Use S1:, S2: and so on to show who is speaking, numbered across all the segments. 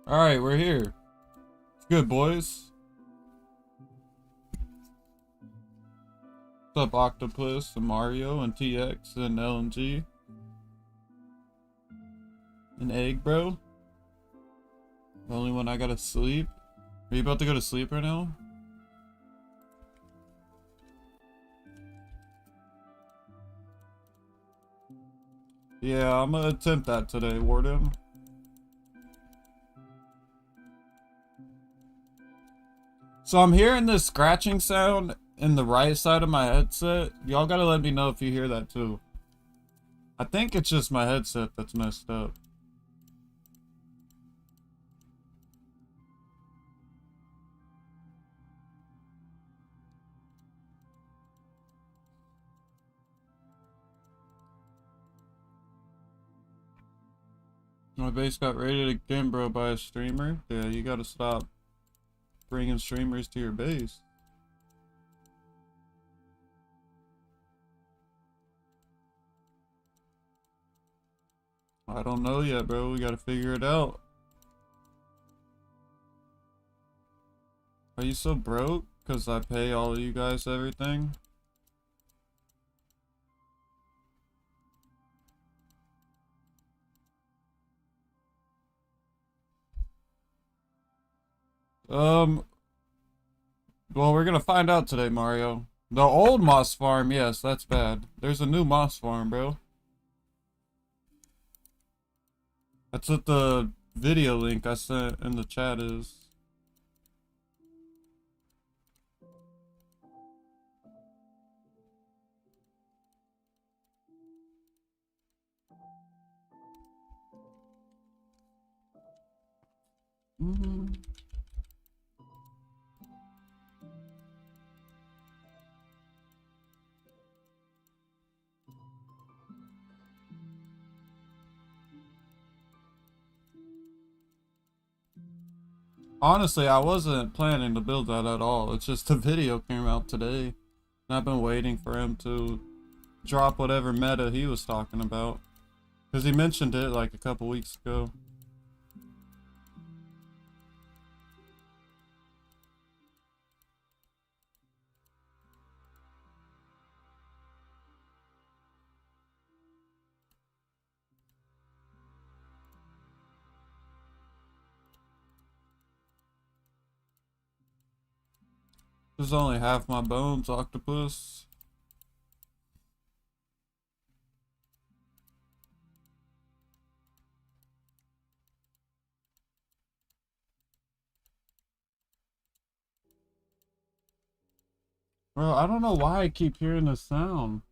S1: Alright, we're here. It's good, boys. What's up, Octopus and Mario and TX and LNG? An egg, bro? The only one I gotta sleep? Are you about to go to sleep right now? Yeah, I'm gonna attempt that today, Warden. So I'm hearing this scratching sound in the right side of my headset. Y'all gotta let me know if you hear that too. I think it's just my headset that's messed up. My base got raided again, bro, by a streamer. Yeah, you gotta stop bringing streamers to your base. I don't know yet, bro. We gotta figure it out. Are you so broke? Because I pay all of you guys everything? Well, we're gonna find out today, Mario. The old moss farm, yes, that's bad. There's a new moss farm, bro. That's what the video link I sent in the chat is. Honestly, I wasn't planning to build that at all. It's just the video came out today. And I've been waiting for him to drop whatever meta he was talking about. Because he mentioned it like a couple weeks ago. This is only half my bones, Octopus. Bro, I don't know why I keep hearing this sound.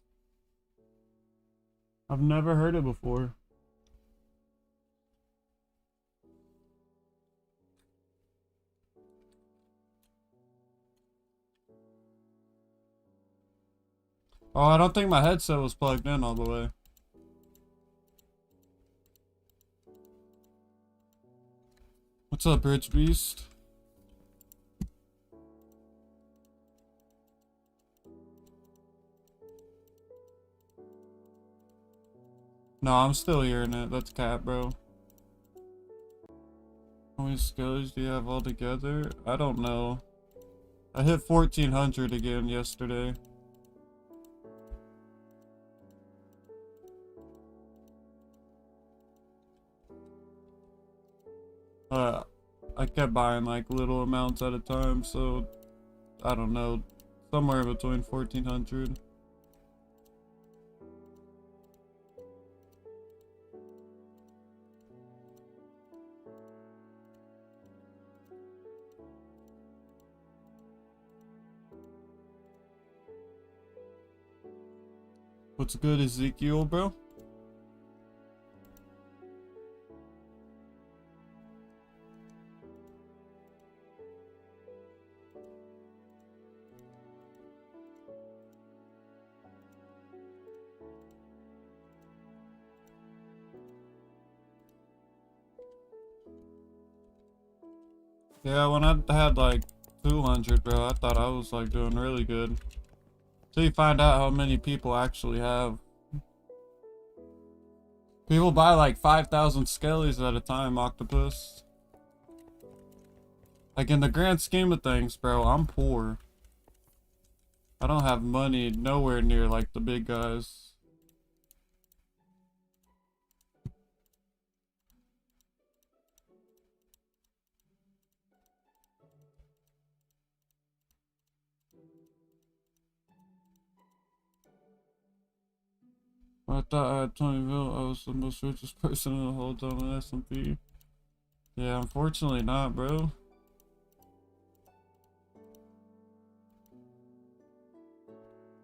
S1: I've never heard it before. Oh, I don't think my headset was plugged in all the way. What's up, Rich Beast? No, I'm still hearing it. That's cat, bro. How many skills do you have altogether? I don't know. I hit 1400 again yesterday. I kept buying like little amounts at a time, so I don't know, somewhere between 1400. What's good, Ezekiel, bro? Yeah, when I had like 200, bro, I thought I was like doing really good. Till you find out how many people actually have. People buy like 5,000 skellies at a time, Octopus. Like in the grand scheme of things, bro, I'm poor. I don't have money nowhere near like the big guys. I thought I had 20 mil. I was the most richest person in the whole time in S&P. Yeah, unfortunately not, bro.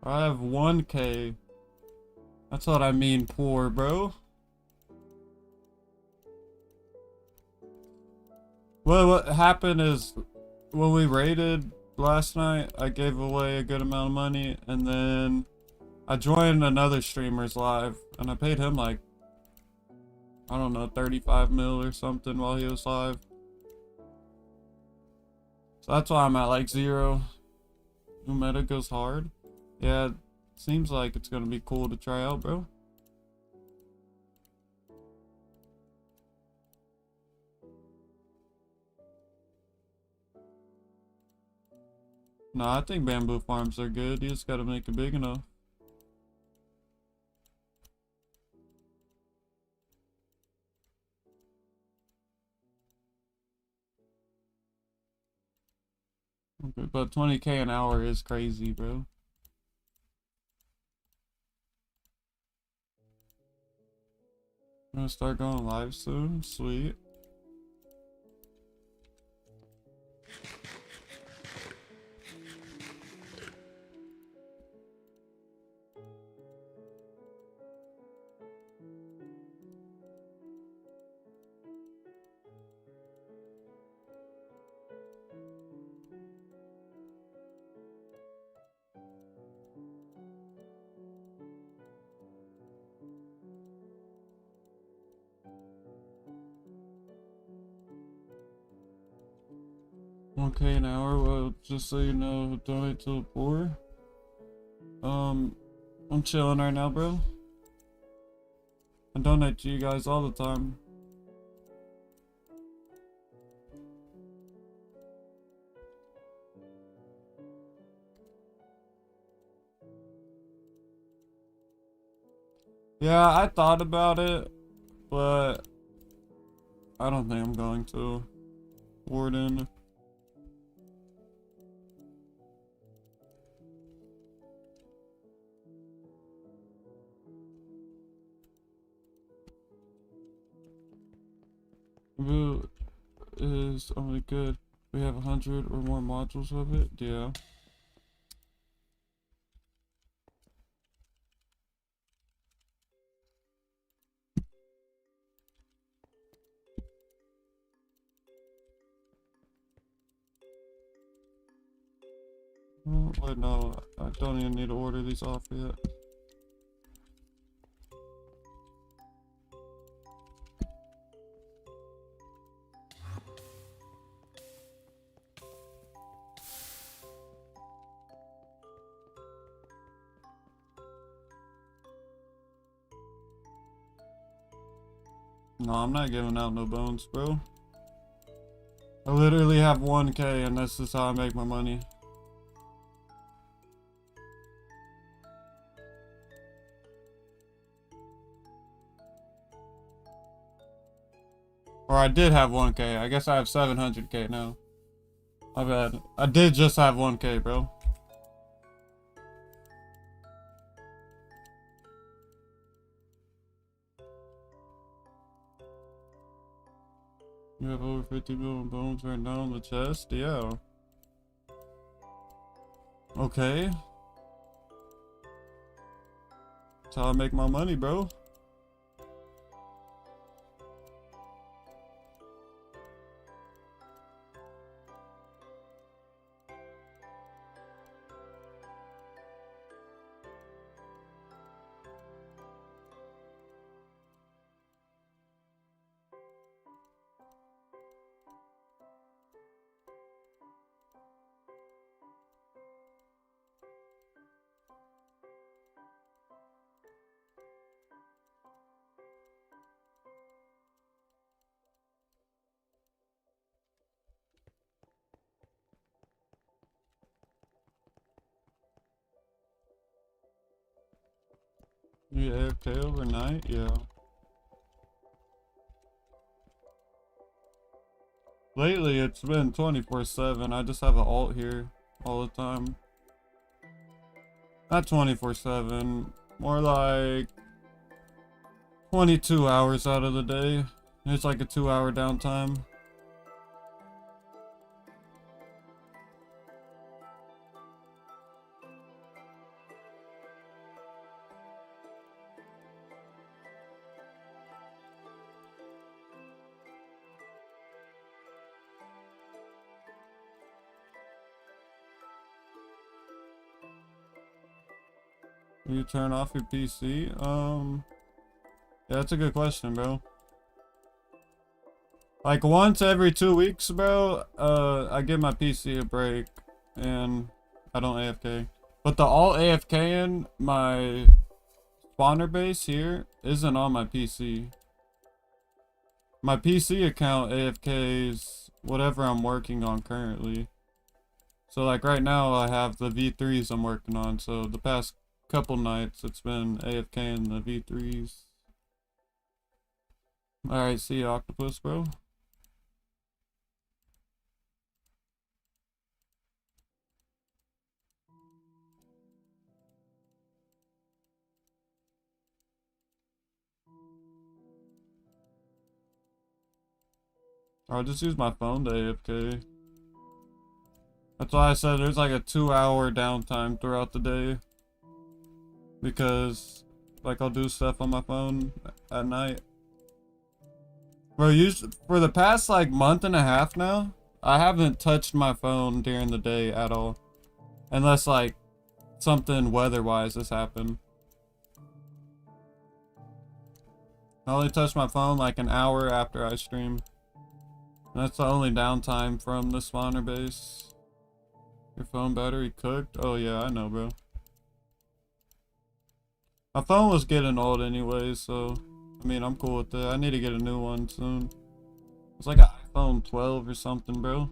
S1: I have 1K. That's what I mean, poor, bro. Well, what happened is when we raided last night, I gave away a good amount of money, and then I joined another streamer's live, and I paid him like, I don't know, 35 mil or something while he was live. So that's why I'm at like 0. New meta goes hard. Yeah, it seems like it's gonna be cool to try out, bro. Nah, I think bamboo farms are good. You just gotta make it big enough. Okay, but 20K an hour is crazy, bro. I'm gonna start going live soon. Sweet. $1K an hour. Well, just so you know, donate to the poor. I'm chilling right now, bro. I donate to you guys all the time. Yeah, I thought about it, but I don't think I'm going to. Warden. Reboot is only good. We have 100 or more modules of it. Yeah. Oh, wait, no, I don't even need to order these off yet. No, I'm not giving out no bones, bro. I literally have 1K and this is how I make my money. Or I did have 1K. I guess I have 700K now. My bad. I did just have 1K, bro. You have over 50 million bones right now in the chest? Yeah. Okay. That's how I make my money, bro. You AFK overnight? Yeah. Lately, it's been 24/7. I just have an alt here all the time. Not 24/7. More like 22 hours out of the day. It's like a 2-hour downtime. You turn off your PC? Yeah, that's a good question, bro. Like once every 2 weeks, bro, I give my PC a break and I don't AFK. But the alt AFK in my spawner base here isn't on my PC. My PC account AFKs whatever I'm working on currently. So like right now I have the V3s I'm working on, so the past couple nights it's been AFK in the V3s. Alright, see you, Octopus, bro. I'll just use my phone to AFK. That's why I said there's like a 2-hour downtime throughout the day. Because, like, I'll do stuff on my phone at night. Bro, for the past, like, month and a half now, I haven't touched my phone during the day at all. Unless, like, something weather-wise has happened. I only touch my phone, like, an hour after I stream. That's the only downtime from the spawner base. Your phone battery cooked? Oh yeah, I know, bro. My phone was getting old anyway, so I mean, I'm cool with that. I need to get a new one soon. It's like an iPhone 12 or something, bro.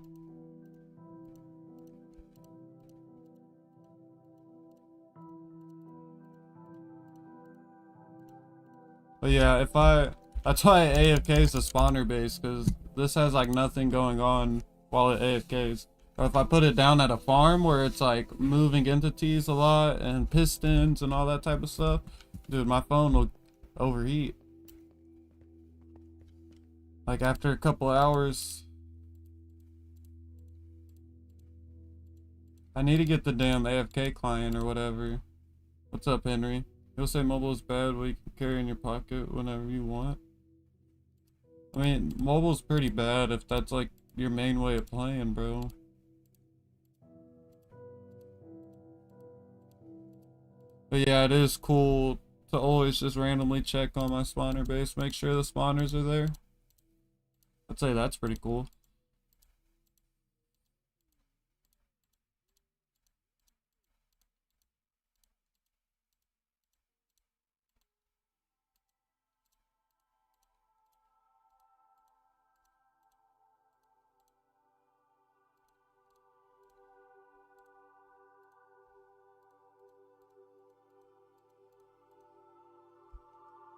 S1: But yeah, that's why AFK is the spawner base, because this has like nothing going on while it AFKs. Or if I put it down at a farm where it's like moving entities a lot and pistons and all that type of stuff, dude, my phone will overheat. Like after a couple hours. I need to get the damn AFK client or whatever. What's up, Henry? He'll say mobile is bad, but you can carry in your pocket whenever you want. I mean, mobile's pretty bad if that's like your main way of playing, bro. But yeah, it is cool to always just randomly check on my spawner base, make sure the spawners are there. I'd say that's pretty cool.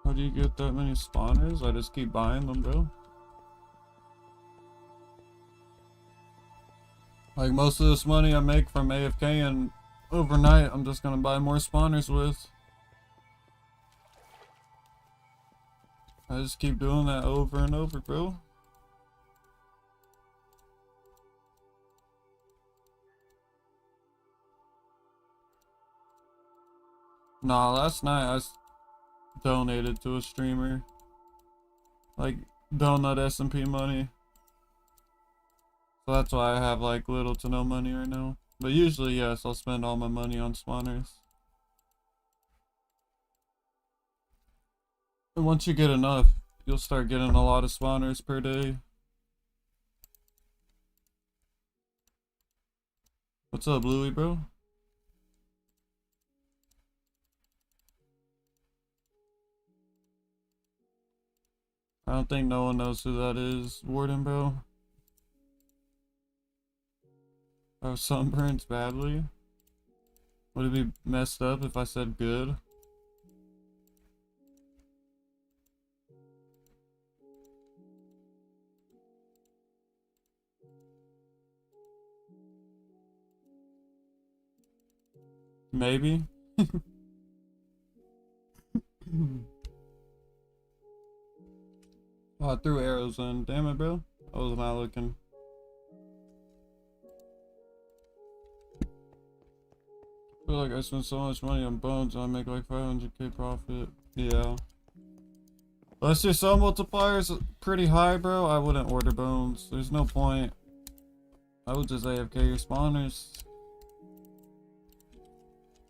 S1: How do you get that many spawners? I just keep buying them, bro. Like most of this money I make from AFK and overnight, I'm just gonna buy more spawners with. I just keep doing that over and over, bro. Nah, last night I donated to a streamer. Like, donut SMP money. So that's why I have like little to no money right now. But usually, yes, I'll spend all my money on spawners. And once you get enough, you'll start getting a lot of spawners per day. What's up, Louie, bro? I don't think no one knows who that is, Warden, bro. Oh, sunburns badly? Would it be messed up if I said good? Maybe. Oh, I threw arrows in. Damn it, bro. I was not looking. I feel like I spent so much money on bones and I make like 500k profit. Yeah. Unless your cell multiplier's pretty high, bro, I wouldn't order bones. There's no point. I would just AFK your spawners.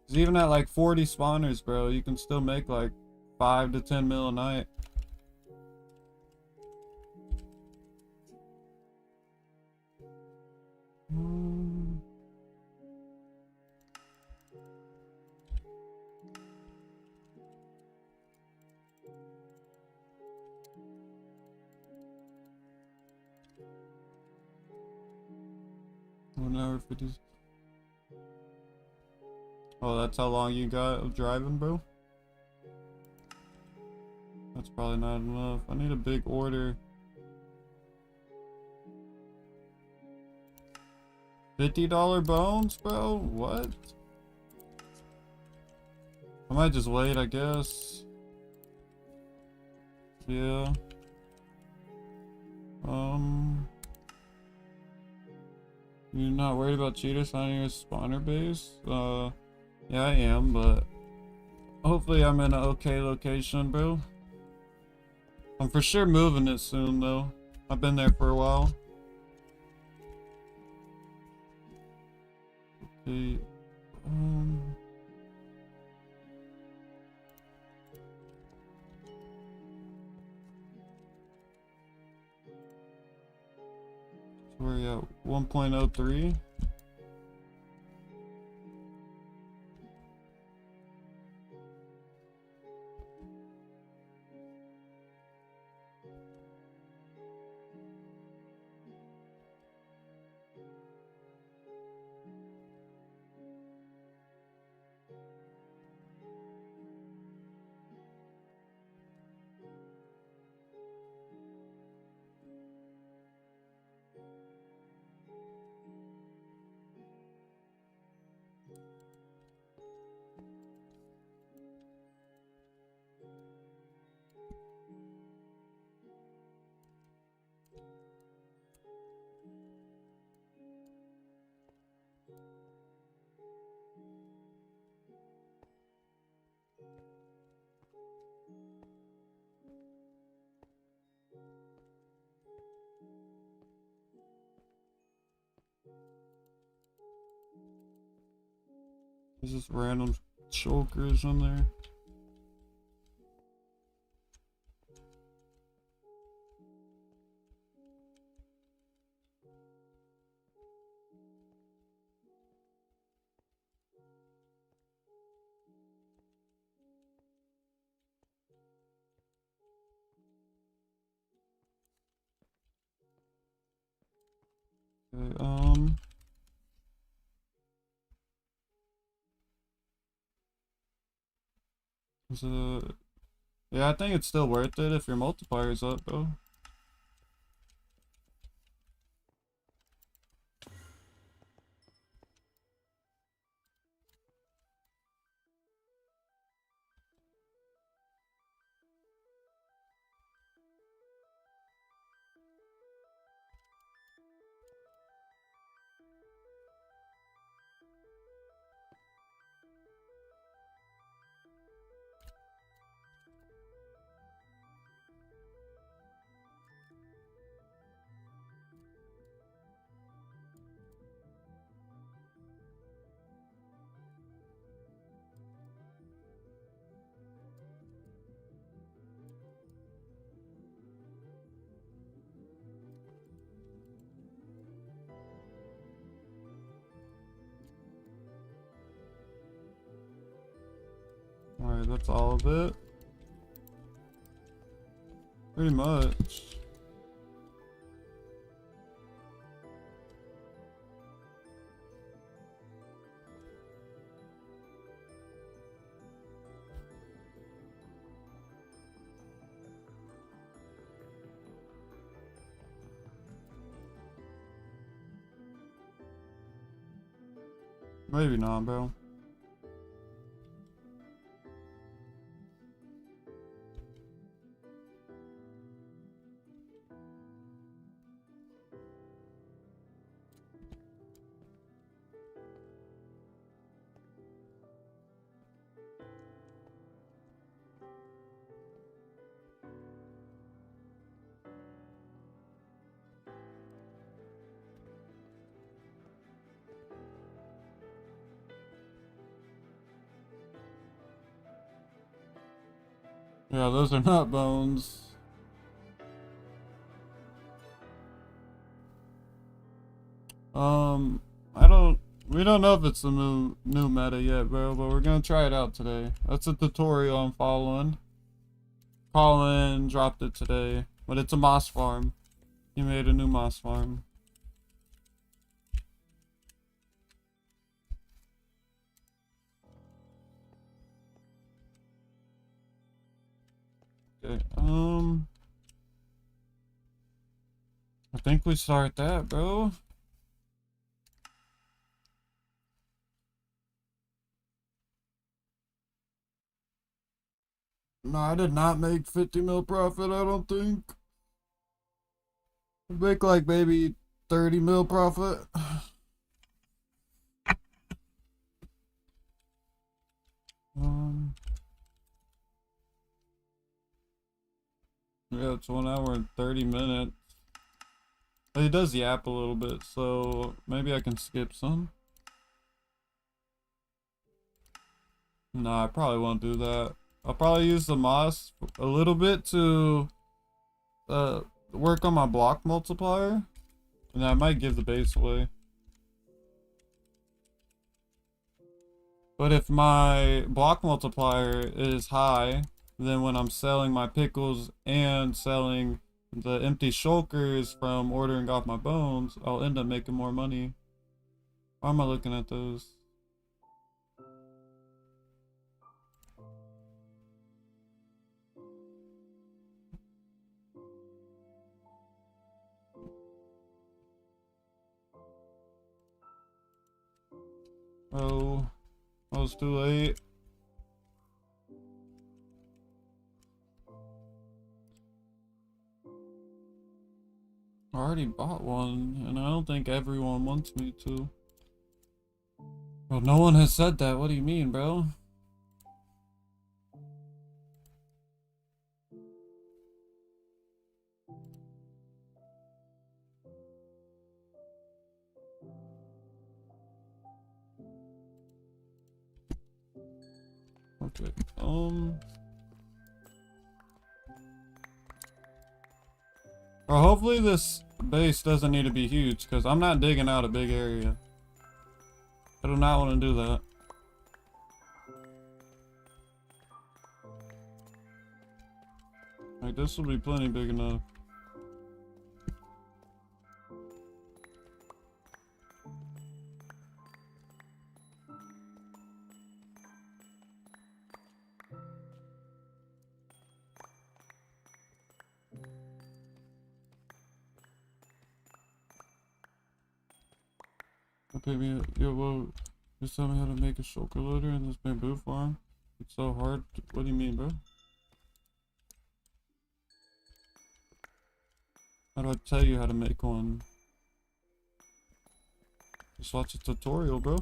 S1: Cause even at like 40 spawners, bro, you can still make like 5 to 10 mil a night. One hour 50. Oh, that's how long you got of driving, bro? That's probably not enough. I need a big order. $50 bones, bro? What? I might just wait, I guess. Yeah. You're not worried about cheaters finding your spawner base? Yeah, I am, but hopefully I'm in an okay location, bro. I'm for sure moving it soon, though. I've been there for a while. Okay, so where are you at? 1.03? There's just random chokers in there. Okay, so yeah, I think it's still worth it if your multiplier's up, though. Alright, that's all of it. Pretty much. Maybe not, bro. Yeah, those are not bones. I don't. We don't know if it's the new meta yet, bro. But we're gonna try it out today. That's a tutorial I'm following. Colin dropped it today, but it's a moss farm. He made a new moss farm. Okay. I think we start that, bro. No, I did not make 50 mil profit, I don't think. I make like maybe 30 mil profit. Yeah, it's 1 hour and 30 minutes. He does yap a little bit, so maybe I can skip some. No, I probably won't do that. I'll probably use the moss a little bit to work on my block multiplier. And I might give the base away. But if my block multiplier is high, then when I'm selling my pickles and selling the empty shulkers from ordering off my bones, I'll end up making more money. Why am I looking at those? Oh, I was too late. I already bought one, and I don't think everyone wants me to. Well, no one has said that. What do you mean, bro? Okay, well, hopefully this base doesn't need to be huge, because I'm not digging out a big area. I do not want to do that. Like, this will be plenty big enough. Okay, man, yo, whoa. Just tell me how to make a shulker loader in this bamboo farm. It's so hard. What do you mean, bro? How do I tell you how to make one? Just watch a tutorial, bro.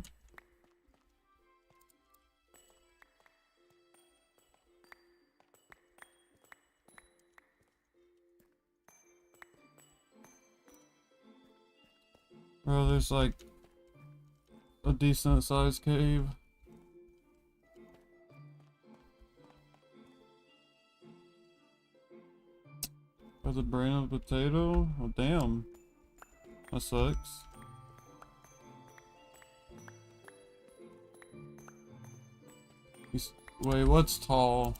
S1: Bro, there's like a decent sized cave. There's a brain of a potato? Oh, damn. That sucks. Wait, what's tall?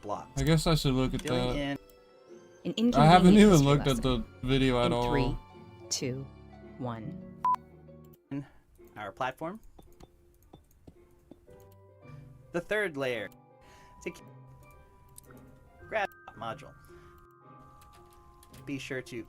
S2: Blocked.
S1: I guess I should look at
S2: Filling
S1: that.
S2: in.
S1: I haven't even looked at the video at all.
S3: 3, 2, 1.
S2: Our platform. The third layer. Grab module. Be sure to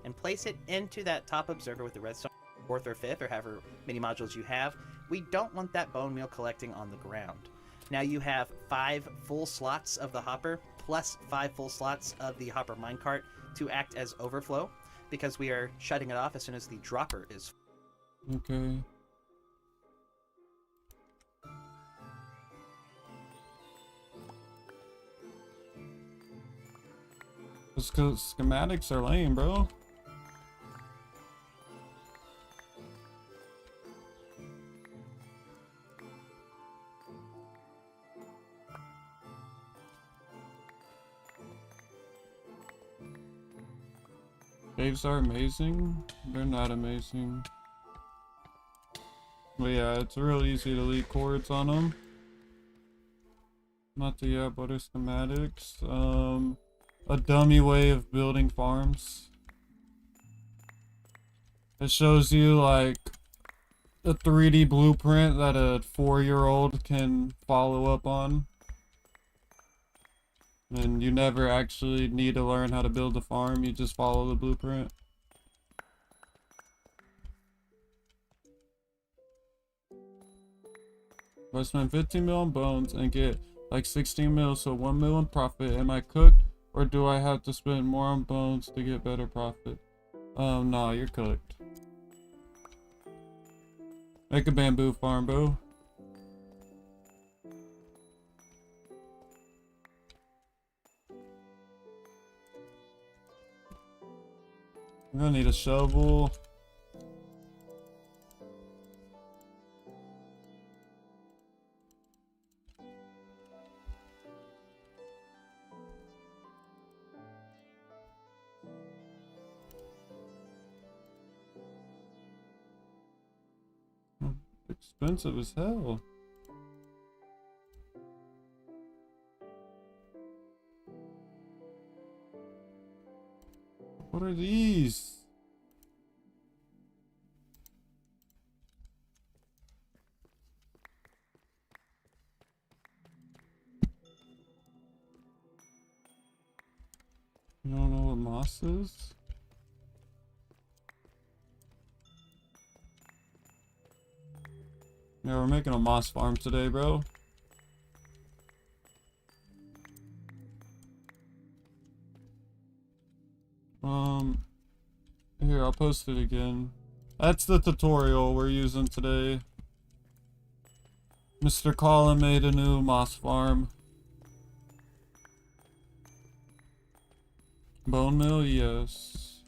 S2: and place it into that top observer with the redstone, 4th or 5th, or however many modules you have. We don't want that bone meal collecting on the ground. Now you have 5 full slots of the hopper plus 5 full slots of the hopper minecart to act as overflow, because we are shutting it off as soon as the dropper is.
S1: Okay. The schematics are lame, bro. Caves are amazing. They're not amazing. But yeah, it's real easy to leak cords on them. Not the butter schematics. A dummy way of building farms. It shows you like a 3D blueprint that a 4-year-old can follow up on. And you never actually need to learn how to build a farm, you just follow the blueprint. If I spend 15 mil on bones and get like 16 mil, so 1 mil in profit, am I cooked? Or do I have to spend more on bones to get better profit? No, you're cooked. Make a bamboo farm, bro. I'm gonna need a shovel. Expensive as hell. What are these? You don't know what moss is? Yeah, we're making a moss farm today, bro. Here, I'll post it again. That's the tutorial we're using today. Mr. Collin made a new moss farm. Bone mill, yes.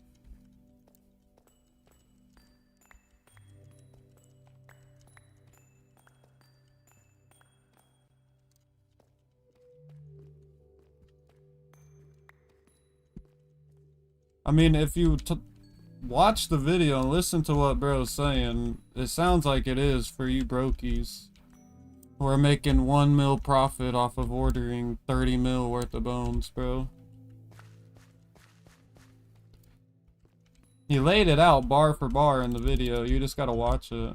S1: I mean, if you watch the video and listen to what bro's saying, it sounds like it is for you brokies. We're making 1 mil profit off of ordering 30 mil worth of bones, bro. He laid it out bar for bar in the video. You just gotta watch it.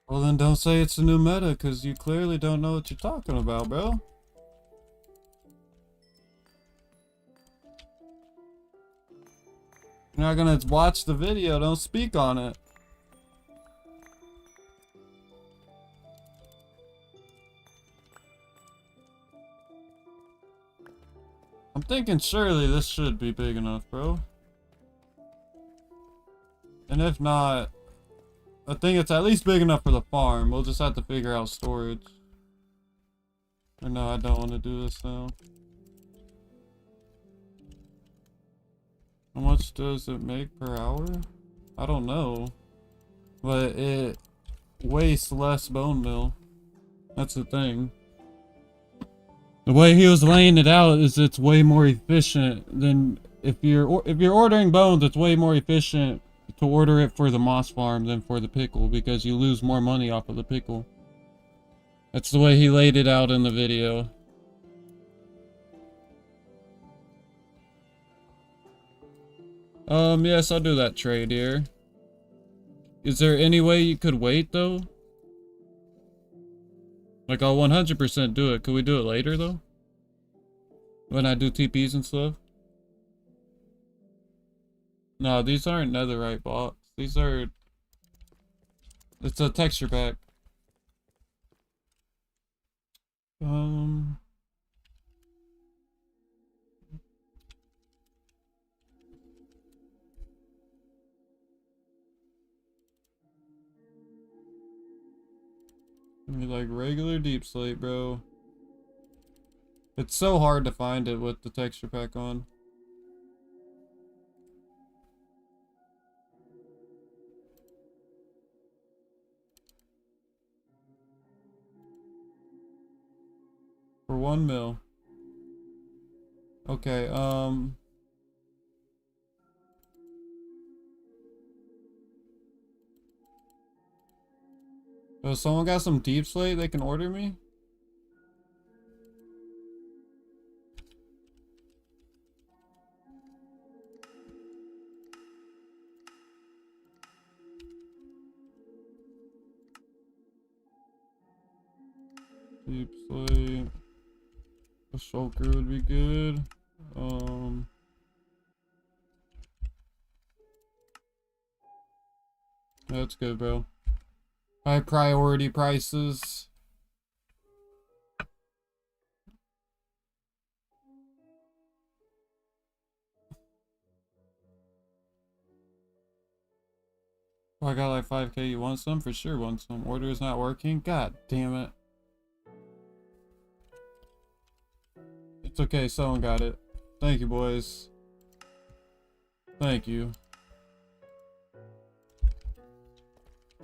S1: Well then don't say it's a new meta, cause you clearly don't know what you're talking about, bro. You're not gonna watch the video, don't speak on it. I'm thinking surely this should be big enough, bro. And if not, I think it's at least big enough for the farm. We'll just have to figure out storage. Or no, I don't want to do this now. How much does it make per hour? I don't know. But it wastes less bone meal. That's the thing. The way he was laying it out is it's way more efficient than if you're ordering bones, it's way more efficient to order it for the moss farm than for the pickle because you lose more money off of the pickle. That's the way he laid it out in the video. Yes, I'll do that trade here. Is there any way you could wait though? Like I'll 100% do it. Could we do it later though? When I do TPs and stuff? No, these aren't netherite blocks. These are... It's a texture pack. I mean, like regular deep slate, bro. It's so hard to find it with the texture pack on. 1 mil. Okay, so someone got some deep slate they can order me? Deep slate. A shulker would be good. That's good, bro. High priority prices. Oh, I got like 5K. You want some? For sure want some. Order is not working. God damn it. It's okay. Someone got it. Thank you, boys. Thank you.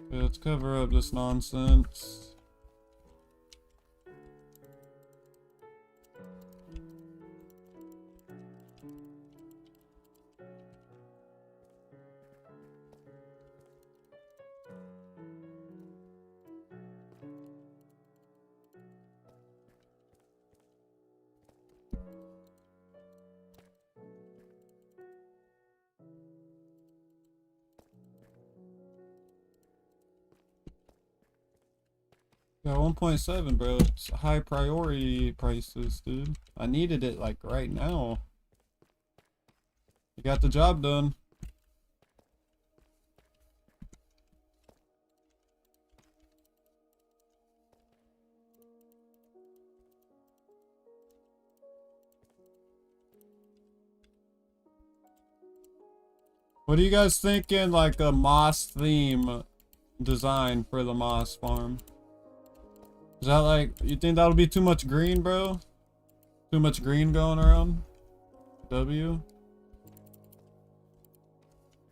S1: Okay, let's cover up this nonsense. Got 1.7, bro. It's high priority prices, dude. I needed it like right now. You got the job done. What are you guys thinking, like a moss theme design for the moss farm? Is that like, you think that'll be too much green, bro? Too much green going around? W?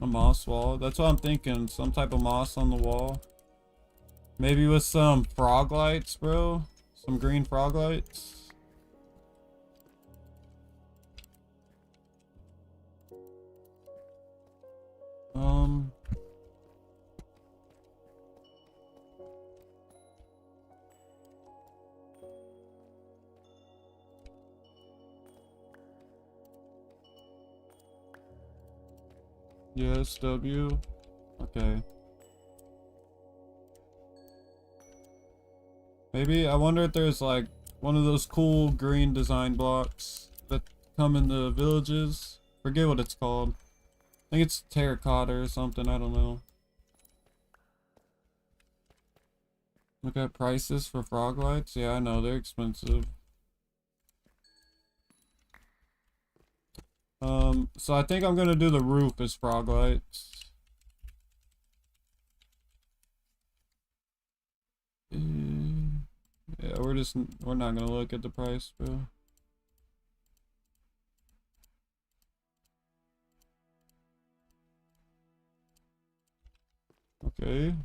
S1: A moss wall? That's what I'm thinking. Some type of moss on the wall. Maybe with some frog lights, bro. Some green frog lights. Yes, W. Okay. Maybe, I wonder if there's like one of those cool green design blocks that come in the villages. Forget what it's called. I think it's terracotta or something, I don't know. Look at prices for frog lights. Yeah, I know, they're expensive. So I think I'm gonna do the roof as frog lights. Yeah, we're not gonna look at the price, bro. Okay.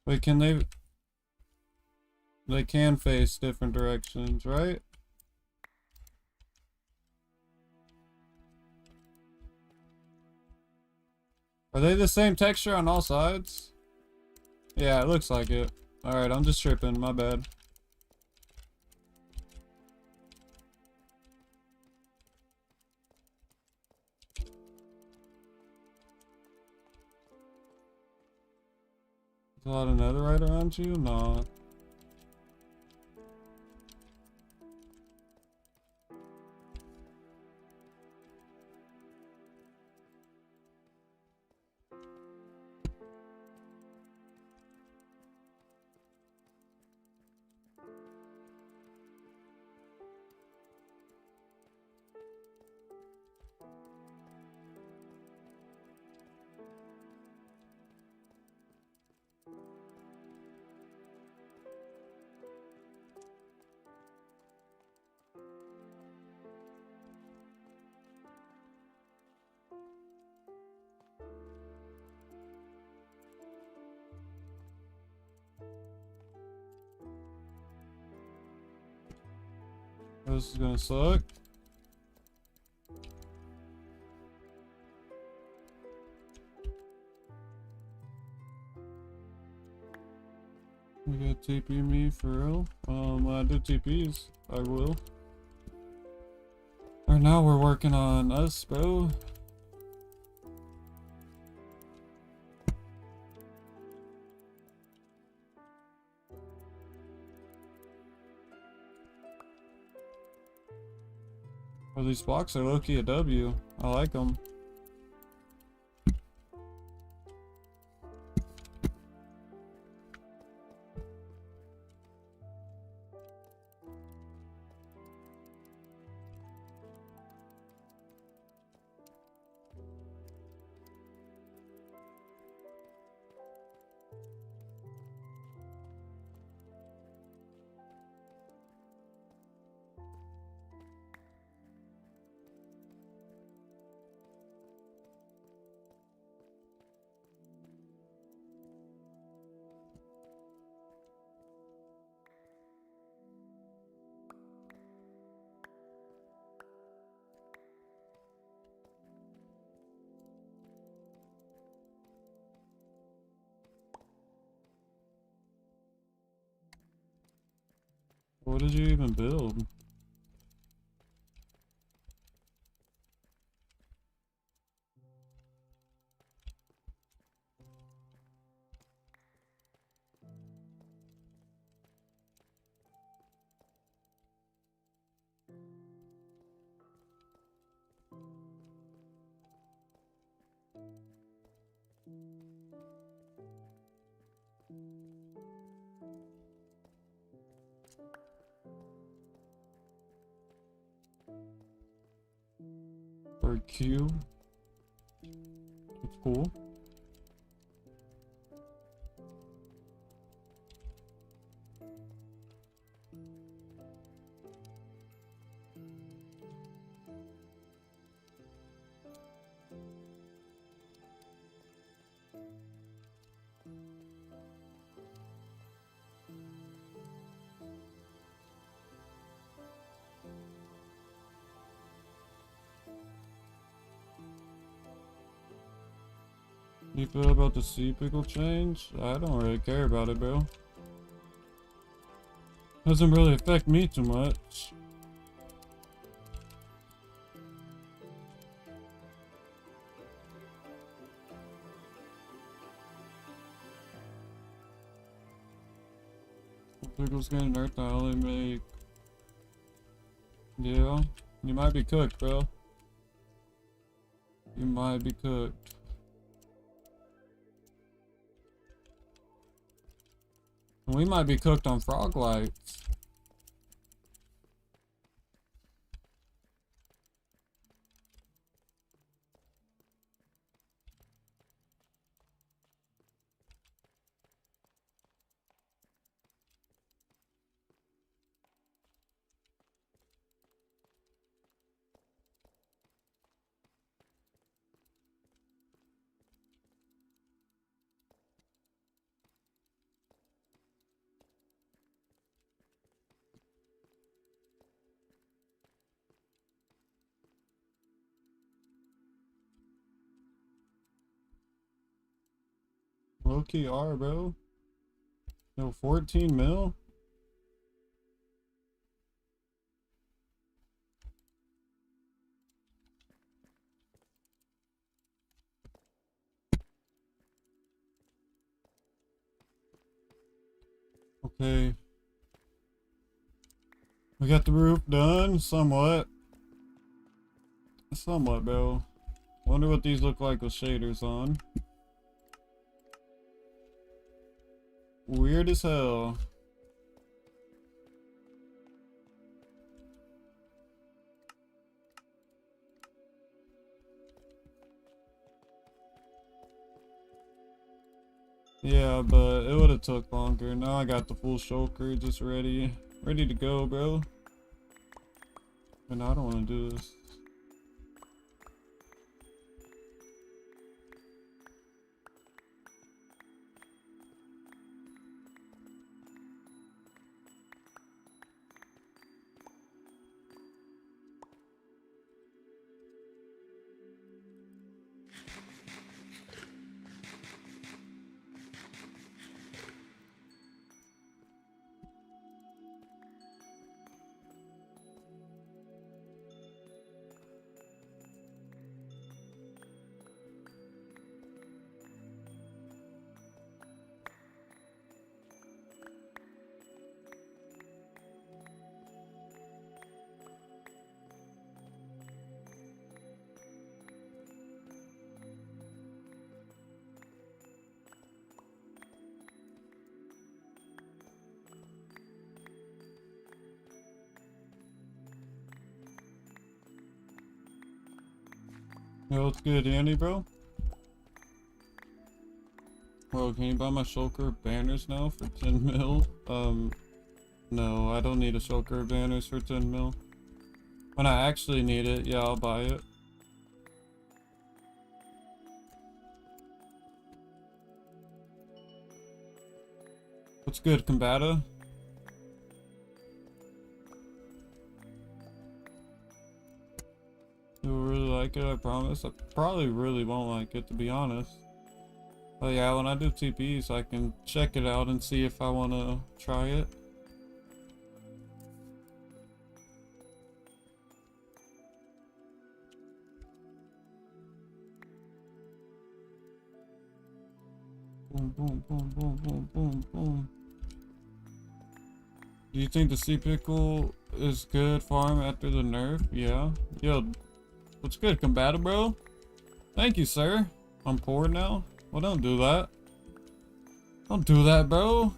S1: Wait, can they can face different directions, right? Are they the same texture on all sides? Yeah, it looks like it. Alright, I'm just tripping, my bad. There's a lot of netherite around you? Nah. This is gonna suck. You got TP me for real? When I do TPs, I will. Right now we're working on us, bro. Well, these blocks are low-key a W. I like them. What did you even build? Or Q? That's cool. You feel about the sea pickle change? I don't really care about it, bro. Doesn't really affect me too much. Pickles getting nerfed, I only make... Yeah, you might be cooked, bro. You might be cooked. We might be cooked on frog lights. Low-key are, bro. No, 14 mil? Okay. We got the roof done, somewhat. Somewhat, bro. Wonder what these look like with shaders on. Weird as hell. Yeah, but it would have took longer. Now I got the full shulker just ready to go, bro. And I don't want to do this. Yo, what's good, Andy, bro? Bro, can you buy my shulker banners now for 10 mil? No, I don't need a shulker banners for 10 mil. When I actually need it, yeah, I'll buy it. What's good, Combata? You'll really like it, I promise. I probably really won't like it, to be honest. But yeah, when I do TPs, I can check it out and see if I want to try it. Boom, boom, boom, boom, boom, boom, boom. Do you think the sea pickle is good farm after the nerf? Yeah. Yo, what's good, Combata, bro? Thank you, sir. I'm poor now. Well, don't do that. Don't do that, bro.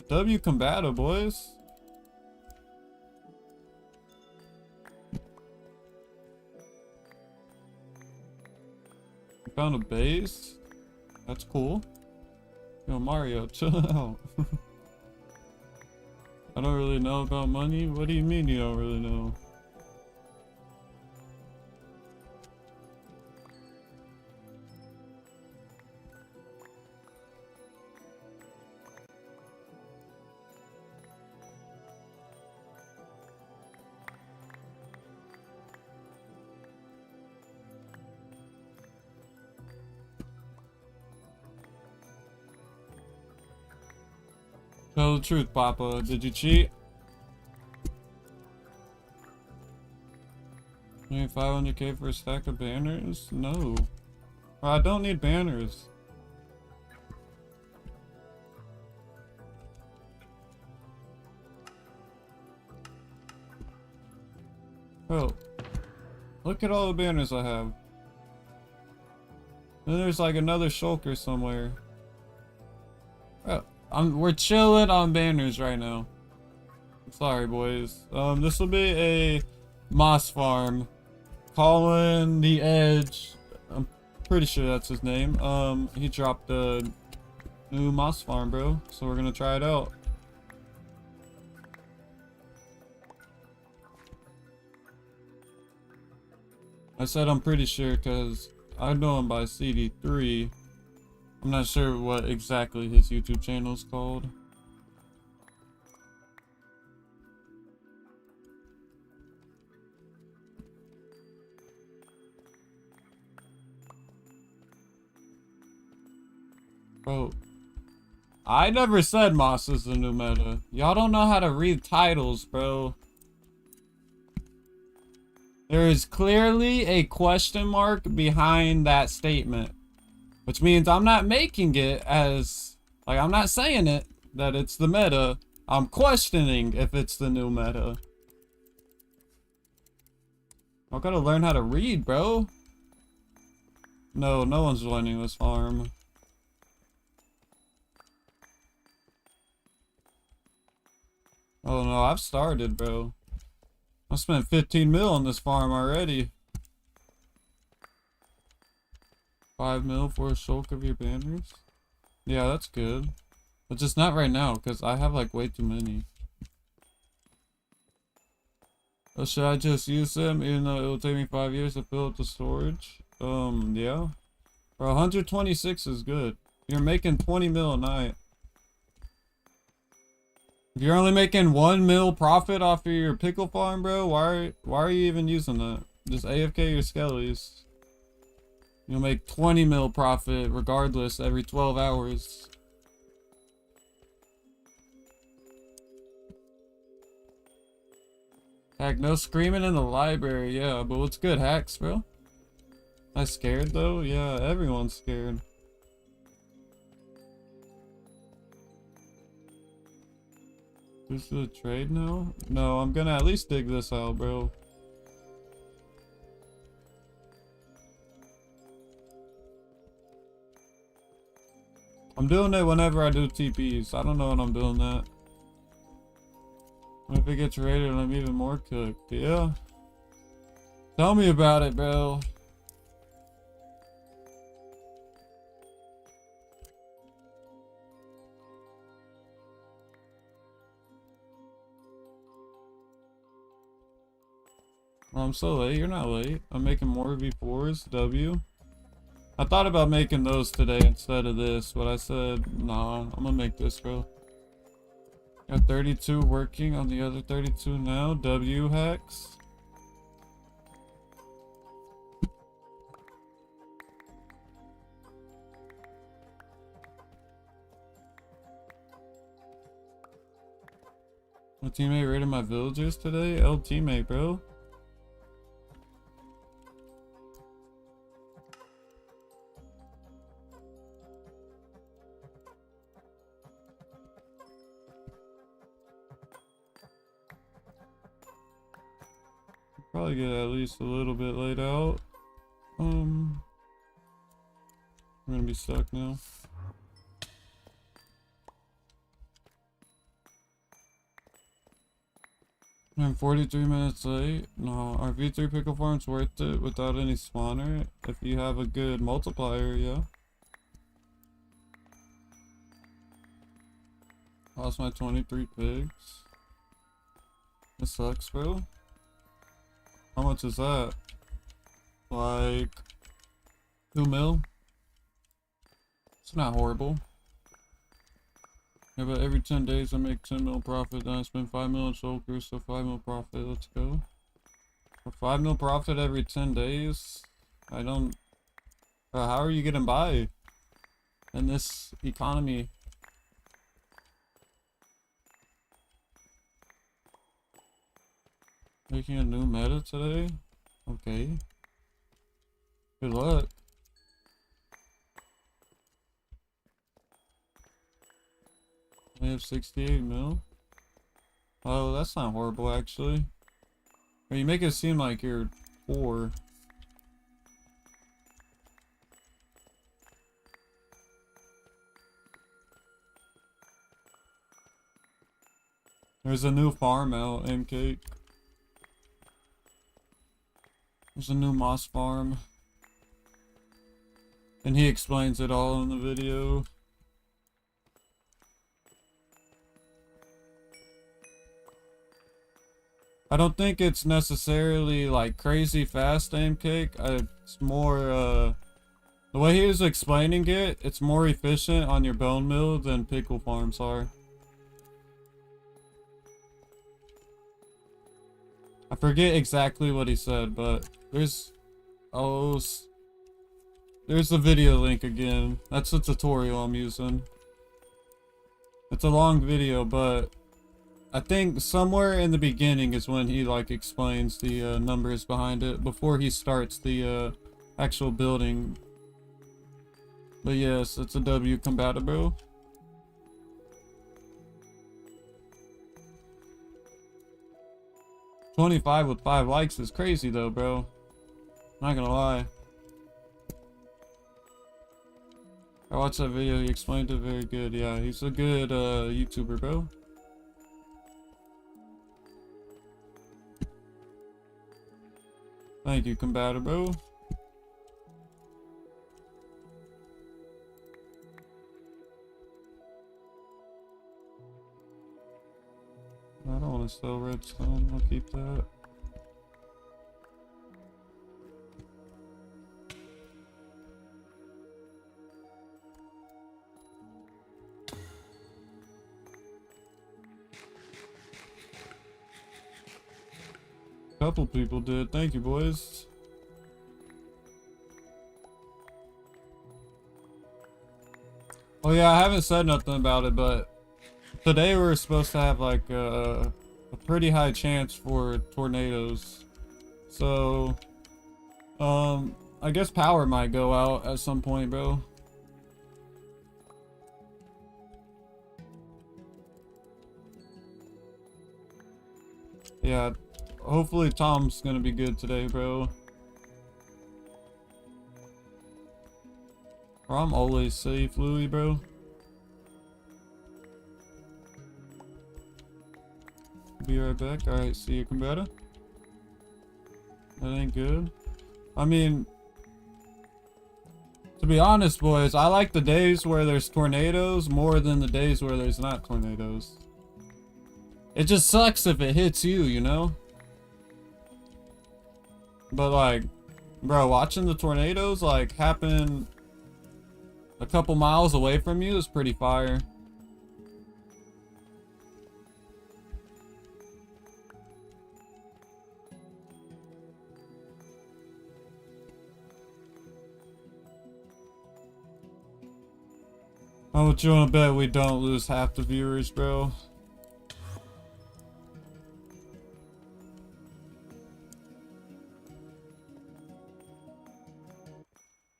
S1: W Combata, boys. You found a base? That's cool. Yo, Mario, chill out. I don't really know about money. What do you mean you don't really know? Tell the truth, Papa. Did you cheat? 500k for a stack of banners? No. I don't need banners. Oh. Look at all the banners I have. Then there's like another shulker somewhere. Oh. We're chilling on banners right now. Sorry, boys. This will be a moss farm. Colin the Edge. I'm pretty sure that's his name. He dropped a new moss farm, bro. So we're gonna try it out. I said I'm pretty sure because I know him by CD3. I'm not sure what exactly his YouTube channel is called. Bro, I never said Moss is the new meta. Y'all don't know how to read titles, bro. There is clearly a question mark behind that statement. Which means I'm not making it as, like, I'm not saying it, that it's the meta. I'm questioning if it's the new meta. I gotta learn how to read, bro. No, no one's joining this farm. Oh no, I've started, bro. I spent 15 mil on this farm already. 5 mil for a shulk of your banners? Yeah, that's good. But just not right now, because I have like way too many. Or should I just use them even though it'll take me 5 years to fill up the storage? Yeah. For 126 is good. You're making 20 mil a night. If you're only making 1 mil profit off of your pickle farm, bro, why are you even using that? Just AFK your skellies. You'll make 20 mil profit regardless every 12 hours. Heck, no screaming in the library, yeah, but what's good, hacks, bro? I scared though? Yeah, everyone's scared. This is a trade now? No, I'm gonna at least dig this out, bro. I'm doing it whenever I do TPs. I don't know when I'm doing that. What if it gets raided and I'm even more cooked? Yeah. Tell me about it, bro. I'm so late. You're not late. I'm making more V4s. W. I thought about making those today instead of this, but I said, nah, I'm gonna make this, bro. Got 32 working on the other 32 now. W hacks. My teammate raided my villagers today. L teammate, bro. Probably get at least a little bit laid out. I'm gonna be stuck now. I'm 43 minutes late. No, our V3 pickle farm's worth it without any spawner. If you have a good multiplier, yeah. Lost my 23 pigs. This sucks, bro. How much is that? Like 2 mil? It's not horrible. Yeah, but every 10 days I make 10 mil profit, then I spend 5 mil in Soul Crew, so 5 mil profit, let's go. For 5 mil profit every 10 days? I don't... how are you getting by in this economy? Making a new meta today? Okay. Good luck. I have 68 mil. Oh, that's not horrible actually. Or you make it seem like you're poor. There's a new farm out, M-Cake. There's a new moss farm. And he explains it all in the video. I don't think it's necessarily like crazy fast aim cake. It's more the way he was explaining it, it's more efficient on your bone mill than pickle farms are. I forget exactly what he said, but there's there's the video link again. That's the tutorial I'm using. It's a long video, but I think somewhere in the beginning is when he like explains the numbers behind it before he starts the actual building. But yes, it's a W compatible. $25 with 5 likes is crazy though, bro. Not gonna lie. I watched that video, he explained it very good. Yeah, he's a good YouTuber, bro. Thank you, compatible. I don't want to sell redstone, I'll keep that. Couple people did. Thank you, boys. Oh yeah, I haven't said nothing about it, but today we're supposed to have like a pretty high chance for tornadoes. So, I guess power might go out at some point, bro. Yeah. Hopefully Tom's gonna be good today, bro. Or I'm always safe, Louis, bro. Be right back. Alright, see you, combatant. That ain't good. I mean, to be honest, boys, I like the days where there's tornadoes more than the days where there's not tornadoes. It just sucks if it hits you, you know? But like, bro, watching the tornadoes like happen a couple miles away from you is pretty fire. How much you wanna bet we don't lose half the viewers, bro?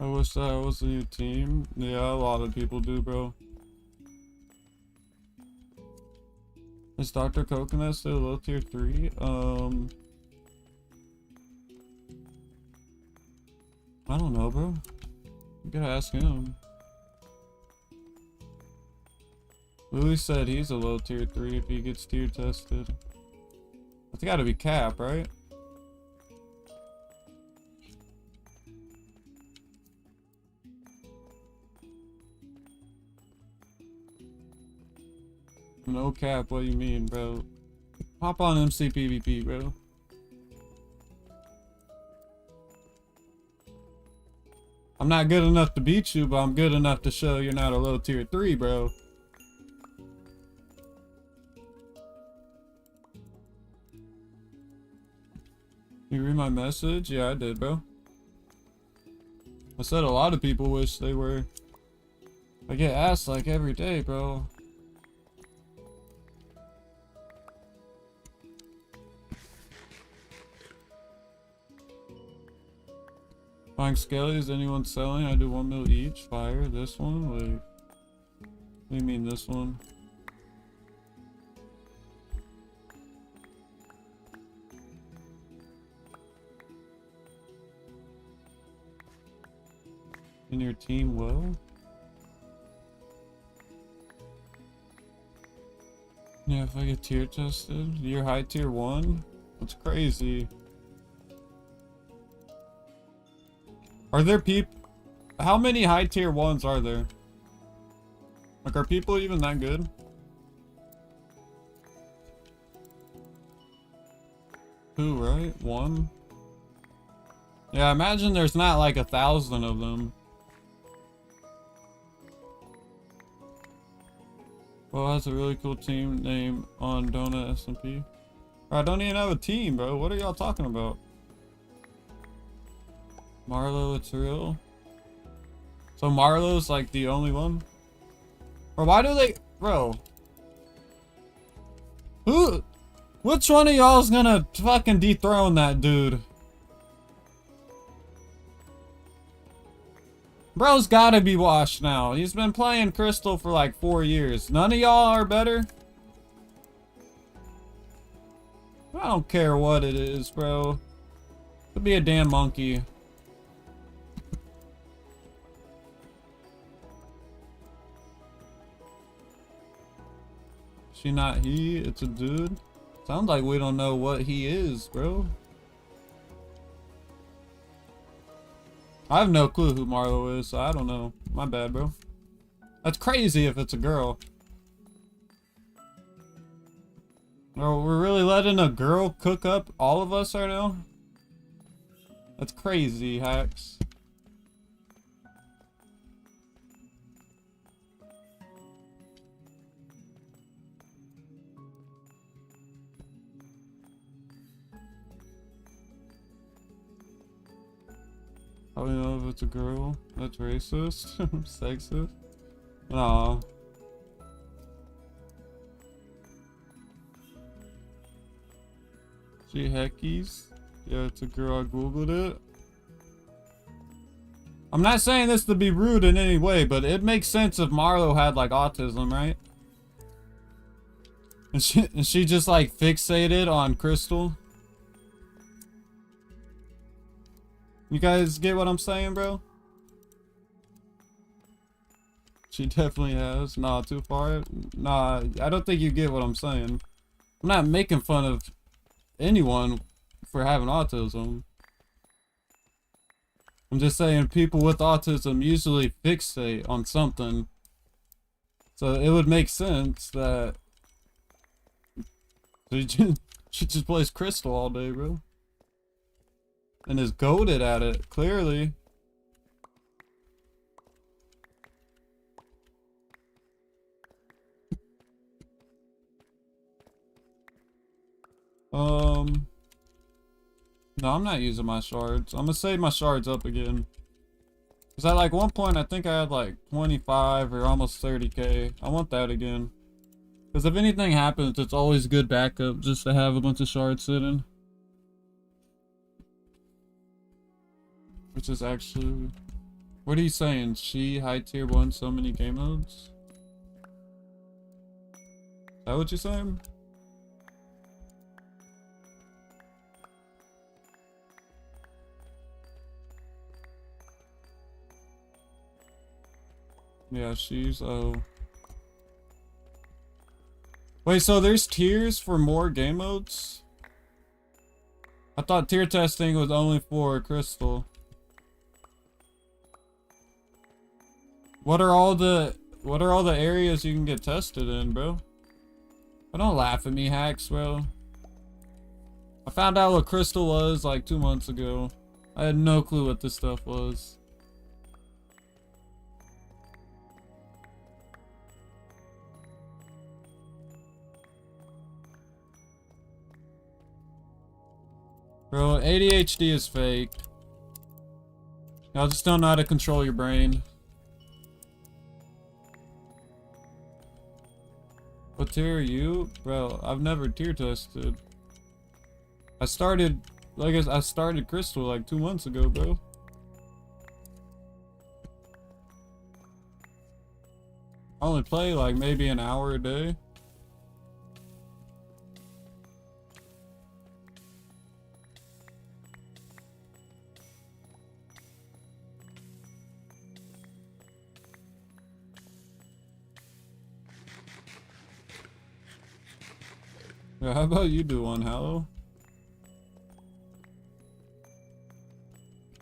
S1: I wish that was a new team. Yeah, a lot of people do, bro. Is Dr. Coconut still low tier 3? I don't know, bro. You gotta ask him. Louis said he's a low tier 3 if he gets tier tested. That's gotta be Cap, right? No cap, what do you mean, bro? Hop on MC PvP, bro. I'm not good enough to beat you, but I'm good enough to show you're not a low tier 3, bro. You read my message? Yeah, I did, bro. I said a lot of people wish they were. I get asked like every day, bro. Buying skellies, anyone selling? I do 1 mil each. Fire. This one? Wait. What do you mean this one? In your team, well? Yeah, if I get tier tested. You're high tier 1? That's crazy. Are there people? How many high tier 1s are there? Like, are people even that good? Two, right? 1? Yeah, imagine there's not like 1,000 of them. Well, that's a really cool team name on Donut SMP. I don't even have a team, bro. What are y'all talking about? Marlo, it's real. So Marlo's like the only one? Or why do they... Bro. Which one of y'all is gonna fucking dethrone that dude? Bro's gotta be washed now. He's been playing Crystal for like 4 years. None of y'all are better? I don't care what it is, bro. Could be a damn monkey. She not he, it's a dude. Sounds like we don't know what he is, bro. I have no clue who Marlo is, so I don't know. My bad, bro. That's crazy if it's a girl. Oh, we're really letting a girl cook up all of us right now? That's crazy, Hacks. I don't know if it's a girl. That's racist. Sexist. Nah. She heckies. Yeah, it's a girl. I googled it. I'm not saying this to be rude in any way, but it makes sense if Marlo had like autism, right? And she just like fixated on Crystal. You guys get what I'm saying, bro? She definitely has. Nah, too far. Nah, I don't think you get what I'm saying. I'm not making fun of anyone for having autism. I'm just saying people with autism usually fixate on something. So it would make sense that she just plays Crystal all day, bro. And is goated at it, clearly. No, I'm not using my shards. I'm gonna save my shards up again. Cause at like one point I think I had like 25 or almost 30k. I want that again. Cause if anything happens, it's always good backup just to have a bunch of shards sitting. Which is actually... What are you saying? She high tier won so many game modes? Is that what you're saying? Yeah, she's Wait, so there's tiers for more game modes? I thought tier testing was only for Crystal. What are all the areas you can get tested in, bro? But don't laugh at me, hacks, bro. I found out what Crystal was like 2 months ago. I had no clue what this stuff was. Bro, ADHD is fake. Y'all just don't know how to control your brain. What tier are you? Bro, I've never tier tested. I started Crystal like 2 months ago, bro. I only play like maybe an hour a day. Yeah, how about you do one, Hallow?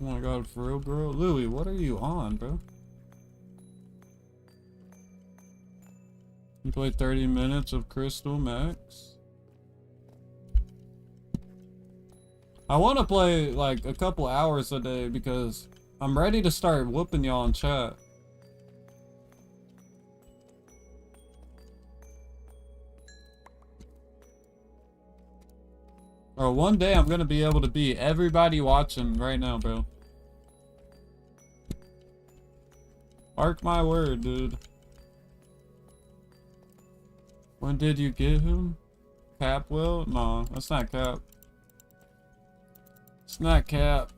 S1: Oh my god, for real, bro? Louie, what are you on, bro? You play 30 minutes of Crystal Max? I want to play like a couple hours a day because I'm ready to start whooping y'all in chat. Or one day I'm gonna be able to beat everybody watching right now, bro. Mark my word, dude. When did you get him? Cap will? No, that's not cap. It's not cap.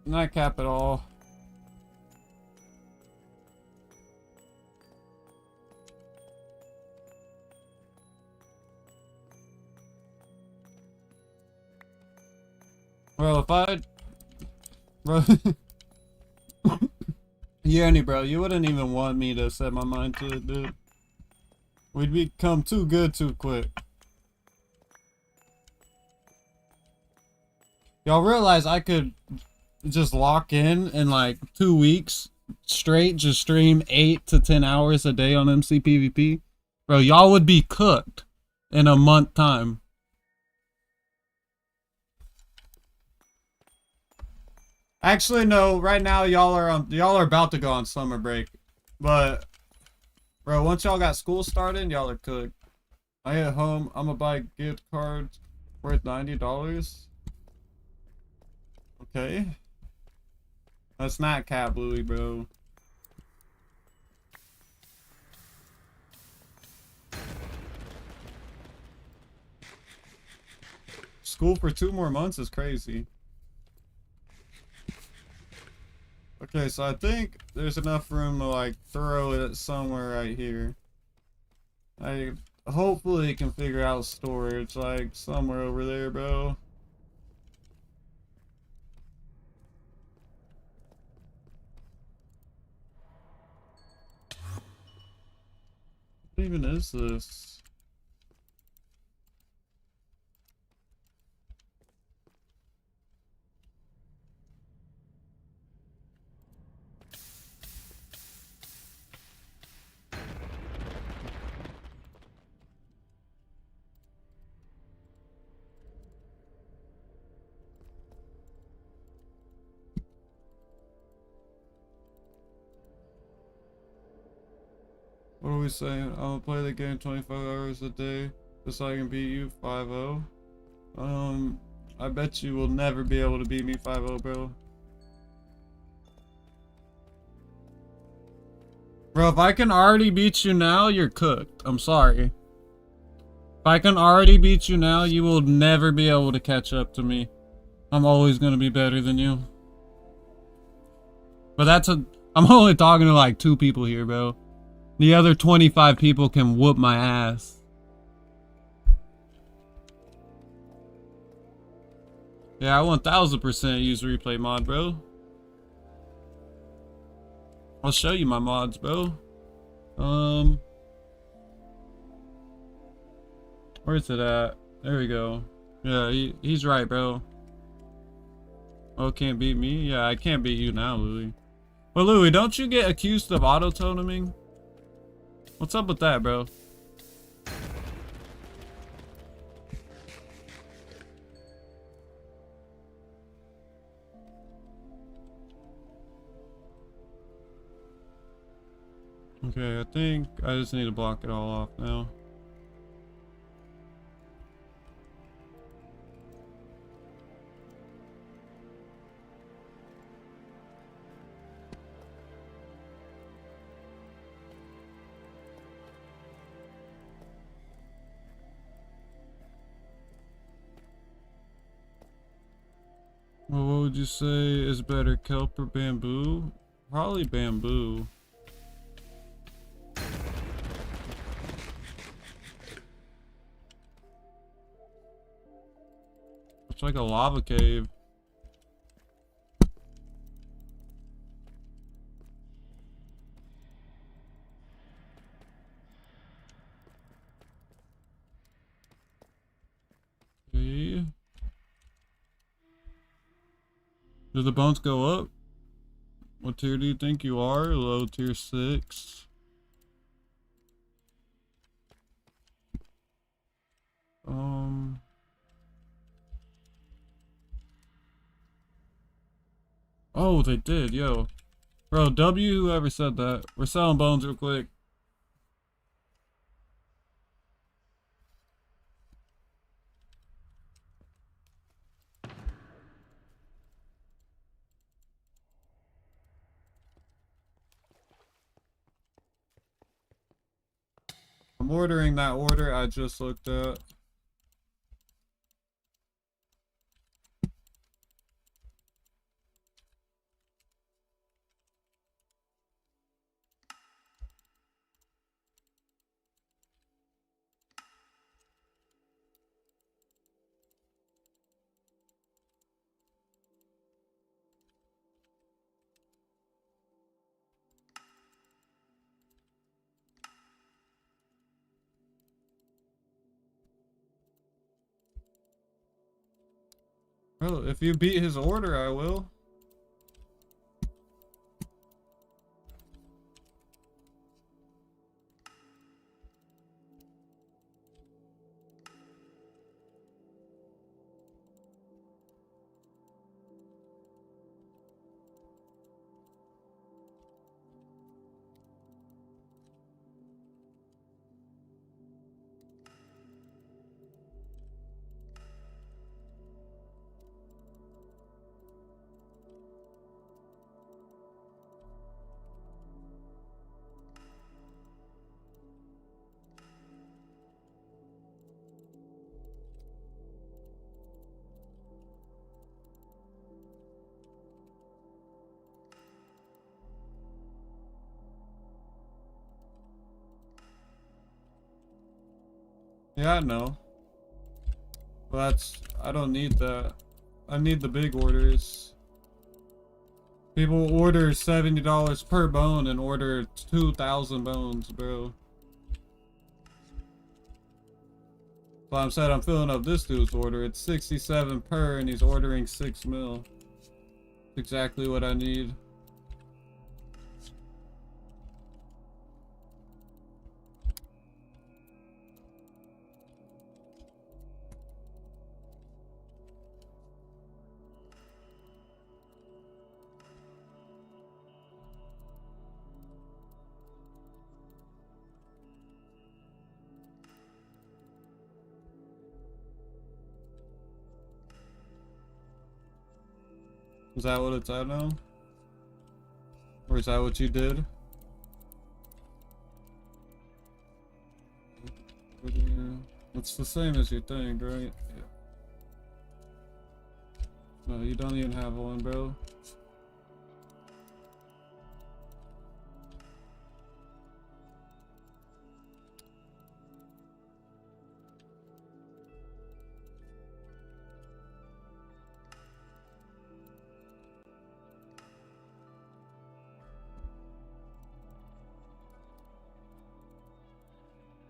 S1: Not cap at all. Bro, if I... Bro... Yanny, bro, you wouldn't even want me to set my mind to it, dude. We'd become too good too quick. Y'all realize I could just lock in like 2 weeks straight, just stream 8 to 10 hours a day on MCPVP? Bro, y'all would be cooked in a month time. Actually, no. Right now, y'all are about to go on summer break, but bro, once y'all got school started, y'all are cooked. I get home, I'm gonna buy gift cards worth $90. Okay, that's not cap, Louie, bro. School for 2 more months is crazy. Okay, so I think there's enough room to like throw it somewhere right here. I hopefully can figure out storage like somewhere over there, bro. What even is this? always saying, I'll play the game 25 hours a day just so I can beat you 5-0. I bet you will never be able to beat me 5-0, bro. Bro, if I can already beat you now, you're cooked. I'm sorry. If I can already beat you now, you will never be able to catch up to me. I'm always gonna be better than you. But I'm only talking to like 2 people here, bro. The other 25 people can whoop my ass. Yeah, I 1000% use replay mod, bro. I'll show you my mods, bro. Where's it at? There we go. Yeah, he's right, bro. Oh, can't beat me? Yeah, I can't beat you now, Louis. Well, Louis, don't you get accused of auto-toteming? What's up with that, bro? Okay, I think I just need to block it all off now. Well, what would you say is better, kelp or bamboo? Probably bamboo. It's like a lava cave. Okay. Do the bones go up? What tier do you think you are? Low tier 6. Oh, they did, yo. Bro, W, whoever said that. We're selling bones real quick. I'm ordering that order I just looked at. Bro, if you beat his order, I will. Yeah, I know. But I don't need that. I need the big orders. People order $70 per bone and order 2,000 bones, bro. So I'm saying I'm filling up this dude's order. It's 67 per and he's ordering 6 mil. Exactly what I need. Is that what it's at now? Or is that what you did? It's the same as you think, right? Yeah. No, you don't even have one, bro.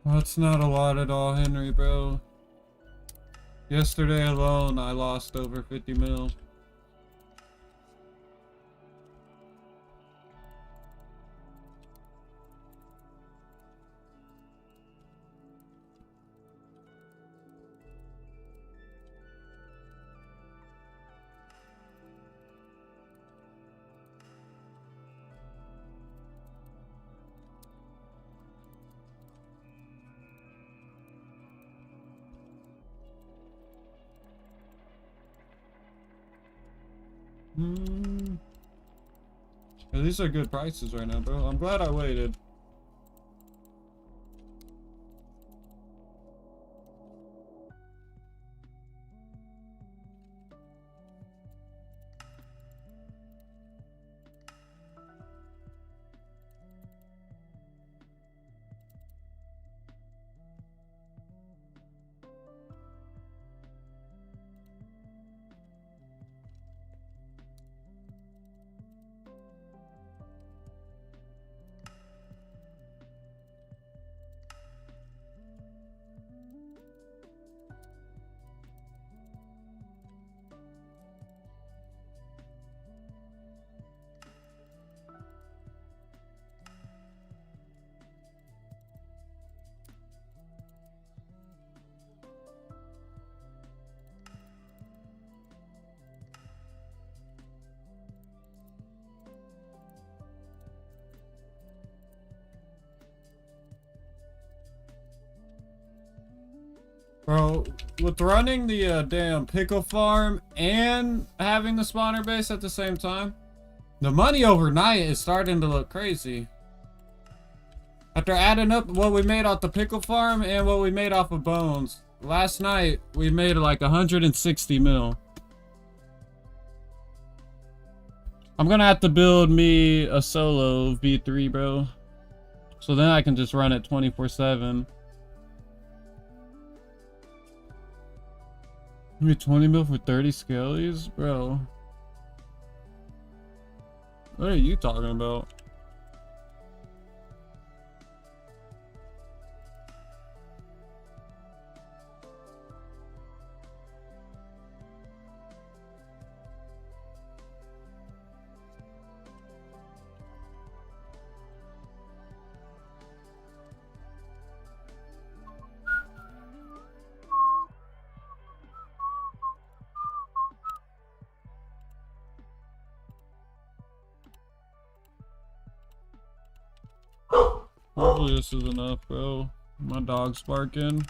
S1: That's not a lot at all, Henry, bro. Yesterday alone, I lost over 50 mil. Yeah, these are good prices right now, bro. I'm glad I waited. Bro, with running the damn pickle farm and having the spawner base at the same time, the money overnight is starting to look crazy. After adding up what we made off the pickle farm and what we made off of bones, last night we made like 160 mil. I'm gonna have to build me a solo V3, bro. So then I can just run it 24/7. Give me 20 mil for 30 scalies? Bro. What are you talking about? Hopefully this is enough, bro. My dog's barking.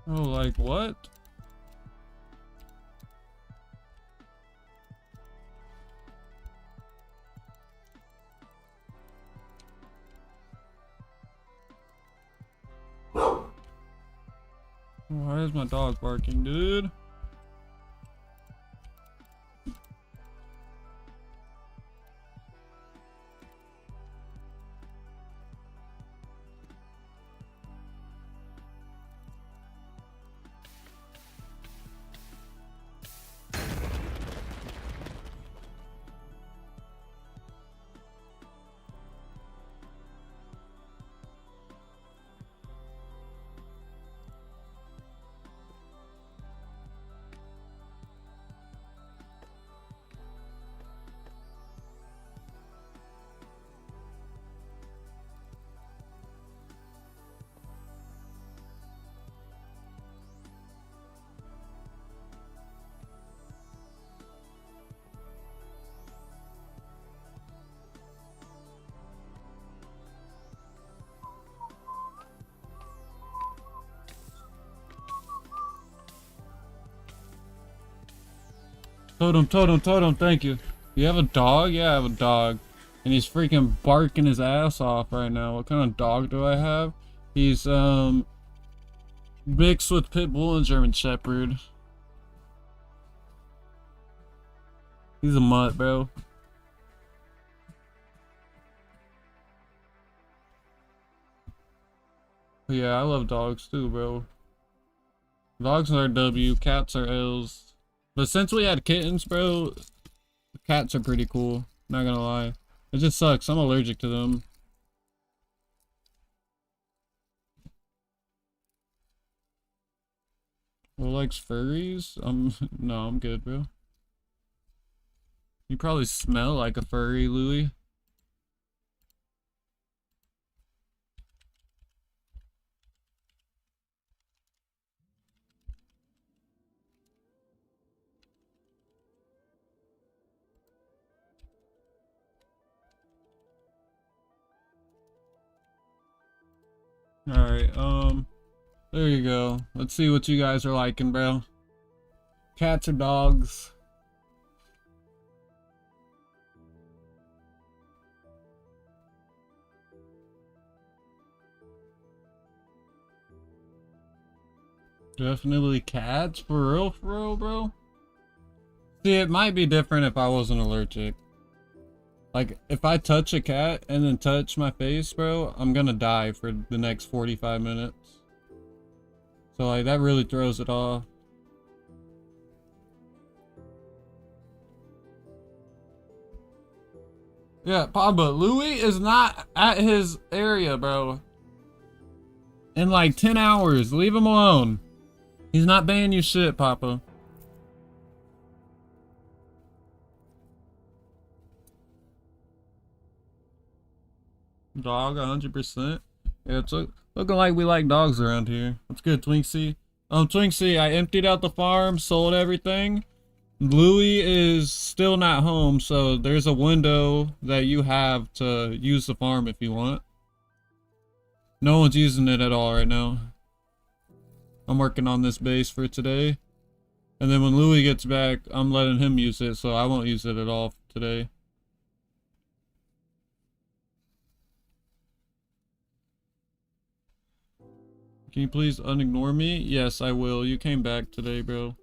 S1: Oh, like what? Why is my dog barking, dude? Totem, totem, totem, thank you. You have a dog? Yeah, I have a dog. And he's freaking barking his ass off right now. What kind of dog do I have? He's, mixed with Pit Bull and German Shepherd. He's a mutt, bro. But yeah, I love dogs too, bro. Dogs are W, cats are L's. But since we had kittens, bro, cats are pretty cool. Not gonna lie. It just sucks. I'm allergic to them. Who likes furries? No, I'm good, bro. You probably smell like a furry, Louie. Alright, there you go. Let's see what you guys are liking, bro. Cats or dogs? Definitely cats, for real, bro. See, it might be different if I wasn't allergic. Like, if I touch a cat and then touch my face, bro, I'm gonna die for the next 45 minutes. So, like, that really throws it off. Yeah, Papa, Louis is not at his area, bro. In like 10 hours. Leave him alone. He's not paying you shit, Papa. Dog, 100%. Yeah, it's looking like we like dogs around here. That's good, Twinksy. Twinksy, I emptied out the farm, sold everything. Louis is still not home, so there's a window that you have to use the farm if you want. No one's using it at all right now. I'm working on this base for today. And then when Louis gets back, I'm letting him use it, so I won't use it at all today. Can you please unignore me? Yes, I will. You came back today, bro.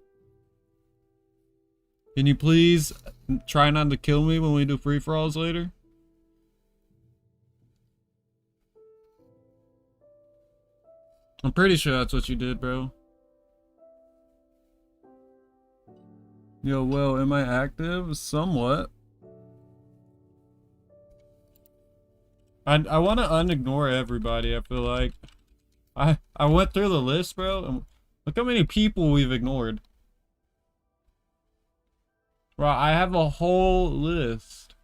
S1: Can you please try not to kill me when we do free-for-alls later? I'm pretty sure that's what you did, bro. Yo, well, am I active? Somewhat. I want to unignore everybody, I feel like. I went through the list, bro, and look how many people we've ignored. Bro, I have a whole list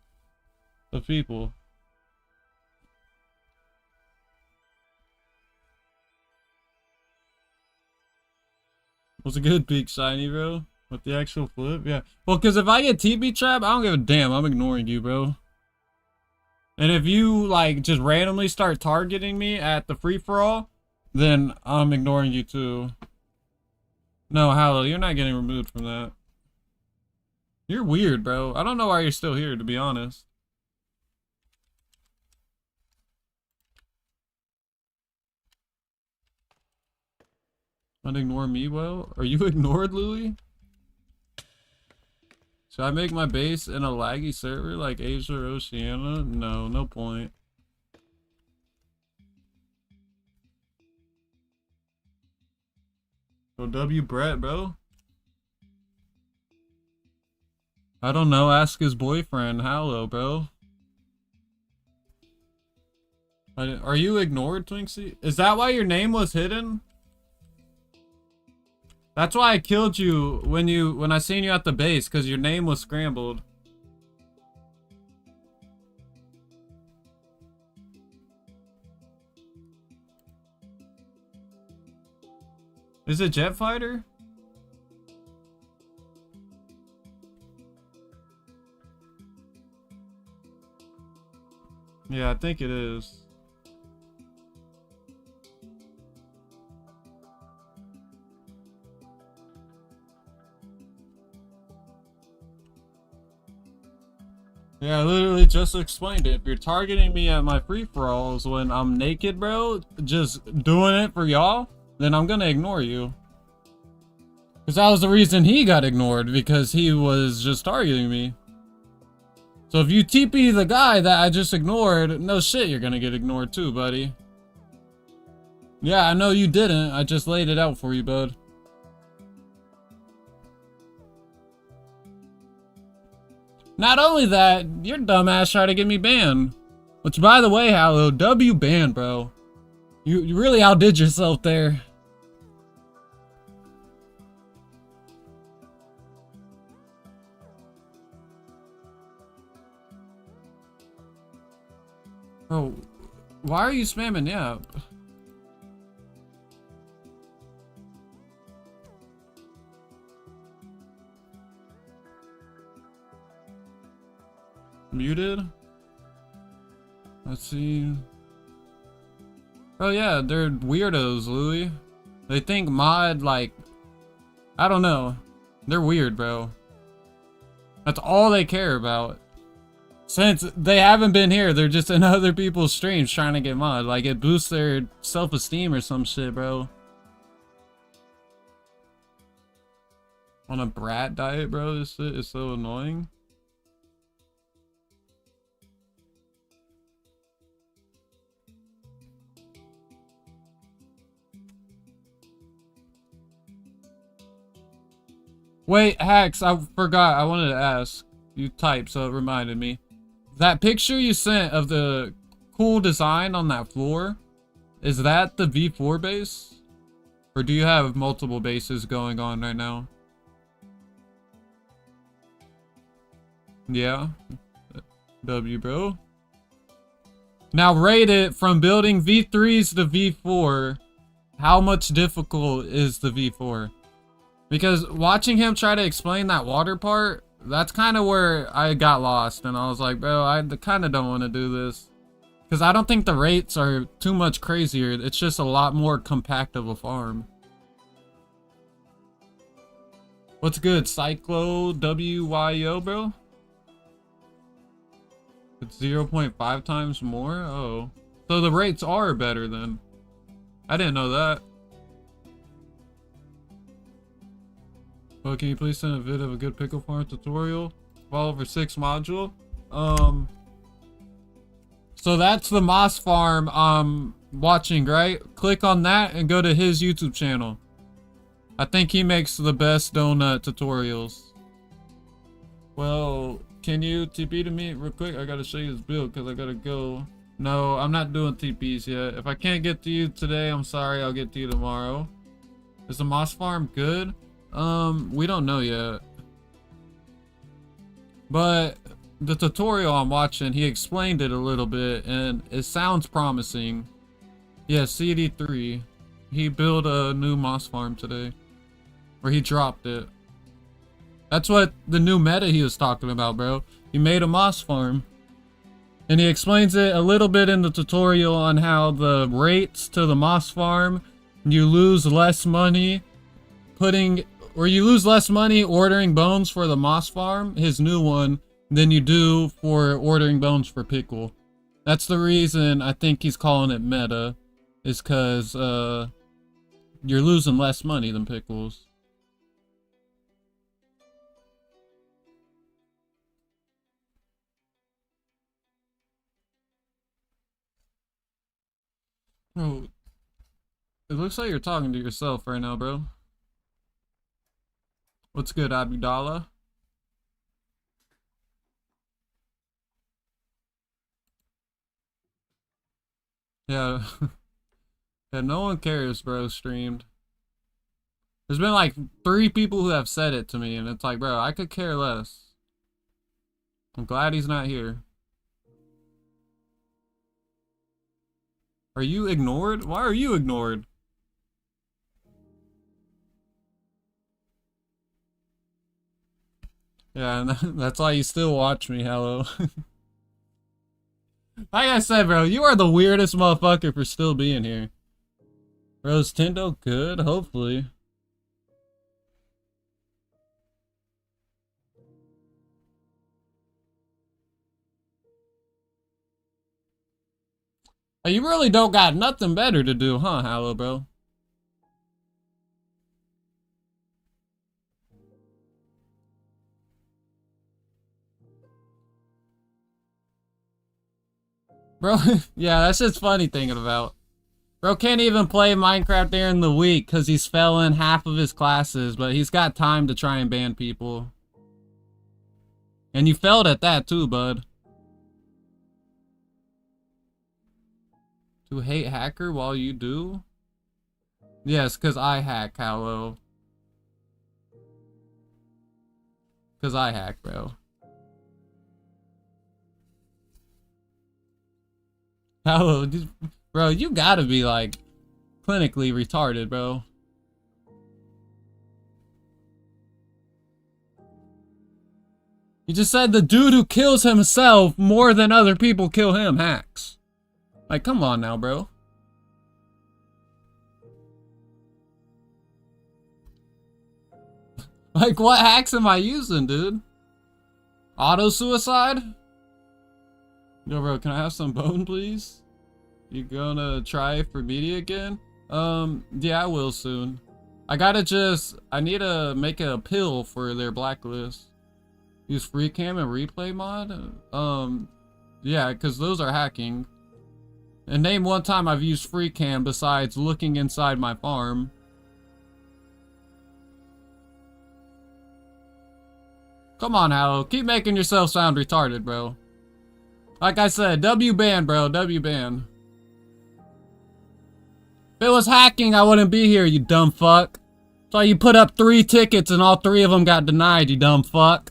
S1: of people. Was a good big shiny, bro. With the actual flip, yeah. Well, because if I get TB trap, I don't give a damn. I'm ignoring you, bro. And if you, like, just randomly start targeting me at the free-for-all, then I'm ignoring you, too. No, Hallow, you're not getting removed from that. You're weird, bro. I don't know why you're still here, to be honest. Unignore me, well? Are you ignored, Louis? Should I make my base in a laggy server like Asia or Oceania? No, no point. Go W Brett, bro. I don't know, ask his boyfriend. Hello, bro. Are you ignored, Twinksy? Is that why your name was hidden? That's why I killed you when I seen you at the base, because your name was scrambled. Is it Jet Fighter? Yeah, I think it is. Yeah, I literally just explained it. If you're targeting me at my free-for-alls when I'm naked, bro, just doing it for y'all, then I'm gonna ignore you. Because that was the reason he got ignored, because he was just targeting me. So if you TP the guy that I just ignored, no shit, you're gonna get ignored too, buddy. Yeah, I know you didn't. I just laid it out for you, bud. Not only that, your dumbass tried to get me banned. Which, by the way, Hallow, W banned, bro. You really outdid yourself there. Bro, why are you spamming Yap? Muted? Let's see. Oh yeah, they're weirdos, Louis. They think mod, like, I don't know. They're weird, bro. That's all they care about. Since they haven't been here, they're just in other people's streams trying to get mod. Like, it boosts their self-esteem or some shit, bro. On a brat diet, bro? This shit is so annoying. Wait, Hacks, I forgot. I wanted to ask. You typed, so it reminded me. That picture you sent of the cool design on that floor, is that the V4 base? Or do you have multiple bases going on right now? Yeah. W, bro. Now rate it from building V3s to V4. How much difficult is the V4? Because watching him try to explain that water part, that's kind of where I got lost. And I was like, bro, I kind of don't want to do this. Because I don't think the rates are too much crazier. It's just a lot more compact of a farm. What's good, Cyclo WYO, bro? It's 0.5 times more? Oh. So the rates are better then. I didn't know that. Well, can you please send a vid of a good pickle farm tutorial? Follow for 6 module. So that's the moss farm I'm watching, right? Click on that and go to his YouTube channel. I think he makes the best donut tutorials. Well, can you TP to me real quick? I gotta show you this build because I gotta go. No, I'm not doing TPs yet. If I can't get to you today, I'm sorry. I'll get to you tomorrow. Is the moss farm good? We don't know yet. But the tutorial I'm watching, he explained it a little bit and it sounds promising. Yeah, CD3. He built a new moss farm today. Or he dropped it. That's what the new meta he was talking about, bro. He made a moss farm. And he explains it a little bit in the tutorial on how the rates to the moss farm, you lose less money you lose less money ordering bones for the moss farm, his new one, than you do for ordering bones for pickle. That's the reason I think he's calling it meta, is because you're losing less money than pickles. Bro, it looks like you're talking to yourself right now, bro. What's good, Abdallah? Yeah. Yeah, no one cares, bro, streamed. There's been like 3 people who have said it to me, and it's like, bro, I could care less. I'm glad he's not here. Are you ignored? Why are you ignored? Yeah, and that's why you still watch me, hello. Like I said, bro, you are the weirdest motherfucker for still being here. Bro, is Tendo good? Hopefully. You really don't got nothing better to do, huh, Hallow, bro? Bro, yeah, that's just funny thinking about. Bro can't even play Minecraft during the week because he's failing half of his classes, but he's got time to try and ban people. And you failed at that too, bud. To hate hacker while you do? Yes, because I hack, Hallow. Because I hack, bro. Hallow, bro, you gotta be like clinically retarded, bro. You just said the dude who kills himself more than other people kill him hacks. Like, come on now, bro. Like, what hacks am I using, dude? Auto-suicide? Yo, bro, can I have some bone, please? You gonna try for media again? Yeah, I will soon. I need to make a pill for their blacklist. Use free cam and replay mod? Yeah, because those are hacking. And name one time I've used free cam besides looking inside my farm. Come on, Hallow. Keep making yourself sound retarded, bro. Like I said, W ban, bro. W ban. If it was hacking, I wouldn't be here, you dumb fuck. So you put up 3 tickets and all 3 of them got denied, you dumb fuck.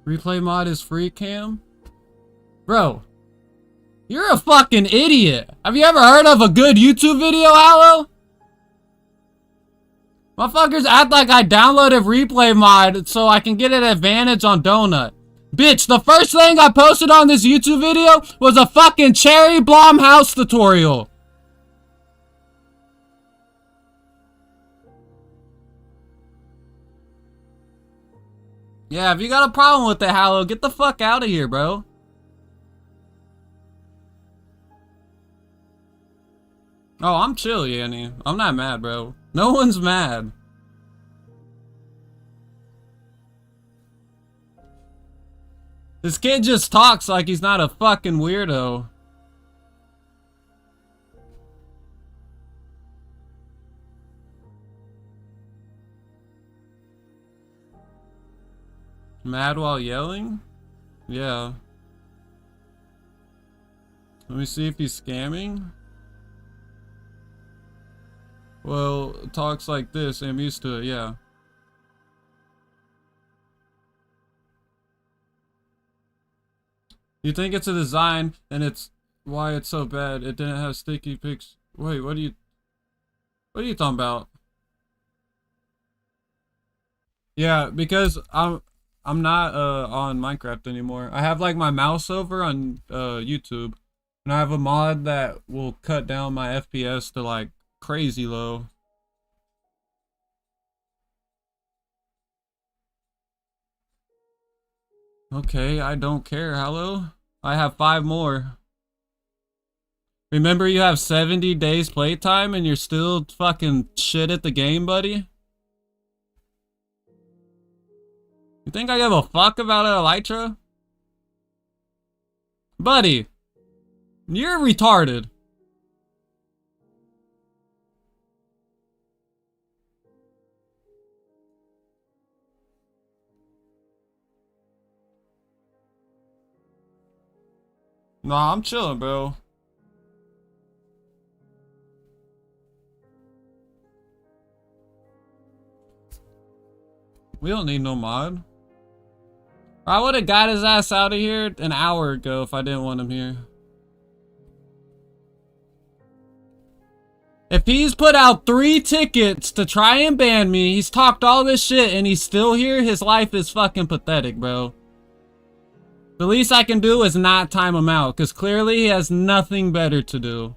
S1: Replay mod is free cam? Bro, you're a fucking idiot. Have you ever heard of a good YouTube video, Hallow? Motherfuckers act like I downloaded replay mod so I can get an advantage on Donut. Bitch, the first thing I posted on this YouTube video was a fucking cherry blom house tutorial. Yeah, if you got a problem with it, Hallow, get the fuck out of here, bro. Oh, I'm chill, Yanni. I'm not mad, bro. No one's mad. This kid just talks like he's not a fucking weirdo. Mad while yelling? Yeah. Let me see if he's scamming. Well, talks like this, I'm used to it, yeah. You think it's a design, and it's why it's so bad. It didn't have sticky pics. Wait, what are you talking about? Yeah, because I'm not on Minecraft anymore. I have like my mouse over on YouTube, and I have a mod that will cut down my FPS to like crazy low. Okay, I don't care, Hallow. I have 5 more. Remember, you have 70 days playtime and you're still fucking shit at the game, buddy? You think I give a fuck about Elytra? Buddy, you're retarded. Nah, I'm chilling, bro. We don't need no mod. I would have got his ass out of here an hour ago if I didn't want him here. If he's put out 3 tickets to try and ban me, he's talked all this shit and he's still here, his life is fucking pathetic, bro. The least I can do is not time him out, because clearly he has nothing better to do.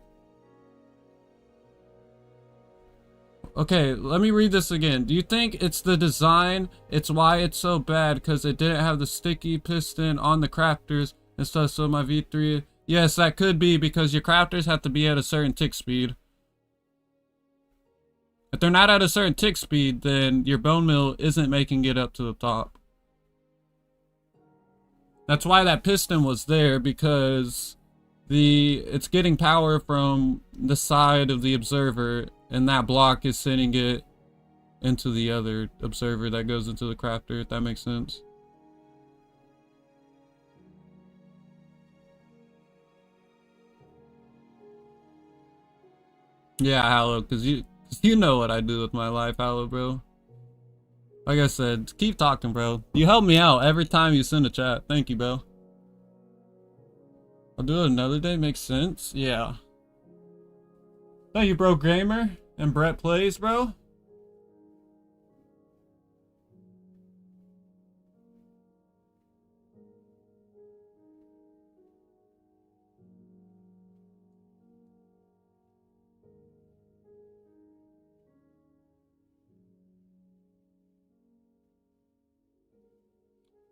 S1: Okay, let me read this again. Do you think it's the design? It's why it's so bad because it didn't have the sticky piston on the crafters and stuff. So my V3. Yes, that could be because your crafters have to be at a certain tick speed. If they're not at a certain tick speed, then your bone meal isn't making it up to the top. That's why that piston was there, because it's getting power from the side of the observer, and that block is sending it into the other observer that goes into the crafter, if that makes sense. Yeah, Hallow, because you know what I do with my life, Hallow, bro. Like I said, keep talking, bro. You help me out every time you send a chat. Thank you, bro. I'll do it another day. Makes sense. Yeah. Thank you, bro, Gamer. And Brett Plays, bro.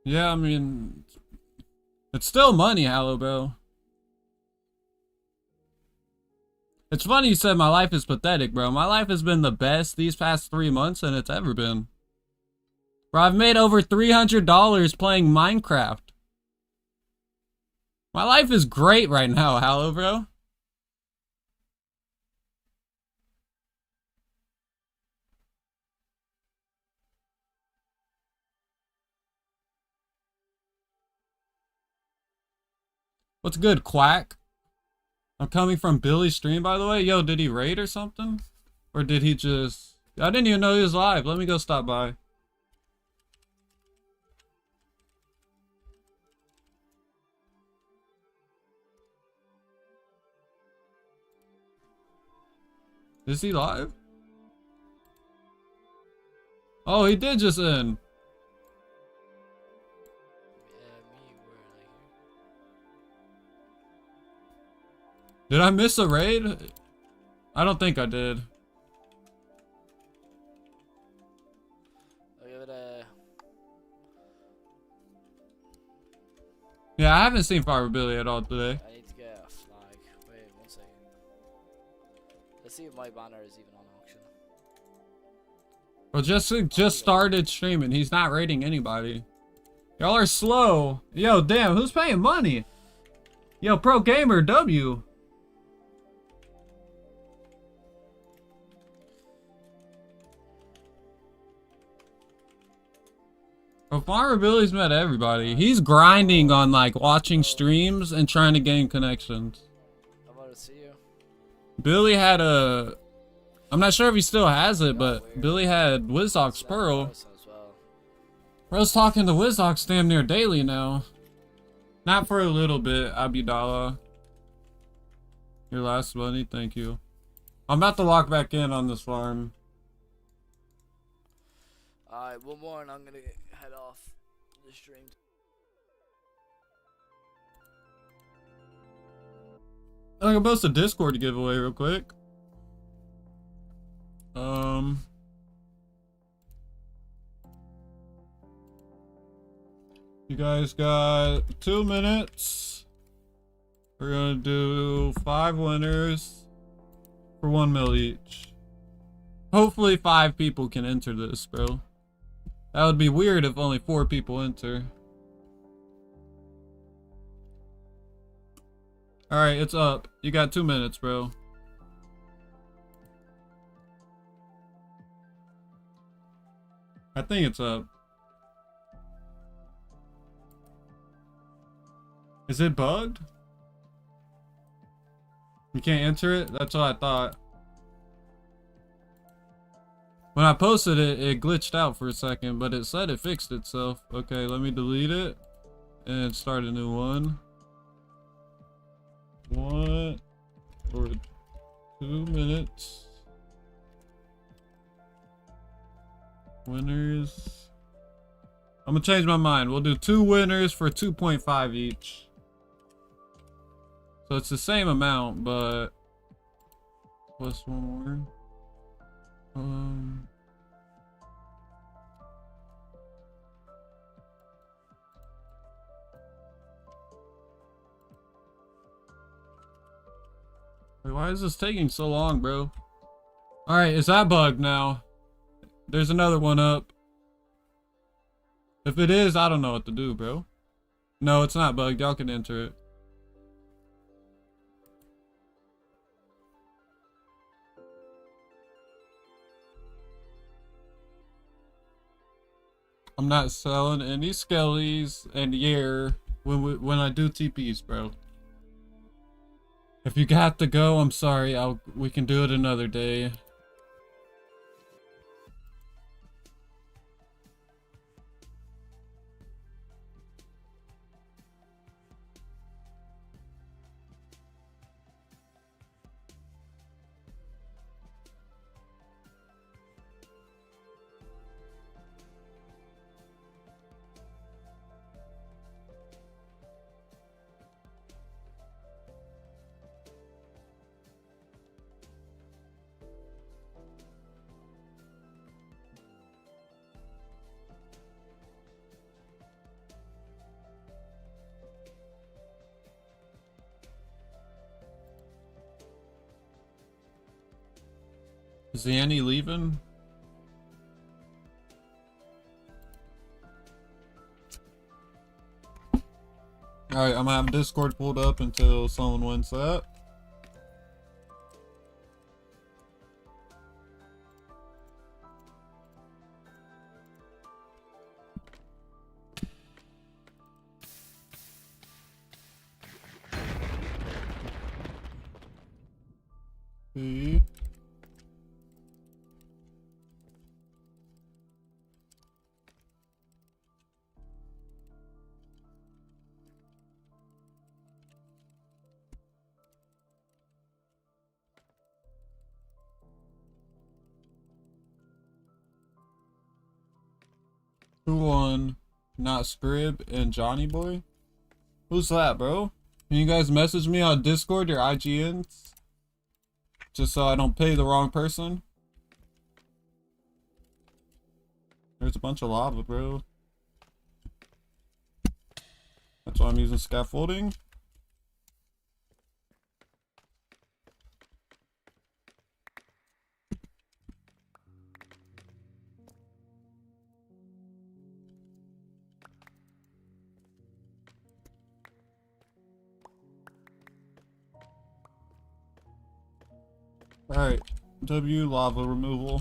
S1: Yeah, I mean, it's still money, Hallow, bro. It's funny you said my life is pathetic, bro. My life has been the best these past 3 months than it's ever been. Bro, I've made over $300 playing Minecraft. My life is great right now, Hallow, bro. What's good, Quack? I'm coming from Billy's stream, by the way. Yo, did he raid or something? Or did he just... I didn't even know he was live. Let me go stop by. Is he live? Oh, he did just end. Did I miss a raid? I don't think I did. Yeah, I haven't seen Fire Billy at all today.
S4: I need to get a flag. Wait, 1 second. Let's see if my banner is even on auction.
S1: Well, just started streaming. He's not raiding anybody. Y'all are slow. Yo, damn, who's paying money? Yo, Pro Gamer W. Well, Farmer Billy's met everybody. He's grinding on like watching streams and trying to gain connections.
S4: I'm about to see you.
S1: Billy had a... I'm not sure if he still has it, but Billy had Wizox Pearl. Bro's talking to Wizox damn near daily now. Not for a little bit, Abudallah. Your last money, thank you. I'm about to lock back in on this farm.
S4: Alright, one more and I'm gonna head off the stream.
S1: I can post a Discord giveaway real quick. You guys got 2 minutes. We're gonna do 5 winners for 1 mil each. Hopefully 5 people can enter this, bro. That would be weird if only 4 people enter. Alright, it's up. You got 2 minutes, bro. I think it's up. Is it bugged? You can't enter it? That's what I thought. When I posted it, it glitched out for a second, but it said it fixed itself. Okay, let me delete it and start a new one. 1 or 2 minutes. Winners. I'm gonna change my mind. We'll do 2 winners for 2.5 each. So it's the same amount, but plus 1 more. Wait, why is this taking so long, bro? Alright, is that bugged now? There's another one up. If it is, I don't know what to do, bro. No, it's not bugged. Y'all can enter it. I'm not selling any skellies and yeah when I do TPs, bro. If you got to go, I'm sorry. We can do it another day. Is the Annie leaving? Alright, I'm gonna have Discord pulled up until someone wins that. See? Who won? Not Scrib and Johnny Boy? Who's that, bro? Can you guys message me on Discord or IGNs? Just so I don't pay the wrong person? There's a bunch of lava, bro. That's why I'm using scaffolding. Alright, W lava removal.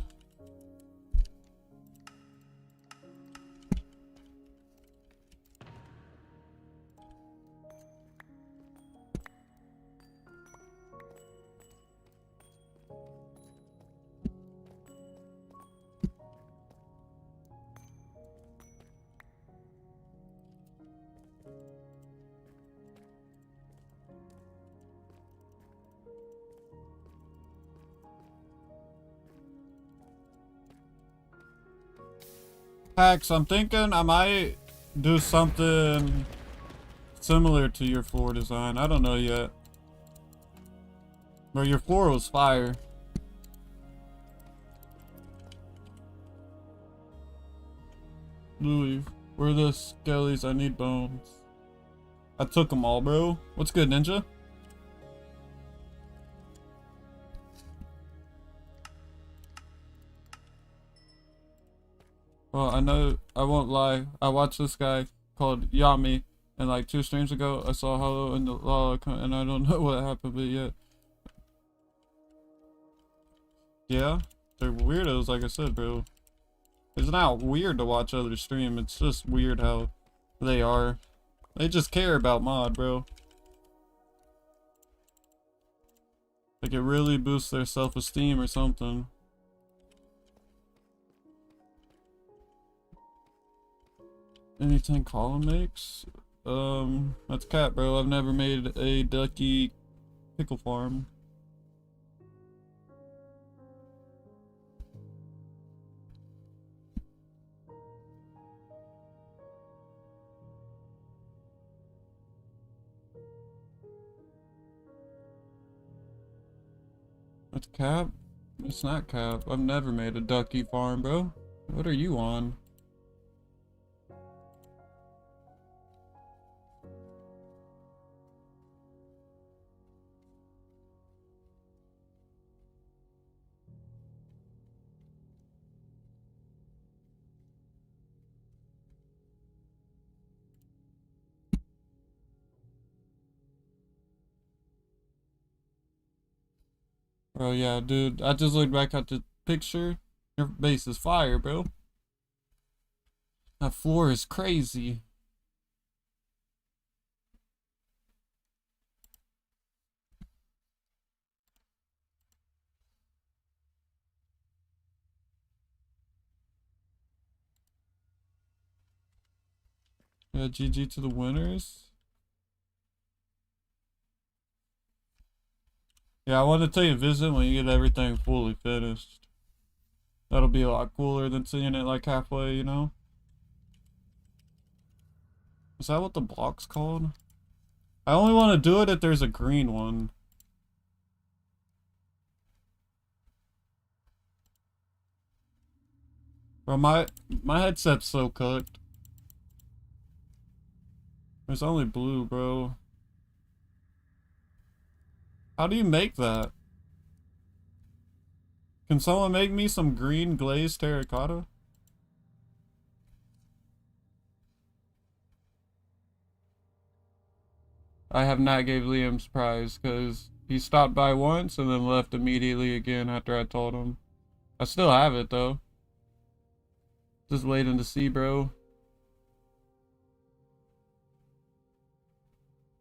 S1: Pax, I'm thinking I might do something similar to your floor design. I don't know yet. But your floor was fire. Louis, where are the skellies? I need bones. I took them all, bro. What's good, Ninja? Well, I know, I won't lie. I watched this guy called Yami, and like 2 streams ago, I saw Hello in the lava, and I don't know what happened, but yeah. Yeah, they're weirdos, like I said, bro. It's not weird to watch others stream, it's just weird how they are. They just care about mod, bro. Like it really boosts their self-esteem or something. Anything column makes? That's cat, bro. I've never made a ducky pickle farm. That's cap? It's not cap. I've never made a ducky farm, bro. What are you on? Bro, yeah, dude. I just looked back at the picture. Your base is fire, bro. That floor is crazy. Yeah, GG to the winners. Yeah, I want to tell you visit when you get everything fully finished. That'll be a lot cooler than seeing it like halfway, you know? Is that what the block's called? I only want to do it if there's a green one. Bro, my headset's so cooked. There's only blue, bro. How do you make that? Can someone make me some green glazed terracotta? I have not gave Liam's prize because he stopped by once and then left immediately again after I told him. I still have it though. Just waiting to see, bro.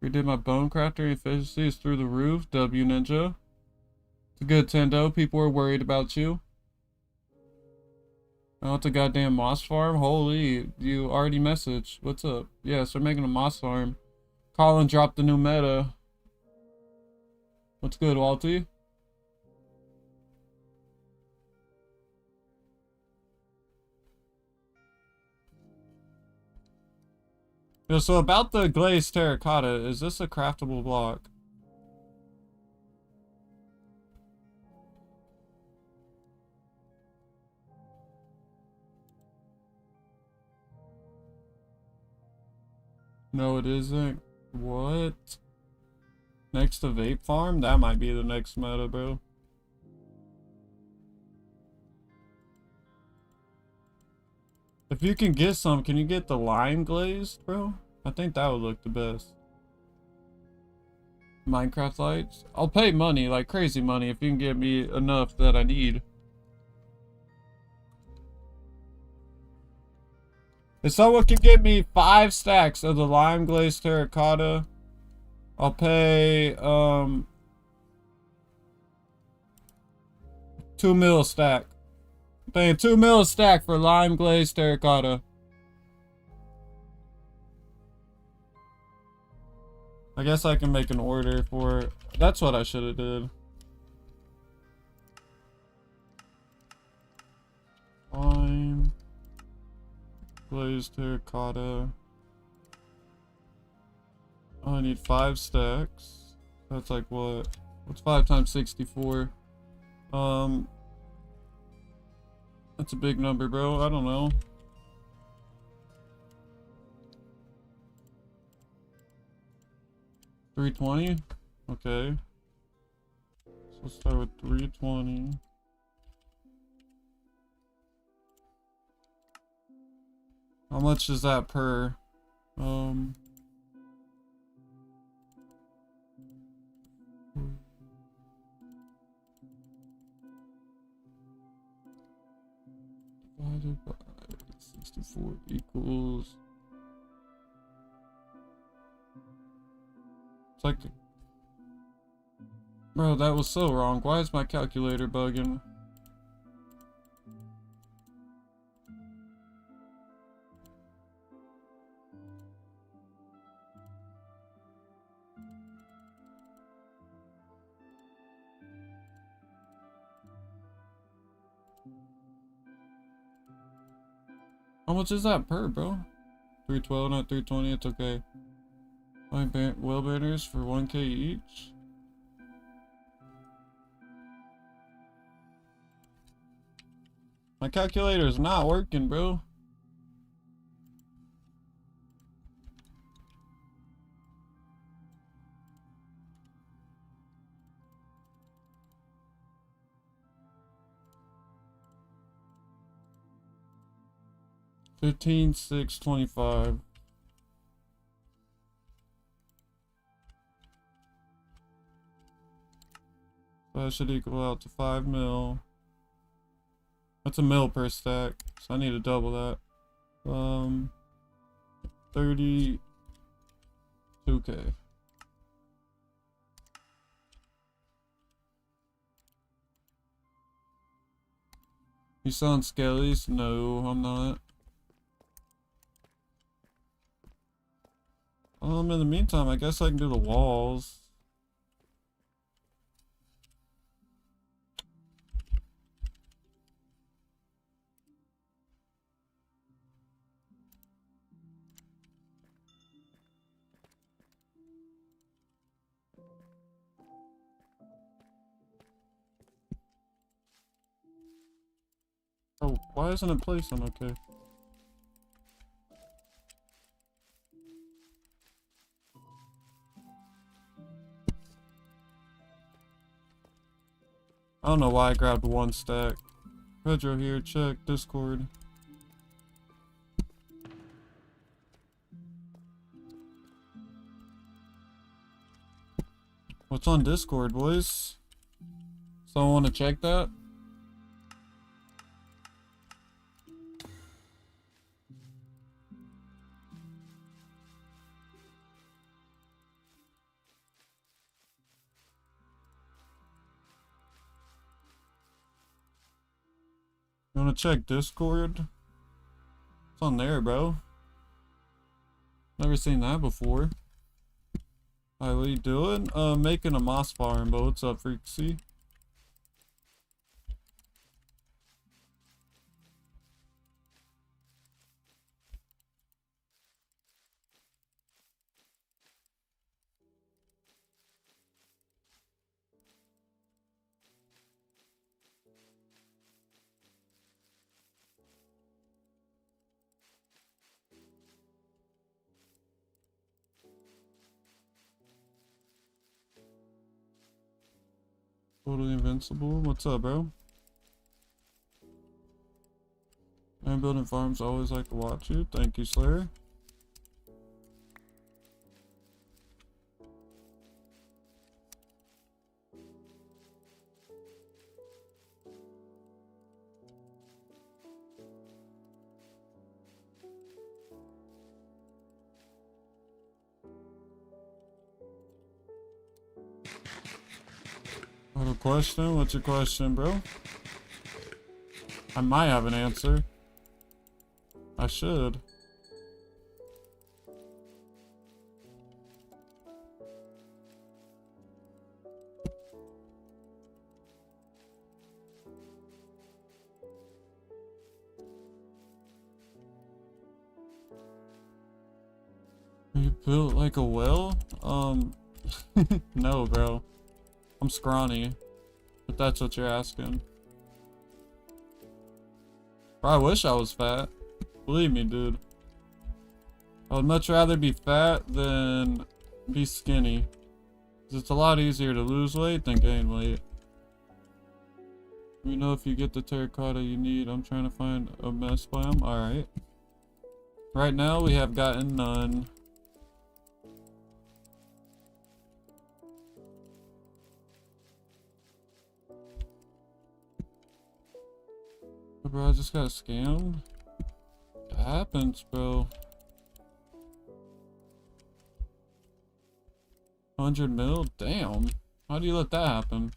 S1: Redid my bone crafter efficiency is through the roof. W Ninja. It's a good Tendo. People are worried about you. Oh, it's a goddamn moss farm? Holy, you already messaged. What's up? Yeah, so we're making a moss farm. Colin dropped the new meta. What's good, Walty? Yeah, so about the glazed terracotta, is this a craftable block? No, it isn't. What? Next to vape farm? That might be the next meta, bro. If you can get some, can you get the lime glazed, bro? I think that would look the best. Minecraft lights? I'll pay money, like crazy money, if you can get me enough that I need. If someone can get me 5 stacks of the lime glazed terracotta, I'll pay 2 mil a stack. I'm paying 2 mil a stack for lime glazed terracotta. I guess I can make an order for it. That's what I should have did. Lime glazed terracotta. Oh, I need 5 stacks. That's like what? What's 5 times 64? That's a big number, bro. I don't know. $320? Okay. So let's start with 320. How much is that per? Divided by 64 equals. It's like, bro, that was so wrong. Why is my calculator bugging? How much is that per, bro? 312, not 320. It's okay. Well banners for 1K each. My calculator is not working, bro. $15,625. So that should equal out to 5 mil. That's a mil per stack, so I need to double that. 32K. You selling skellies? No, I'm not. In the meantime, I guess I can do the walls. Oh, why isn't it placing? Okay. I don't know why I grabbed one stack. Pedro here, check Discord. What's on Discord, boys? Someone want to check that? You want to check Discord? It's on there, bro. Never seen that before. Alright, what are you doing? Making a moss farm, but what's up, Freaksy? Totally invincible. What's up, bro? I'm building farms. Always like to watch you. Thank you, Slayer. I have a question. What's your question, bro? I might have an answer. I should. You built like a well? No, bro. I'm scrawny, if that's what you're asking. Bro, I wish I was fat. Believe me, dude. I would much rather be fat than be skinny. 'Cause it's a lot easier to lose weight than gain weight. Let me know if you get the terracotta you need. I'm trying to find a mess biome. Alright. Right now, we have gotten none. Bro, I just got scammed. It happens, bro. 100 mil? Damn. How do you let that happen?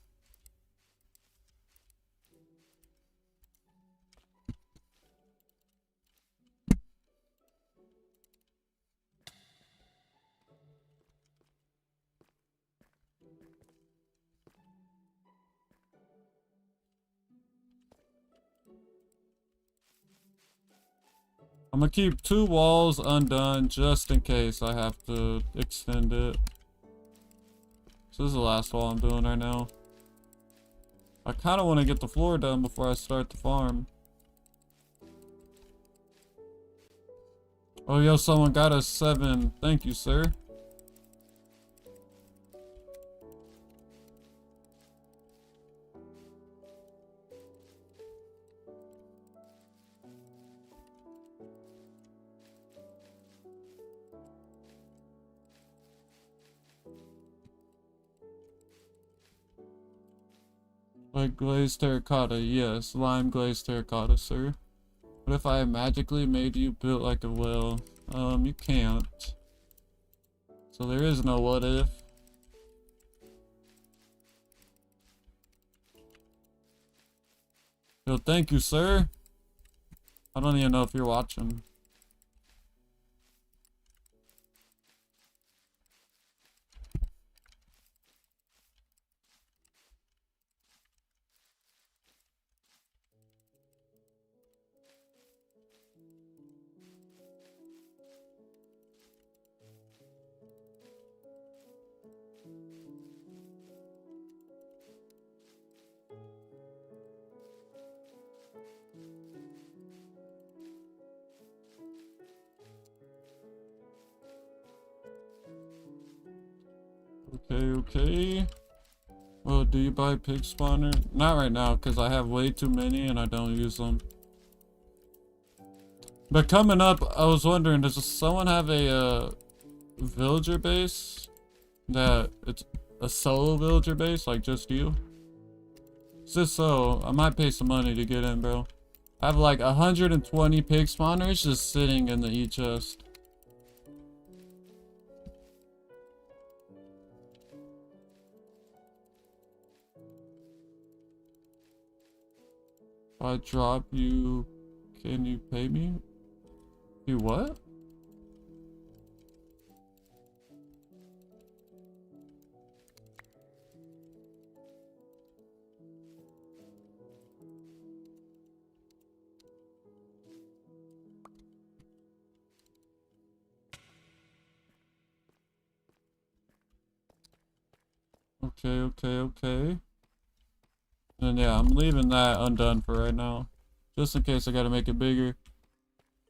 S1: I'm gonna keep 2 walls undone just in case I have to extend it. So this is the last wall I'm doing right now. I kind of want to get the floor done before I start the farm. Oh, yo, someone got us 7. Thank you, sir. Like glazed terracotta, yes. Lime glazed terracotta, sir. What if I magically made you built like a well? You can't. So there is no what if. Yo, thank you, sir. I don't even know if you're watching. Okay. Well, do you buy pig spawner? Not right now, because I have way too many and I don't use them. But coming up, I was wondering, does someone have a villager base? That it's a solo villager base, like just you? Is this so? I might pay some money to get in, bro. I have like 120 pig spawners just sitting in the e-chest. If I drop you, can you pay me? You what? Okay. And yeah, I'm leaving that undone for right now. Just in case I gotta make it bigger.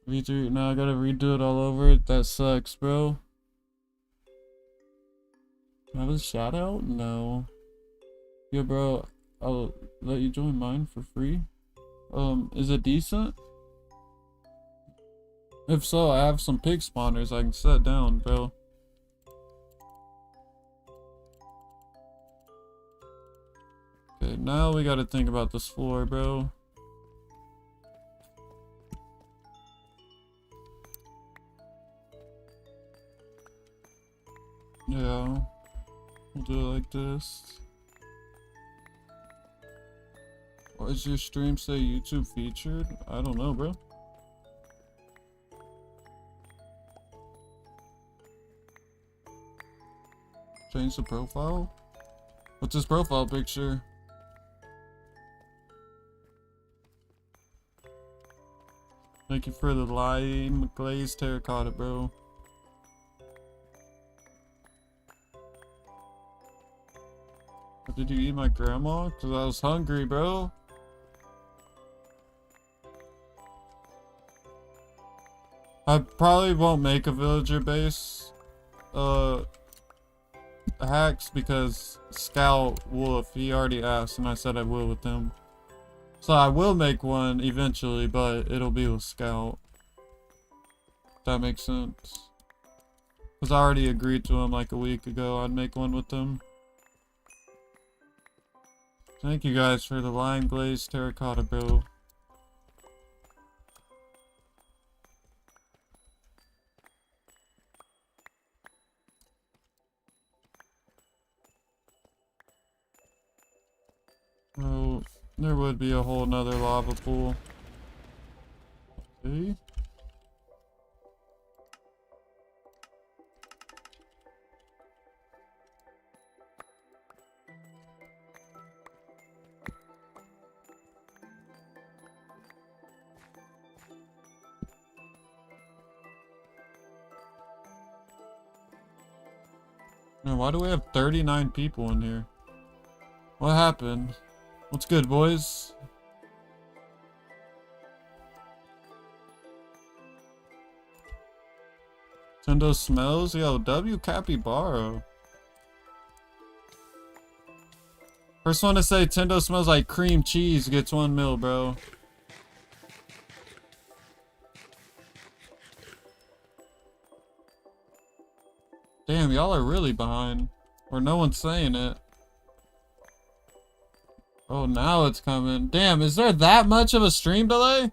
S1: V3, now I gotta redo it all over. That sucks, bro. Can I have a shout out? No. Yeah, bro, I'll let you join mine for free. Is it decent? If so, I have some pig spawners I can set down, bro. Okay, now we gotta think about this floor, bro. Yeah, we'll do it like this. Why does your stream say YouTube featured? I don't know, bro. Change the profile? What's his profile picture? Thank you for the lime glazed terracotta, bro. Did you eat my grandma? Cause I was hungry, bro. I probably won't make a villager base hacks because Scout Wolf, he already asked and I said I will with him. So I will make one eventually, but it'll be with Scout. If that makes sense. Cause I already agreed to him like a week ago I'd make one with him. Thank you guys for the lime glazed terracotta, bro. Oh, there would be a whole nother lava pool. Okay. Man, why do we have 39 people in here? What happened? What's good, boys? Tendo smells? Yo, W Capybara. First one to say Tendo smells like cream cheese gets 1 mil, bro. Damn, y'all are really behind. Or no one's saying it. Oh, now it's coming. Damn, is there that much of a stream delay?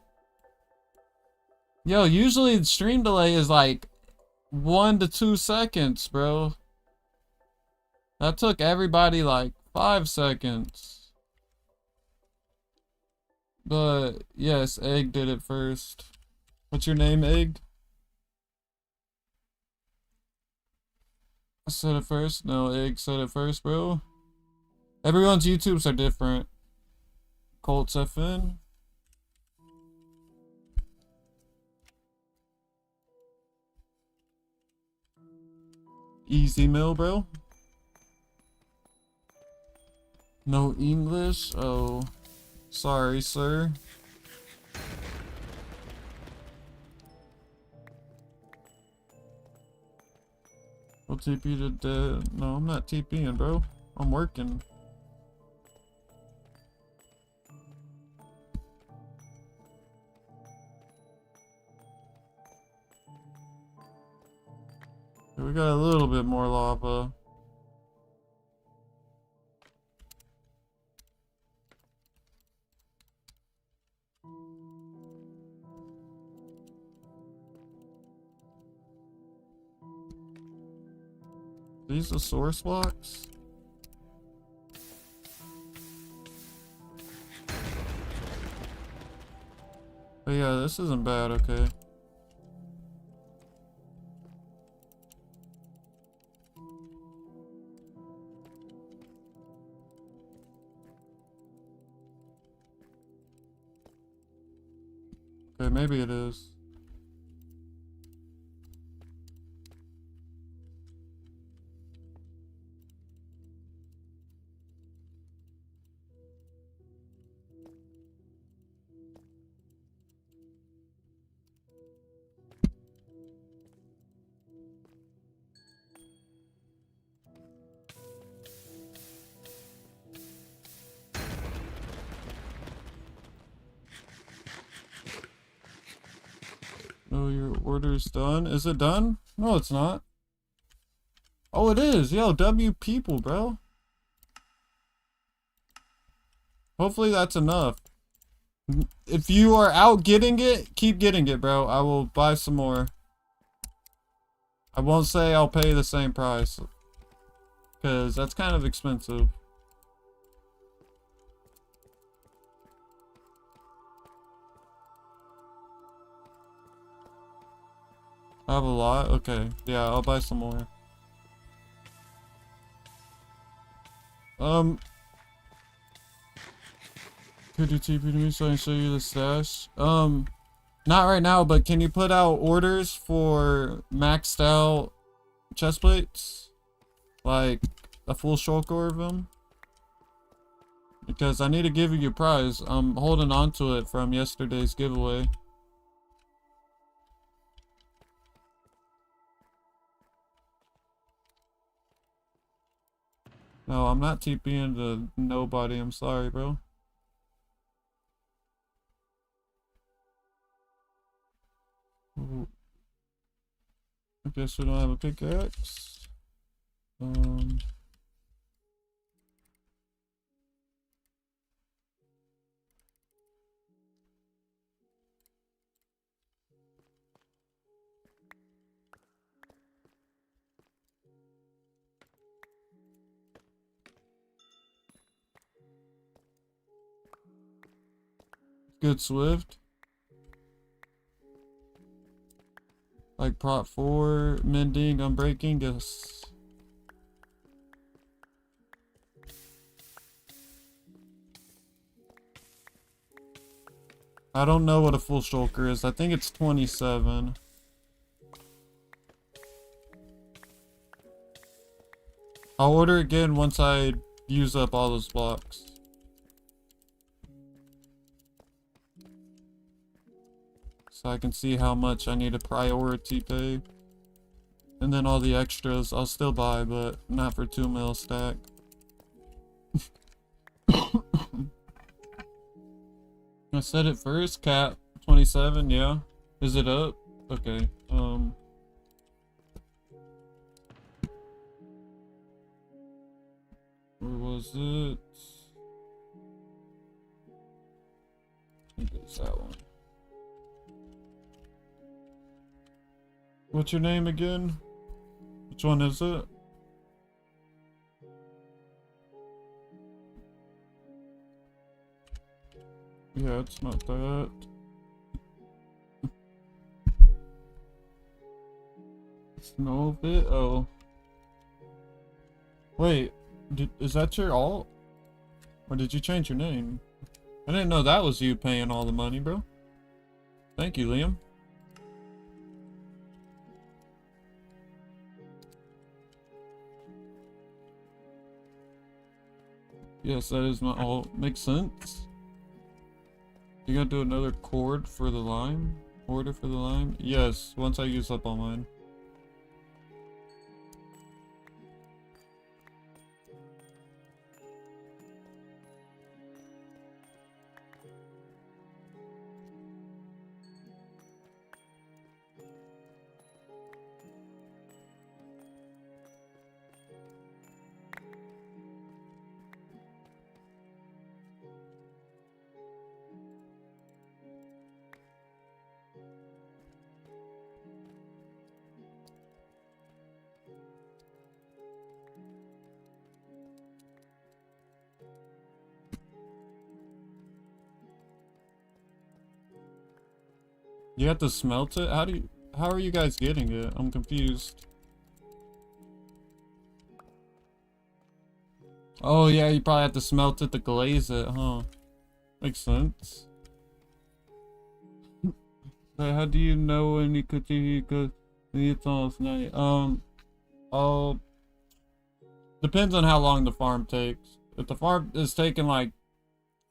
S1: Yo, usually the stream delay is like 1 to 2 seconds, bro. That took everybody like 5 seconds. But yes, Egg did it first. What's your name, Egg? I said it first? No, Egg said it first, bro. Everyone's YouTubes are different. Colts FN. Easy mill, bro. No English? Oh. Sorry, sir. We'll TP to dead. No, I'm not TPing, bro. I'm working. We got a little bit more lava. These are source blocks? But yeah, this isn't bad, okay. Okay, maybe it is. Oh, your order's done? Is it done? No, it's not. Oh, it is. Yo, W people, bro. Hopefully that's enough. If you are out getting it, keep getting it, bro. I will buy some more. I won't say I'll pay the same price, because that's kind of expensive. I have a lot? Okay. Yeah, I'll buy some more. Could you TP to me so I can show you the stash? Not right now, but can you put out orders for maxed out chest plates? Like a full shulker of them? Because I need to give you your prize. I'm holding on to it from yesterday's giveaway. No, I'm not TPing to nobody. I'm sorry, bro. Ooh. I guess we don't have a pickaxe. Good Swift. Like prop 4, mending, unbreaking, yes. I don't know what a full shulker is. I think it's 27. I'll order again once I use up all those blocks. So I can see how much I need to priority pay. And then all the extras I'll still buy, but not for 2 mil stack. I said it first, cap 27, yeah. Is it up? Okay. Where was it? It's that one. What's your name again? Which one is it? Yeah, it's not that. It's no bit. Oh. Wait, is that your alt? Or did you change your name? I didn't know that was you paying all the money, bro. Thank you, Liam. Yes, that is my alt. Makes sense. You gotta do another cord for the lime? Order for the lime? Yes, once I use up all mine. You have to smelt it? How are you guys getting it? I'm confused. Oh yeah, you probably have to smelt it to glaze it, huh? Makes sense. But how do you know when you could see good it's last night? Oh, depends on how long the farm takes. If the farm is taking like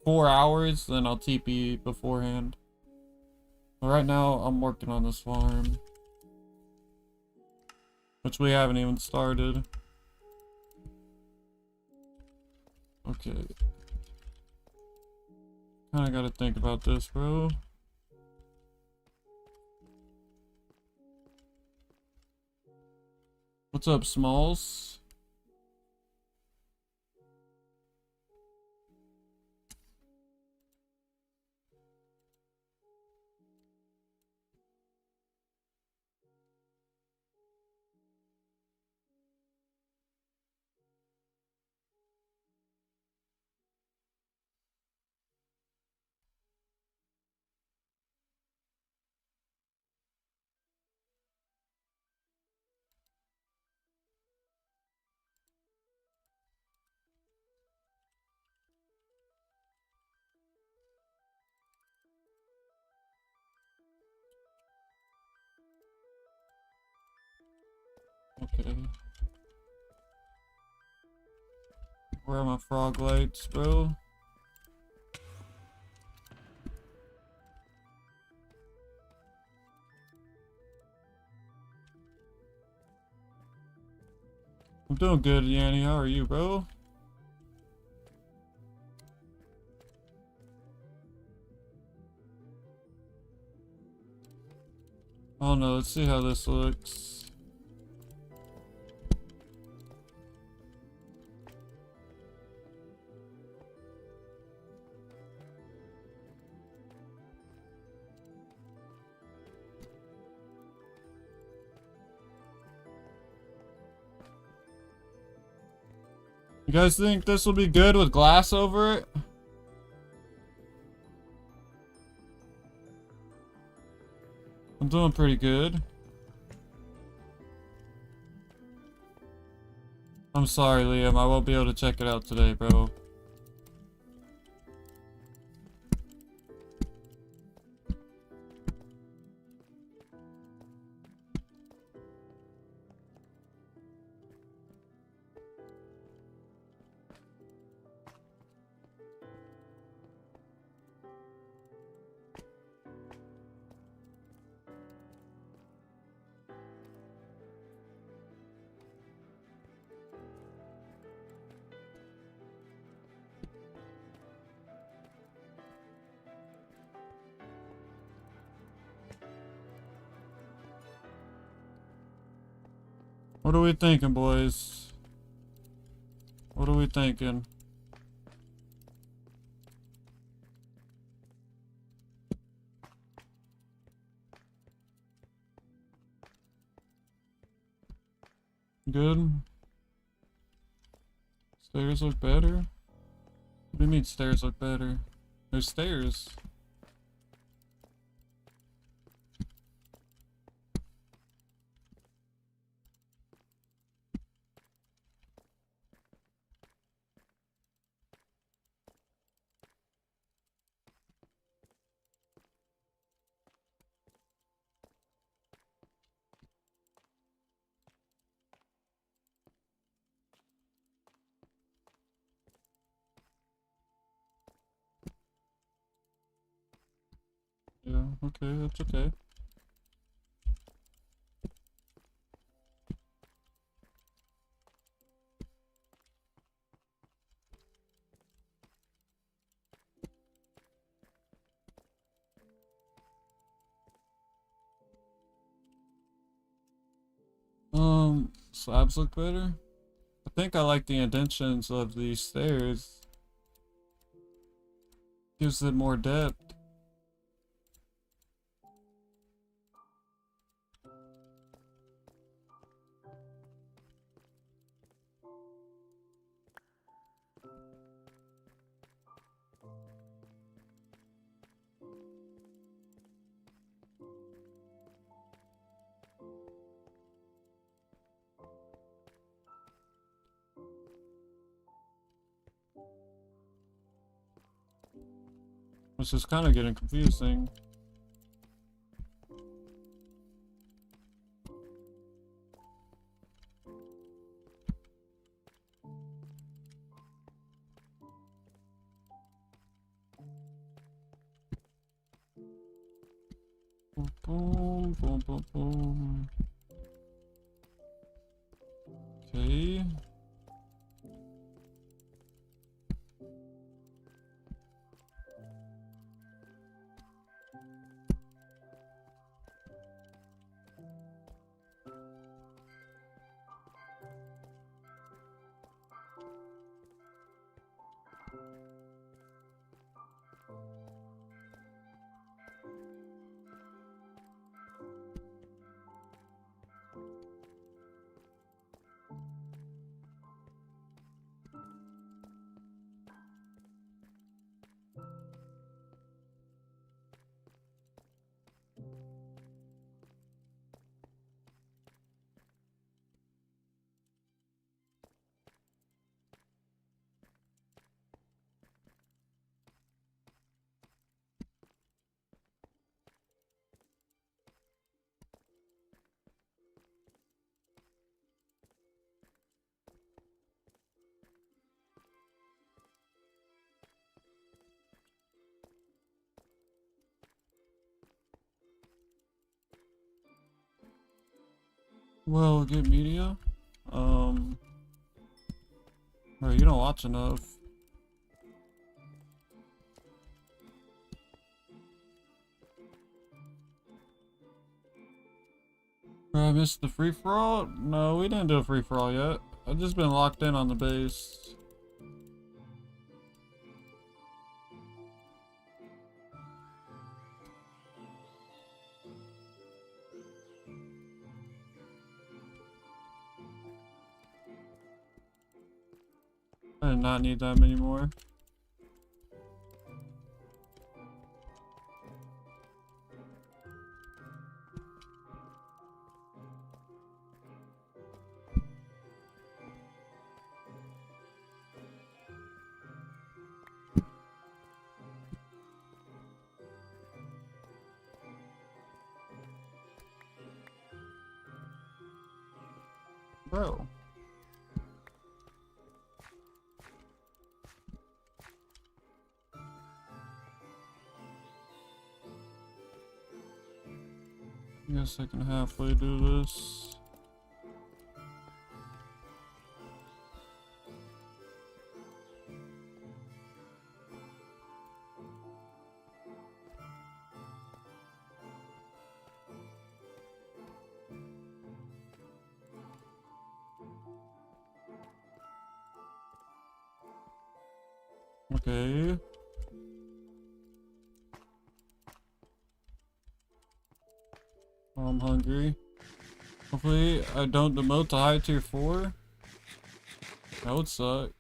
S1: 4 hours, then I'll TP beforehand. But right now, I'm working on this farm. Which we haven't even started. Okay. Kinda gotta think about this, bro. What's up, Smalls? Okay. Where are my frog lights, bro? I'm doing good, Yanni. How are you, bro? Oh no, let's see how this looks. You guys think this will be good with glass over it? I'm doing pretty good. I'm sorry, Liam. I won't be able to check it out today, bro. What are we thinking, boys? What are we thinking? Good. Stairs look better? What do you mean stairs look better? There's stairs. Yeah, okay, that's okay. Slabs look better? I think I like the indentions of these stairs. Gives it more depth. Which is kind of getting confusing. Boom, boom, boom, boom, boom. Okay. Well, get media. Bro, you don't watch enough. Bro, I missed the free for all? No, we didn't do a free for all yet. I've just been locked in on the base. I did not need them anymore. Bro. I guess I can halfway do this. Okay. I'm hungry. Hopefully I don't demote to high tier 4. That would suck.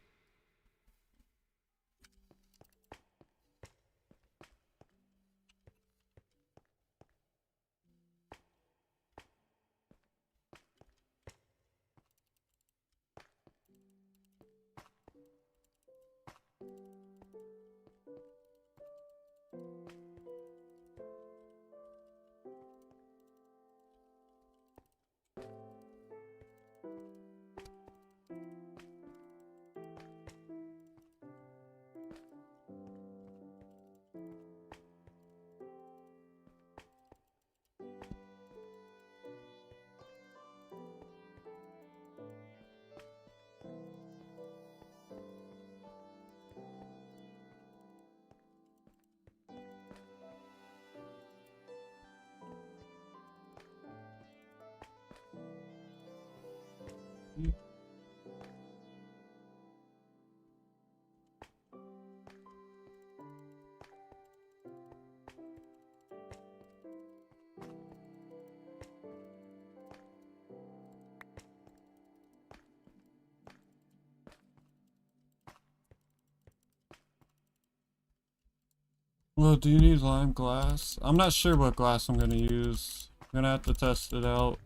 S1: Well, do you need lime glass? I'm not sure what glass I'm gonna use. I'm gonna have to test it out.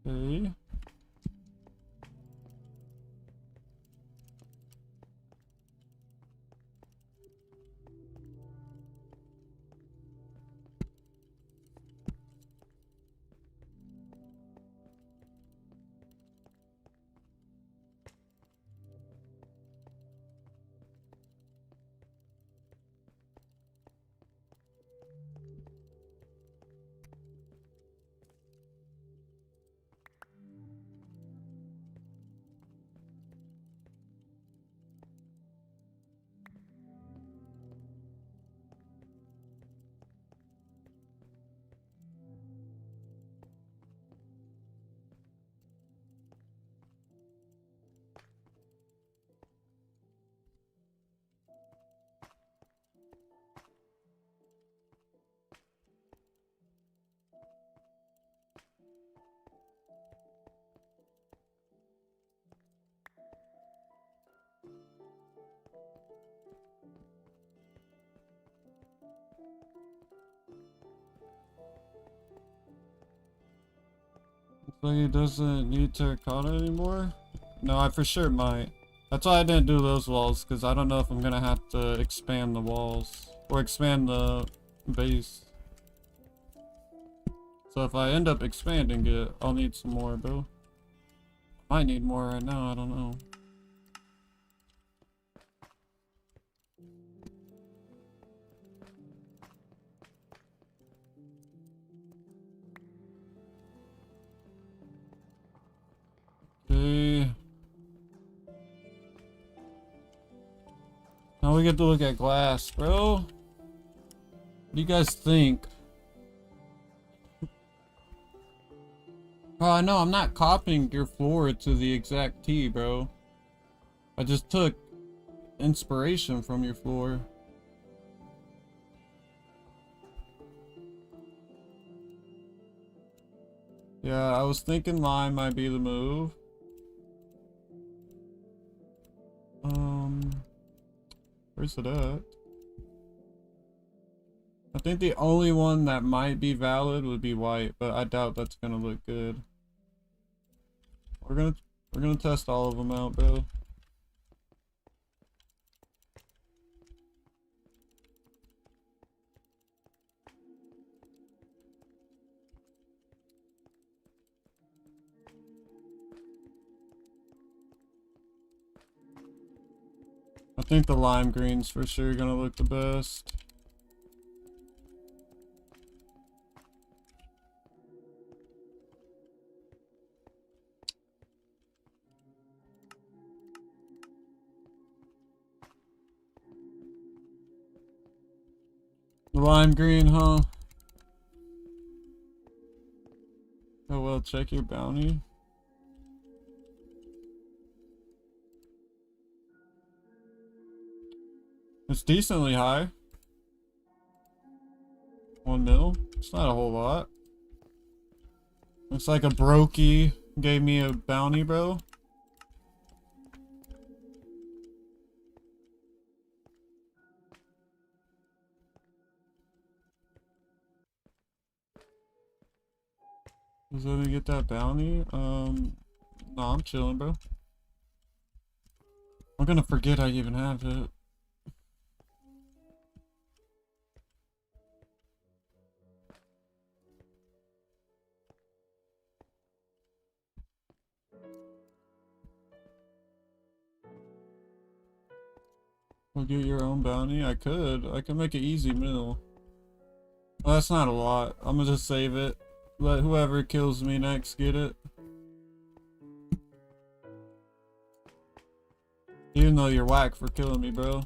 S1: Okay. Looks like it doesn't need terracotta anymore. No, I for sure might. That's why I didn't do those walls, because I don't know if I'm gonna have to expand the walls. Or expand the base. So if I end up expanding it, I'll need some more, bro. Might need more right now, I don't know. Okay. Now we get to look at glass, bro. What do you guys think? Oh, no, I'm not copying your floor to the exact T, bro. I just took inspiration from your floor. Yeah, I was thinking lime might be the move. Where's it at? I think the only one that might be valid would be white, but I doubt that's gonna look good. We're gonna test all of them out, bro. I think the lime green's for sure gonna look the best. The lime green, huh? Oh well, check your bounty. It's decently high. 1 mil. It's not a whole lot. Looks like a brokey gave me a bounty, bro. Does let me get that bounty? No, I'm chilling, bro. I'm gonna forget I even have it. We'll get your own bounty. I could make an easy mill. Well, that's not a lot. I'm gonna just save it. Let whoever kills me next get it. Even though you're whack for killing me, bro.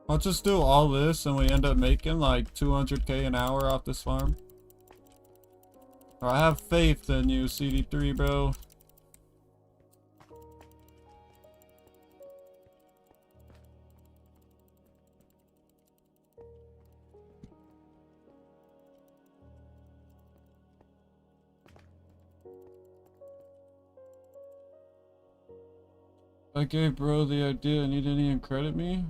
S1: I'll just do all this and we end up making like 200k an hour off this farm. I have faith in you, CD3, bro. I gave bro the idea and he didn't even credit me?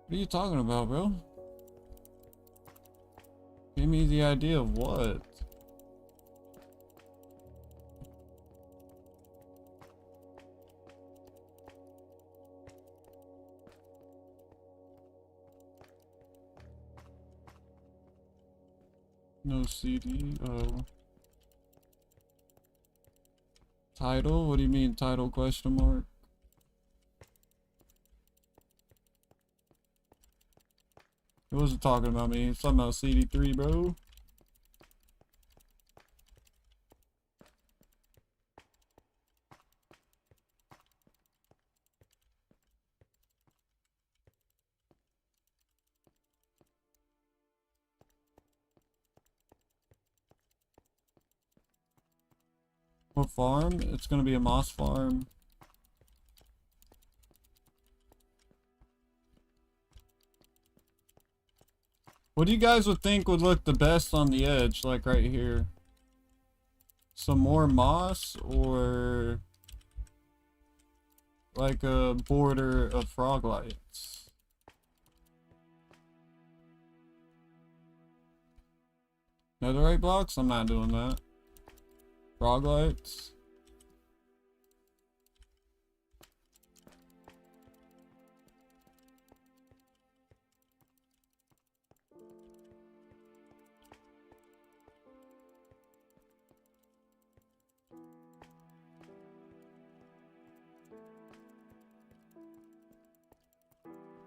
S1: What are you talking about, bro? Give me the idea of what? No CD, oh. Title? What do you mean title question mark? He wasn't talking about me, he's talking about CD3, bro. What farm? It's gonna be a moss farm. What do you guys would think would look the best on the edge, like right here? Some more moss or like a border of frog lights? Netherite blocks? I'm not doing that. Frog lights?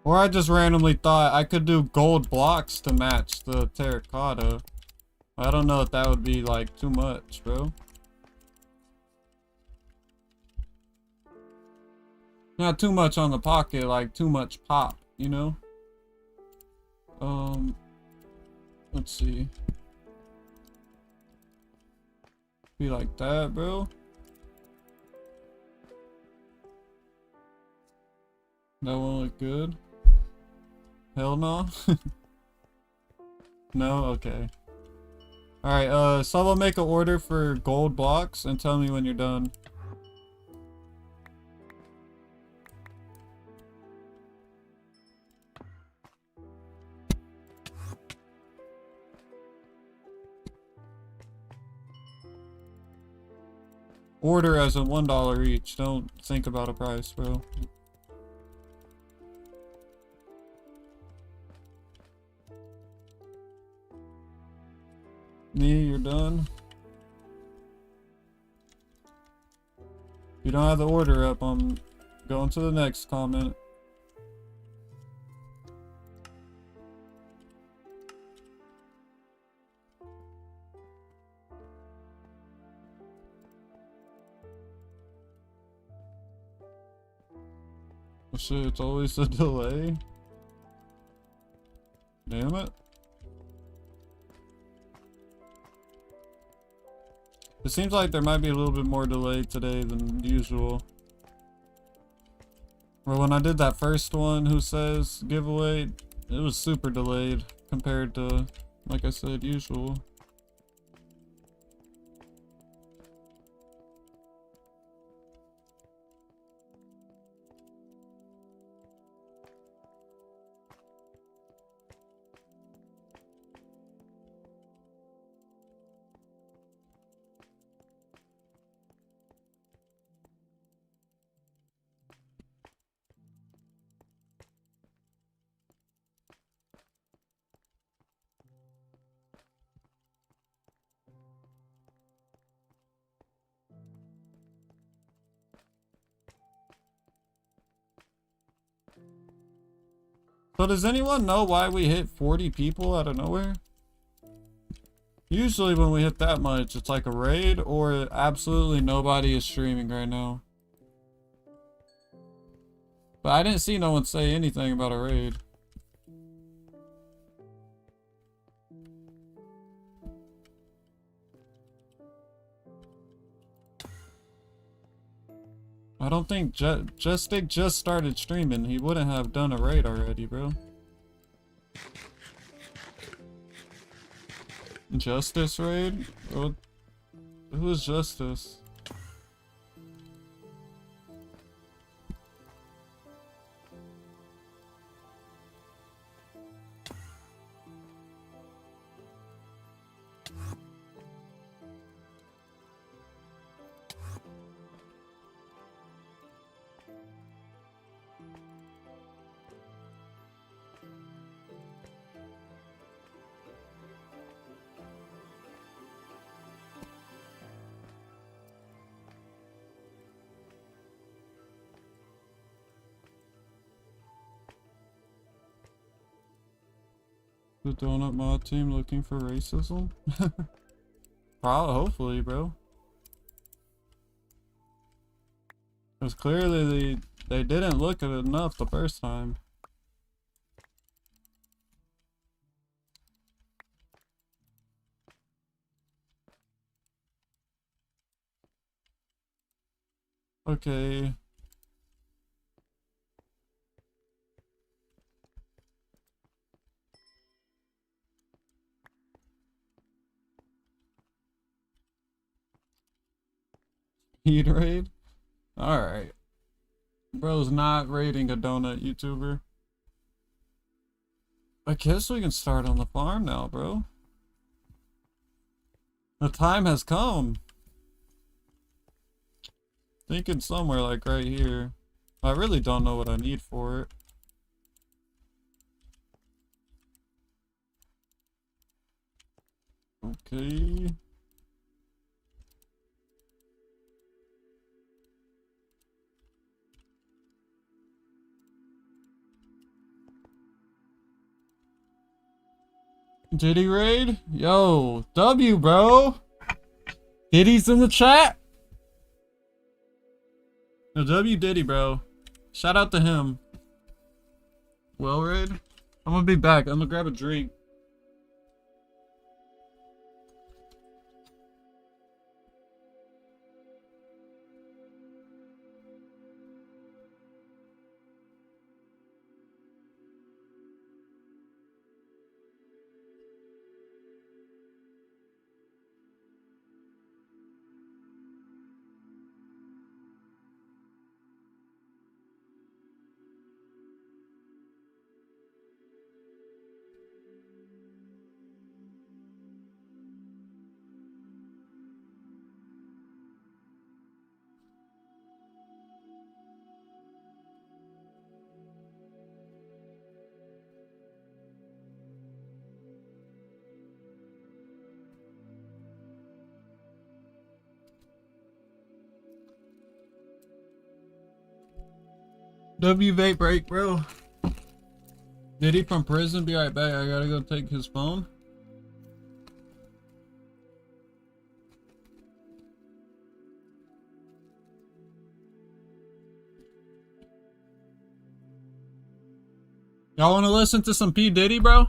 S1: Or I just randomly thought I could do gold blocks to match the terracotta. I don't know if that would be like too much, bro. Not too much on the pocket, like too much pop, you know? Let's see. Be like that, bro. That won't look good. Hell no. No? Okay. Alright, someone make an order for gold blocks and tell me when you're done. Order as in $1 each. Don't think about a price, bro. Me, you're done. If you don't have the order up, I'm going to the next comment. Oh shit, it's always a delay. Damn it. It seems like there might be a little bit more delay today than usual. Well, when I did that first one, Who Says giveaway, it was super delayed compared to, like I said, usual. So does anyone know why we hit 40 people out of nowhere? Usually when we hit that much, it's like a raid or absolutely nobody is streaming right now. But I didn't see no one say anything about a raid. I don't think Justic just started streaming. He wouldn't have done a raid already, bro. Justice raid? Who is Justice? The donut mod team looking for racism? Probably, hopefully, bro. Because clearly they didn't look at it enough the first time. Okay. Heat raid? Alright. Bro's not raiding a donut YouTuber. I guess we can start on the farm now, bro. The time has come. Thinking somewhere like right here. I really don't know what I need for it. Okay. Diddy raid? Yo, W, bro. Diddy's in the chat. No, W Diddy, bro. Shout out to him. Well, raid. I'm gonna be back. I'm gonna grab a drink. W vape break, bro. Did he from prison? Be right back. I gotta go take his phone. Y'all want to listen to some P. Diddy, bro?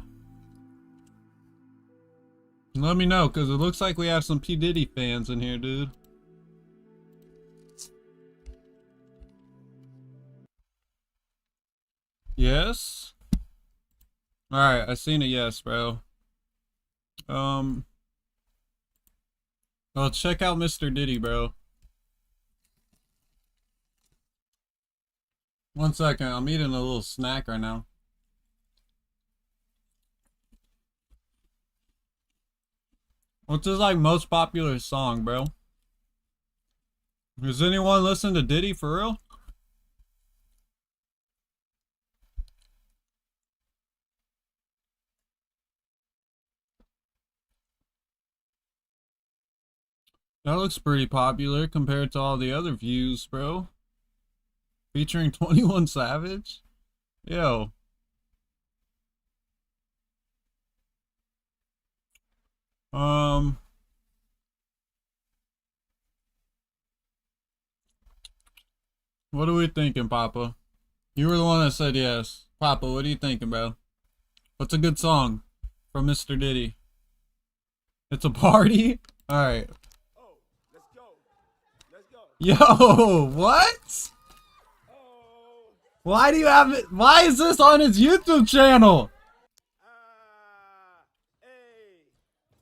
S1: Let me know, because it looks like we have some P. Diddy fans in here, dude. Yes? Alright, I seen a yes, bro. Well, check out Mr. Diddy, bro. 1 second, I'm eating a little snack right now. What's his, like, most popular song, bro? Does anyone listen to Diddy for real? That looks pretty popular compared to all the other views, bro. Featuring 21 Savage? Yo. What are we thinking, Papa? You were the one that said yes. Papa, what are you thinking, bro? What's a good song from Mr. Diddy? It's a party? Alright.
S5: Oh, let's go. Let's go.
S1: Yo, what?
S5: Oh.
S1: Why do you have it? Why is this on his YouTube channel?
S5: Hey.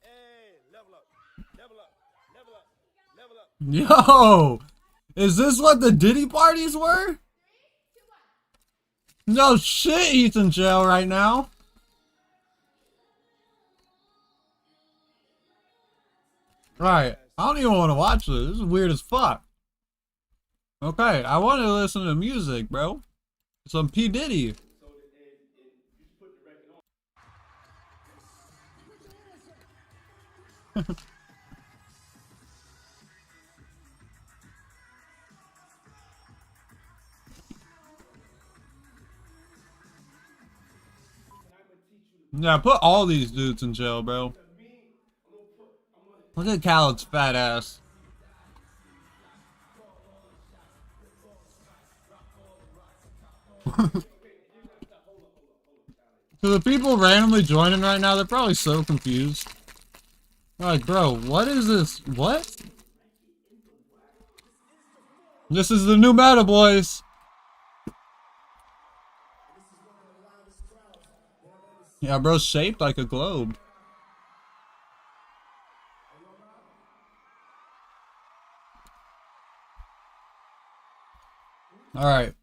S5: Hey. Level up. Level up. Level up. Level up.
S1: Yo, is this what the Diddy parties were? No shit, he's in jail right now. Right, I don't even want to watch this. This is weird as fuck. Okay, I want to listen to music, bro. Some P. Diddy. Yeah, put all these dudes in jail, bro. Look at Khaled's fat ass. So the people randomly joining right now, they're probably so confused. They're like, bro, what is this? What? This is the new meta, boys. Yeah, bro's shaped like a globe. Alright.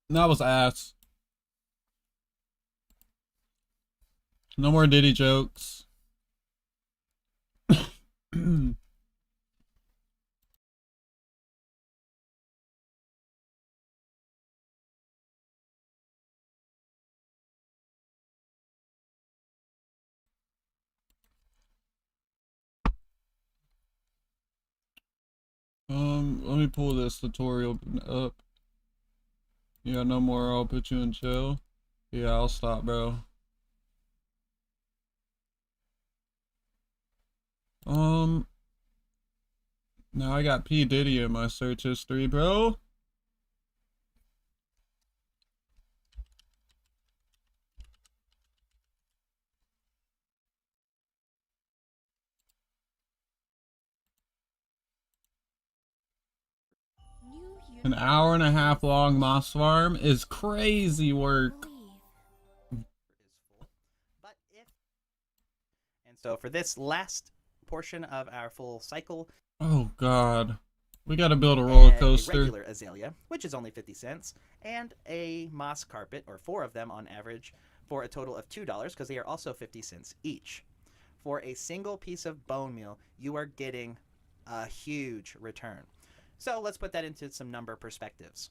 S1: That was ass. No more Diddy jokes. Let me pull this tutorial up. Yeah, no more, I'll put you in jail. Yeah, I'll stop, bro. Now I got P. Diddy in my search history, bro. An hour and a half long moss farm is crazy work.
S2: But if and so for this last portion of our full cycle,
S1: Oh god. We gotta build a roller
S2: a
S1: coaster.
S2: regular azalea, which is only 50 cents, and a moss carpet, or 4 of them on average, for a total of $2 because they are also 50 cents each. For a single piece of bone meal, you are getting a huge return. So let's put that into some number perspectives.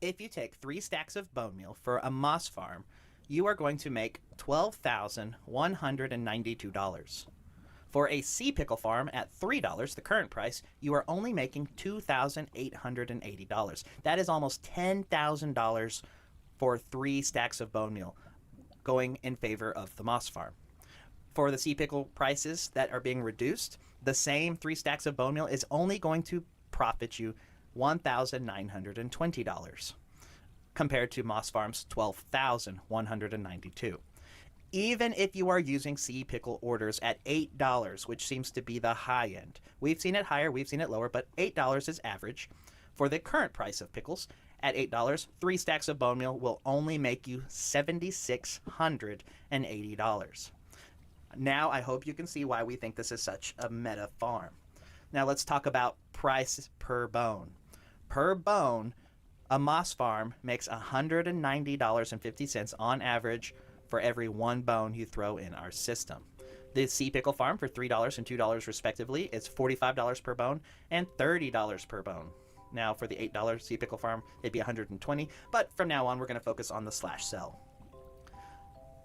S2: If you take 3 stacks of bone meal for a moss farm, you are going to make $12,192. For a sea pickle farm at $3, the current price, you are only making $2,880. That is almost $10,000 for 3 stacks of bone meal, going in favor of the moss farm. For the sea pickle prices that are being reduced, the same 3 stacks of bone meal is only going to profit you $1,920 compared to moss farm's $12,192. Even if you are using sea pickle orders at $8, which seems to be the high end. We've seen it higher, we've seen it lower, but $8 is average. For the current price of pickles, at $8, 3 stacks of bone meal will only make you $7,680. Now, I hope you can see why we think this is such a meta farm. Now, let's talk about price per bone. Per bone, a moss farm makes $190.50 on average for every 1 bone you throw in our system. The sea pickle farm for $3 and $2 respectively is $45 per bone and $30 per bone. Now, for the $8 sea pickle farm, it'd be $120, but from now on, we're going to focus on the slash sell.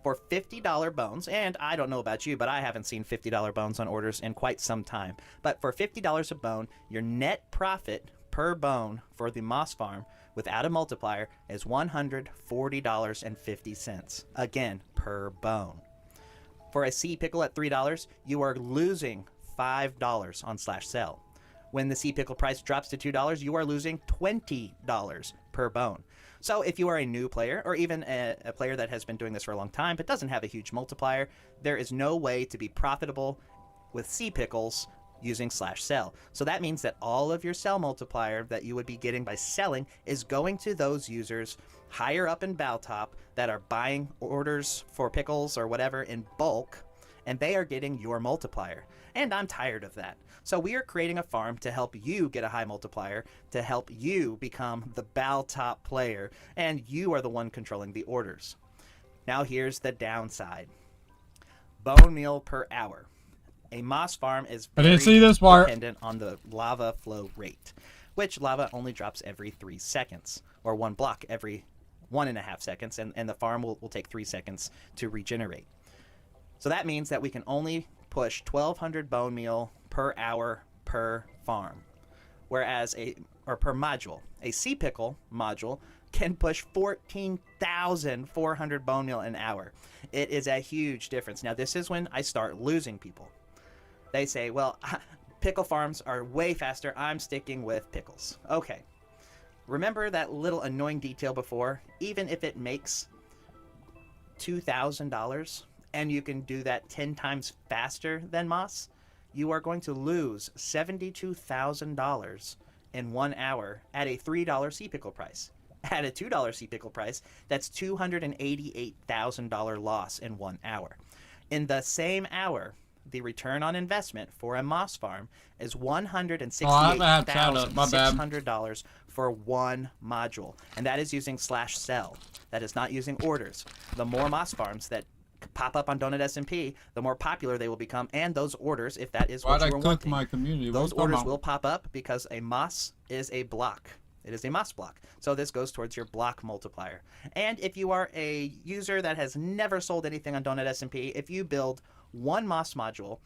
S2: For $50 bones, and I don't know about you, but I haven't seen $50 bones on orders in quite some time, but for $50 a bone, your net profit per bone for the moss farm without a multiplier is $140.50. Again, per bone. For a sea pickle at $3, you are losing $5 on slash sell. When the sea pickle price drops to $2, you are losing $20 per bone. So if you are a new player, or even a player that has been doing this for a long time but doesn't have a huge multiplier, there is no way to be profitable with sea pickles using slash sell. So that means that all of your sell multiplier that you would be getting by selling is going to those users higher up in bow top that are buying orders for pickles or whatever in bulk, and they are getting your multiplier. And I'm tired of that. So we are creating a farm to help you get a high multiplier, to help you become the bow top player, and you are the one controlling the orders. Now here's the downside. Bone meal per hour. A moss farm is very dependent on the lava flow rate, which lava only drops every 3 seconds, or 1 block every 1.5 seconds, and the farm will take 3 seconds to regenerate. So that means that we can only push 1,200 bone meal per hour per farm, whereas per module. A sea pickle module can push 14,400 bone meal an hour. It is a huge difference. Now, this is when I start losing people. They say, well, pickle farms are way faster. I'm sticking with pickles. Okay. Remember that little annoying detail before? Even if it makes $2,000 and you can do that 10 times faster than moss, you are going to lose $72,000 in 1 hour at a $3 sea pickle price. At a $2 sea pickle price, that's $288,000 loss in 1 hour. In the same hour, the return on investment for a moss farm is $168,600 for 1 module. And that is using slash sell. That is not using orders. The more moss farms that pop up on Donut SMP, the more popular they will become, and those orders, if that is what you are wanting,
S1: my community?
S2: those orders will pop up because a moss is a block. It is a moss block. So this goes towards your block multiplier. And if you are a user that has never sold anything on Donut SMP, if you build 1 moss module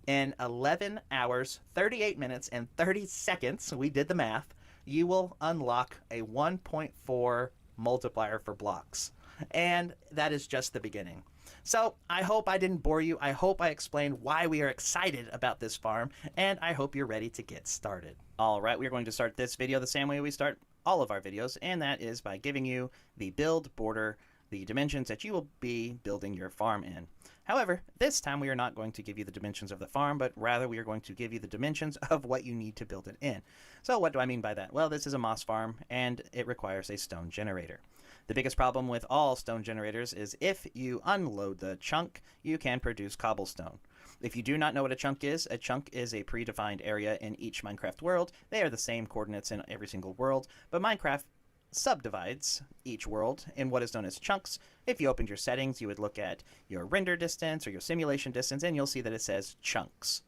S2: in 11 hours, 38 minutes, and 30 seconds, we did the math, you will unlock a 1.4 multiplier for blocks. And that is just the beginning. So I hope I didn't bore you. I hope I explained why we are excited about this farm, and I hope you're ready to get started. All right, we're going to start this video the same way we start all of our videos, and that is by giving you the build border, the dimensions that you will be building your farm in. However, this time we are not going to give you the dimensions of the farm, but rather we are going to give you the dimensions of what you need to build it in. So what do I mean by that? Well, this is a moss farm, and it requires a stone generator. The biggest problem with all stone generators is if you unload the chunk, you can produce cobblestone. If you do not know what a chunk is a predefined area in each Minecraft world. They are the same coordinates in every single world, but Minecraft subdivides each world in what is known as chunks. If you opened your settings, you would look at your render distance or your simulation distance, and you'll see that it says chunks.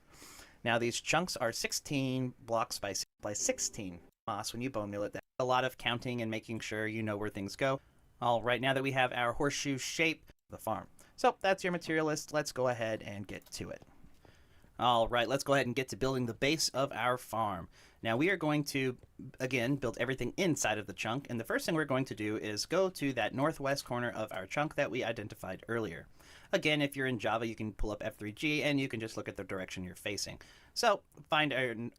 S2: Now, these chunks are 16 blocks by 16 moss when you bone meal it. That's a lot of counting and making sure you know where things go. All right, now that we have our horseshoe shape of the farm. So that's your material list. Let's go ahead and get to it. All right, let's go ahead and get to building the base of our farm. Now we are going to, again, build everything inside of the chunk, and the first thing we're going to do is go to that northwest corner of our chunk that we identified earlier. Again, if you're in Java, you can pull up F3G and you can just look at the direction you're facing. So find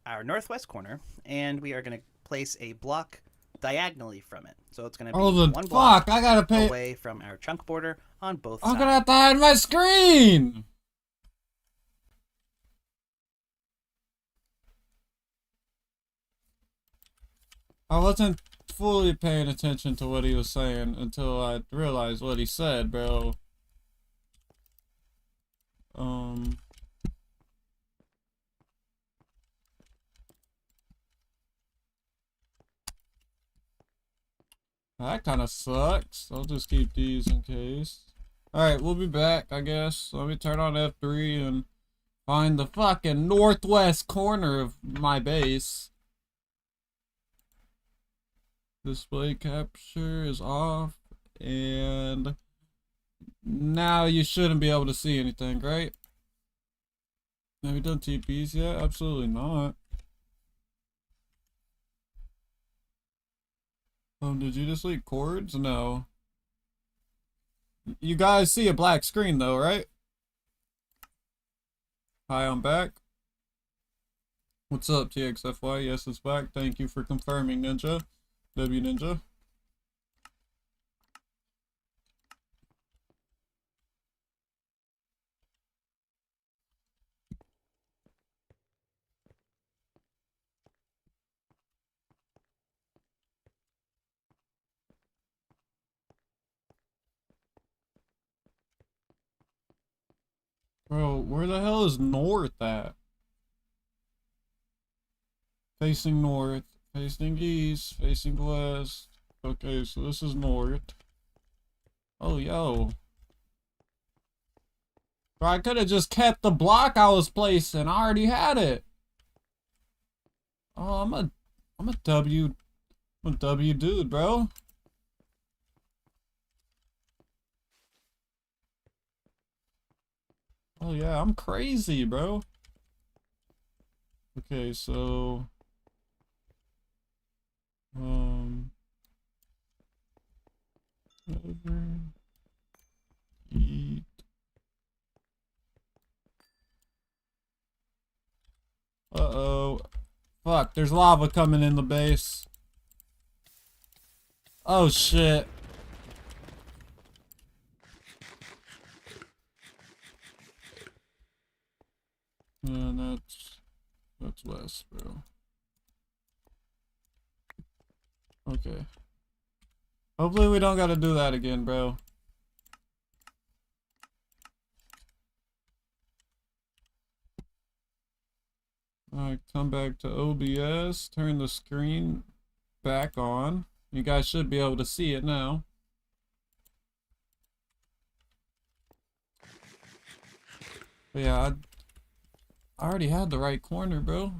S2: our northwest corner, and we are going to place a block diagonally from it. So it's going to be one block
S1: I gotta pay
S2: away from our chunk border on both
S1: I'm
S2: sides.
S1: gonna have to hide my screen. I wasn't fully paying attention to what he was saying until I realized what he said, bro. That kind of sucks. I'll just keep these in case. Alright, we'll be back, I guess. Let me turn on F3 and find the fucking northwest corner of my base. Display capture is off, and now you shouldn't be able to see anything, right? Have we done TPs yet? Absolutely not. Did you just leak cords? No. You guys see a black screen though, right? Hi, I'm back. What's up, TXFY? Yes, it's back. Thank you for confirming, Ninja. W Ninja. Bro, where the hell is north at? Facing north, facing east, facing west. Okay, so this is north. Oh, yo. Bro, I could have just kept the block I was placing. I already had it. Oh, I'm a W dude, bro. Oh yeah, I'm crazy, bro. Okay, so over, eat. Uh-oh. Fuck, there's lava coming in the base. Oh shit. And that's west, bro. Okay. Hopefully we don't gotta do that again, bro. Alright, come back to OBS, turn the screen back on. You guys should be able to see it now. But yeah, I already had the right corner, bro.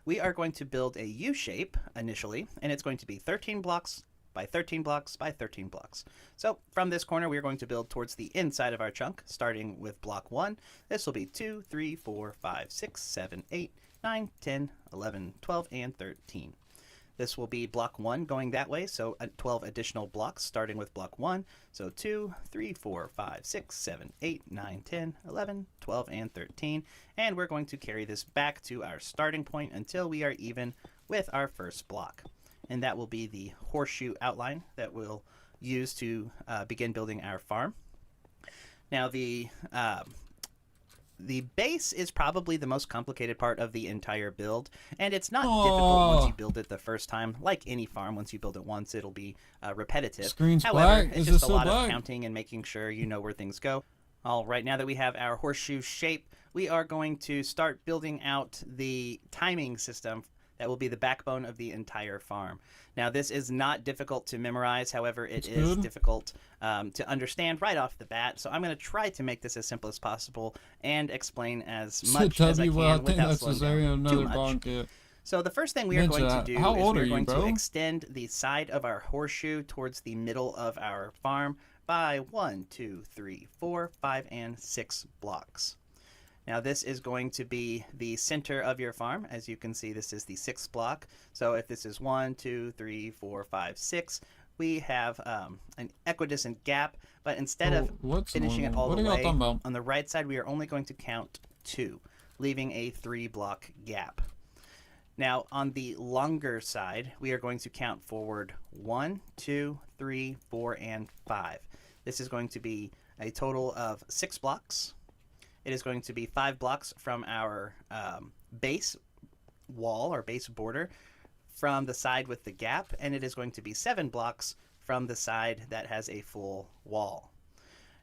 S2: We are going to build a U shape initially, and it's going to be 13 blocks by 13 blocks by 13 blocks. So from this corner, we are going to build towards the inside of our chunk, starting with block 1. This will be 2, 3, 4, 5, 6, 7, 8, 9, 10, 11, 12, and 13. This will be block 1 going that way, so 12 additional blocks starting with block 1. So 2, 3, 4, 5, 6, 7, 8, 9, 10, 11, 12, and 13. And we're going to carry this back to our starting point until we are even with our first block. And that will be the horseshoe outline that we'll use to begin building our farm. Now the base is probably the most complicated part of the entire build, and it's not difficult once you build it the first time. Like any farm, once you build it once, it'll be repetitive.
S1: Screen's
S2: However,
S1: black?
S2: it's
S1: Is
S2: just
S1: it
S2: a lot
S1: still
S2: of
S1: black?
S2: counting and making sure you know where things go. All right, now that we have our horseshoe shape, we are going to start building out the timing system that will be the backbone of the entire farm. Now, this is not difficult to memorize. However, it is difficult to understand right off the bat. So I'm going to try to make this as simple as possible and explain as much as I can without slowing down too much. So the first thing we are going to do is we're going to extend the side of our horseshoe towards the middle of our farm by 1, 2, 3, 4, 5, and 6 blocks. Now this is going to be the center of your farm. As you can see, this is the 6th block. So if this is 1, 2, 3, 4, 5, 6, we have an equidistant gap, but instead of finishing it all the way, on the right side, we are only going to count 2, leaving a 3-block gap. Now, on the longer side, we are going to count forward 1, 2, 3, 4, and 5. This is going to be a total of 6 blocks. It is going to be 5 blocks from our base wall or base border from the side with the gap, and it is going to be 7 blocks from the side that has a full wall.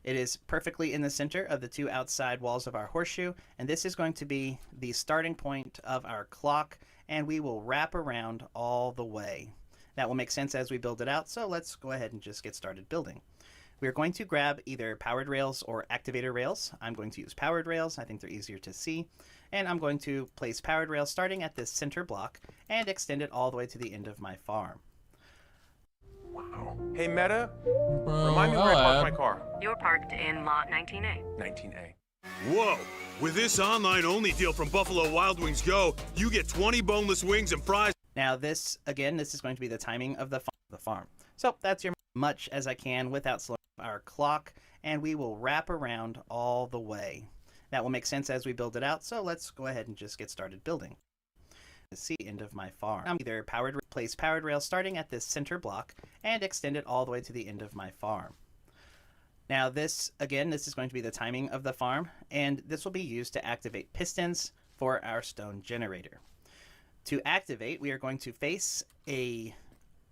S2: It is perfectly in the center of the 2 outside walls of our horseshoe, and this is going to be the starting point of our clock, and we will wrap around all the way. That will make sense as we build it out, so let's go ahead and just get started building. We're going to grab either powered rails or activator rails. I'm going to use powered rails. I think they're easier to see. And I'm going to place powered rails starting at this center block and extend it all the way to the end of my farm.
S6: Wow. Hey, Meta,
S1: Bro,
S6: remind me where I parked my car.
S7: You're parked in lot 19A.
S6: 19A.
S5: Whoa! With this online-only deal from Buffalo Wild Wings Go, you get 20 boneless wings and fries.
S2: Now this, again, this is going to be the timing of the farm. So that's your much as I can without slowing our clock, and we will wrap around all the way. That will make sense as we build it out, so let's go ahead and just get started building. The end of my farm. I'm either place powered rails starting at this center block and extend it all the way to the end of my farm. Now this, again, this is going to be the timing of the farm, and this will be used to activate pistons for our stone generator. To activate, we are going to face an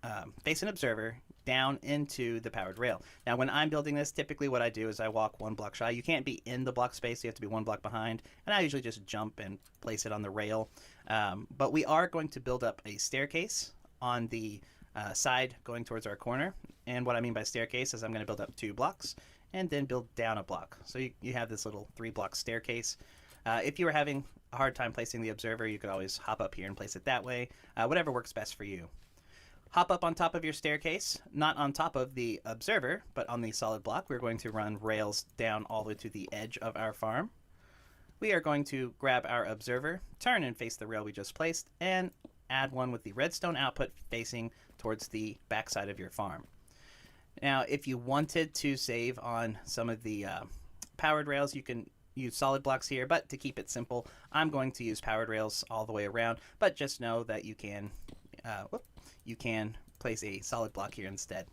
S2: observer down into the powered rail. Now when I'm building this, typically what I do is I walk 1 block shy. You can't be in the block space, you have to be 1 block behind, and I usually just jump and place it on the rail. But we are going to build up a staircase on the side going towards our corner, and what I mean by staircase is I'm going to build up 2 blocks and then build down a block. So you have this little 3-block staircase. If you were having a hard time placing the observer, you could always hop up here and place it that way, whatever works best for you. Hop up on top of your staircase, not on top of the observer, but on the solid block. We're going to run rails down all the way to the edge of our farm. We are going to grab our observer, turn and face the rail we just placed, and add one with the redstone output facing towards the backside of your farm. Now, if you wanted to save on some of the powered rails, you can use solid blocks here, but to keep it simple, I'm going to use powered rails all the way around, but just know that you can place a solid block here instead.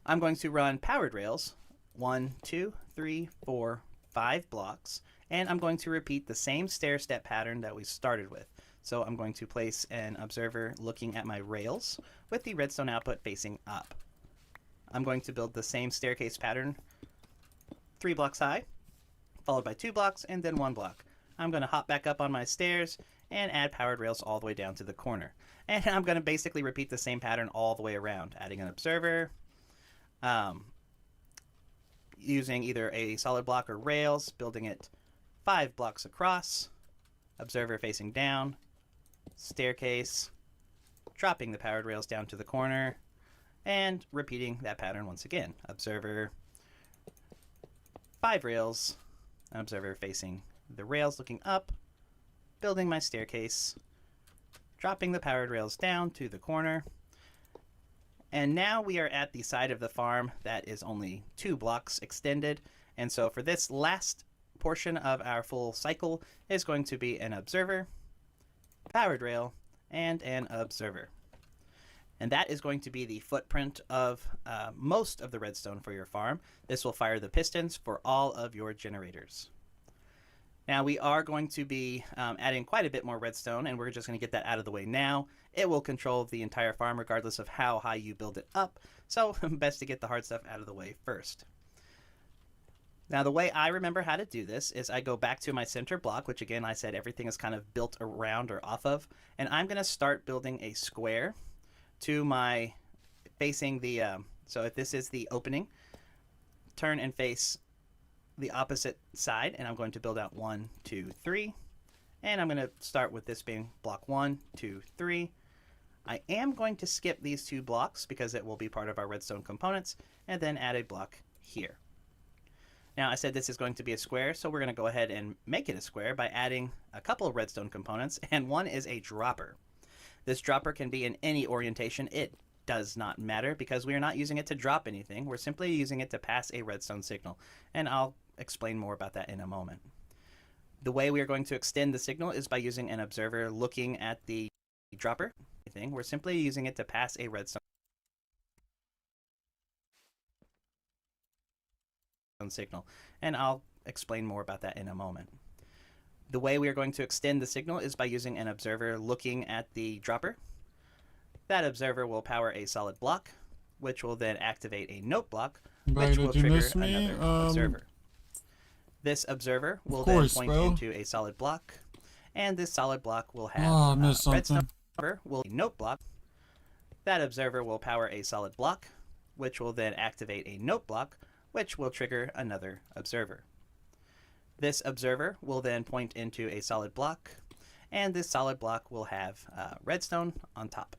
S2: I'm going to run powered rails 1, 2, 3, 4, 5 blocks, and I'm going to repeat the same stair step pattern that we started with. So I'm going to place an observer looking at my rails with the redstone output facing up. I'm going to build the same staircase pattern 3 blocks high, followed by 2 blocks, and then 1 block. I'm going to hop back up on my stairs and add powered rails all the way down to the corner. And I'm going to basically repeat the same pattern all the way around, adding an observer, using either a solid block or rails, building it 5 blocks across, observer facing down, staircase, dropping the powered rails down to the corner, and repeating that pattern once again. Observer, 5 rails, an observer facing the rails looking up, building my staircase, dropping the powered rails down to the corner. And now we are at the side of the farm that is only 2 blocks extended. And so for this last portion of our full cycle is going to be an observer, powered rail, and an observer. And that is going to be the footprint of most of the redstone for your farm. This will fire the pistons for all of your generators. Now we are going to be adding quite a bit more redstone, and we're just going to get that out of the way now. It will control the entire farm regardless of how high you build it up, so best to get the hard stuff out of the way first. Now the way I remember how to do this is I go back to my center block, which again I said everything is kind of built around or off of, and I'm going to start building a square to my facing the, so if this is the opening, turn and face the opposite side, and I'm going to build out 1, 2, 3, and I'm going to start with this being block 1, 2, 3. I am going to skip these 2 blocks because it will be part of our redstone components, and then add a block here. Now I said this is going to be a square, so we're going to go ahead and make it a square by adding a couple of redstone components, and one is a dropper. This dropper can be in any orientation. It does not matter because we are not using it to drop anything. We're simply using it to pass a redstone signal, and I'll explain more about that in a moment. The way we are going to extend the signal is by using an observer looking at the dropper. We're simply using it to pass a redstone signal, and I'll explain more about that in a moment. The way we are going to extend the signal is by using an observer looking at the dropper. That observer will power a solid block, which will then activate a note block, which will trigger another observer. This observer will then point into a solid block, and this solid block will have redstone will note block. That observer will power a solid block, which will then activate a note block, which will trigger another observer. This observer will then point into a solid block, and this solid block will have redstone on top.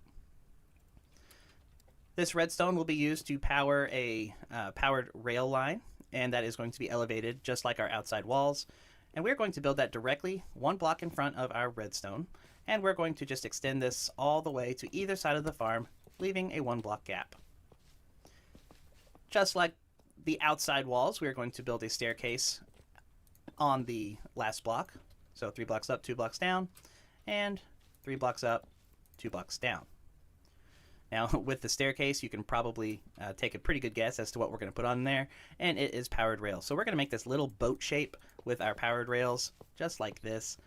S2: This redstone will be used to power a powered rail line, and that is going to be elevated just like our outside walls. And we're going to build that directly one block in front of our redstone, and we're going to just extend this all the way to either side of the farm, leaving a 1 block gap. Just like the outside walls, we are going to build a staircase on the last block. So 3 blocks up, 2 blocks down, and 3 blocks up, 2 blocks down. Now, with the staircase, you can probably take a pretty good guess as to what we're going to put on there, and it is powered rails. So we're going to make this little boat shape with our powered rails, just like this.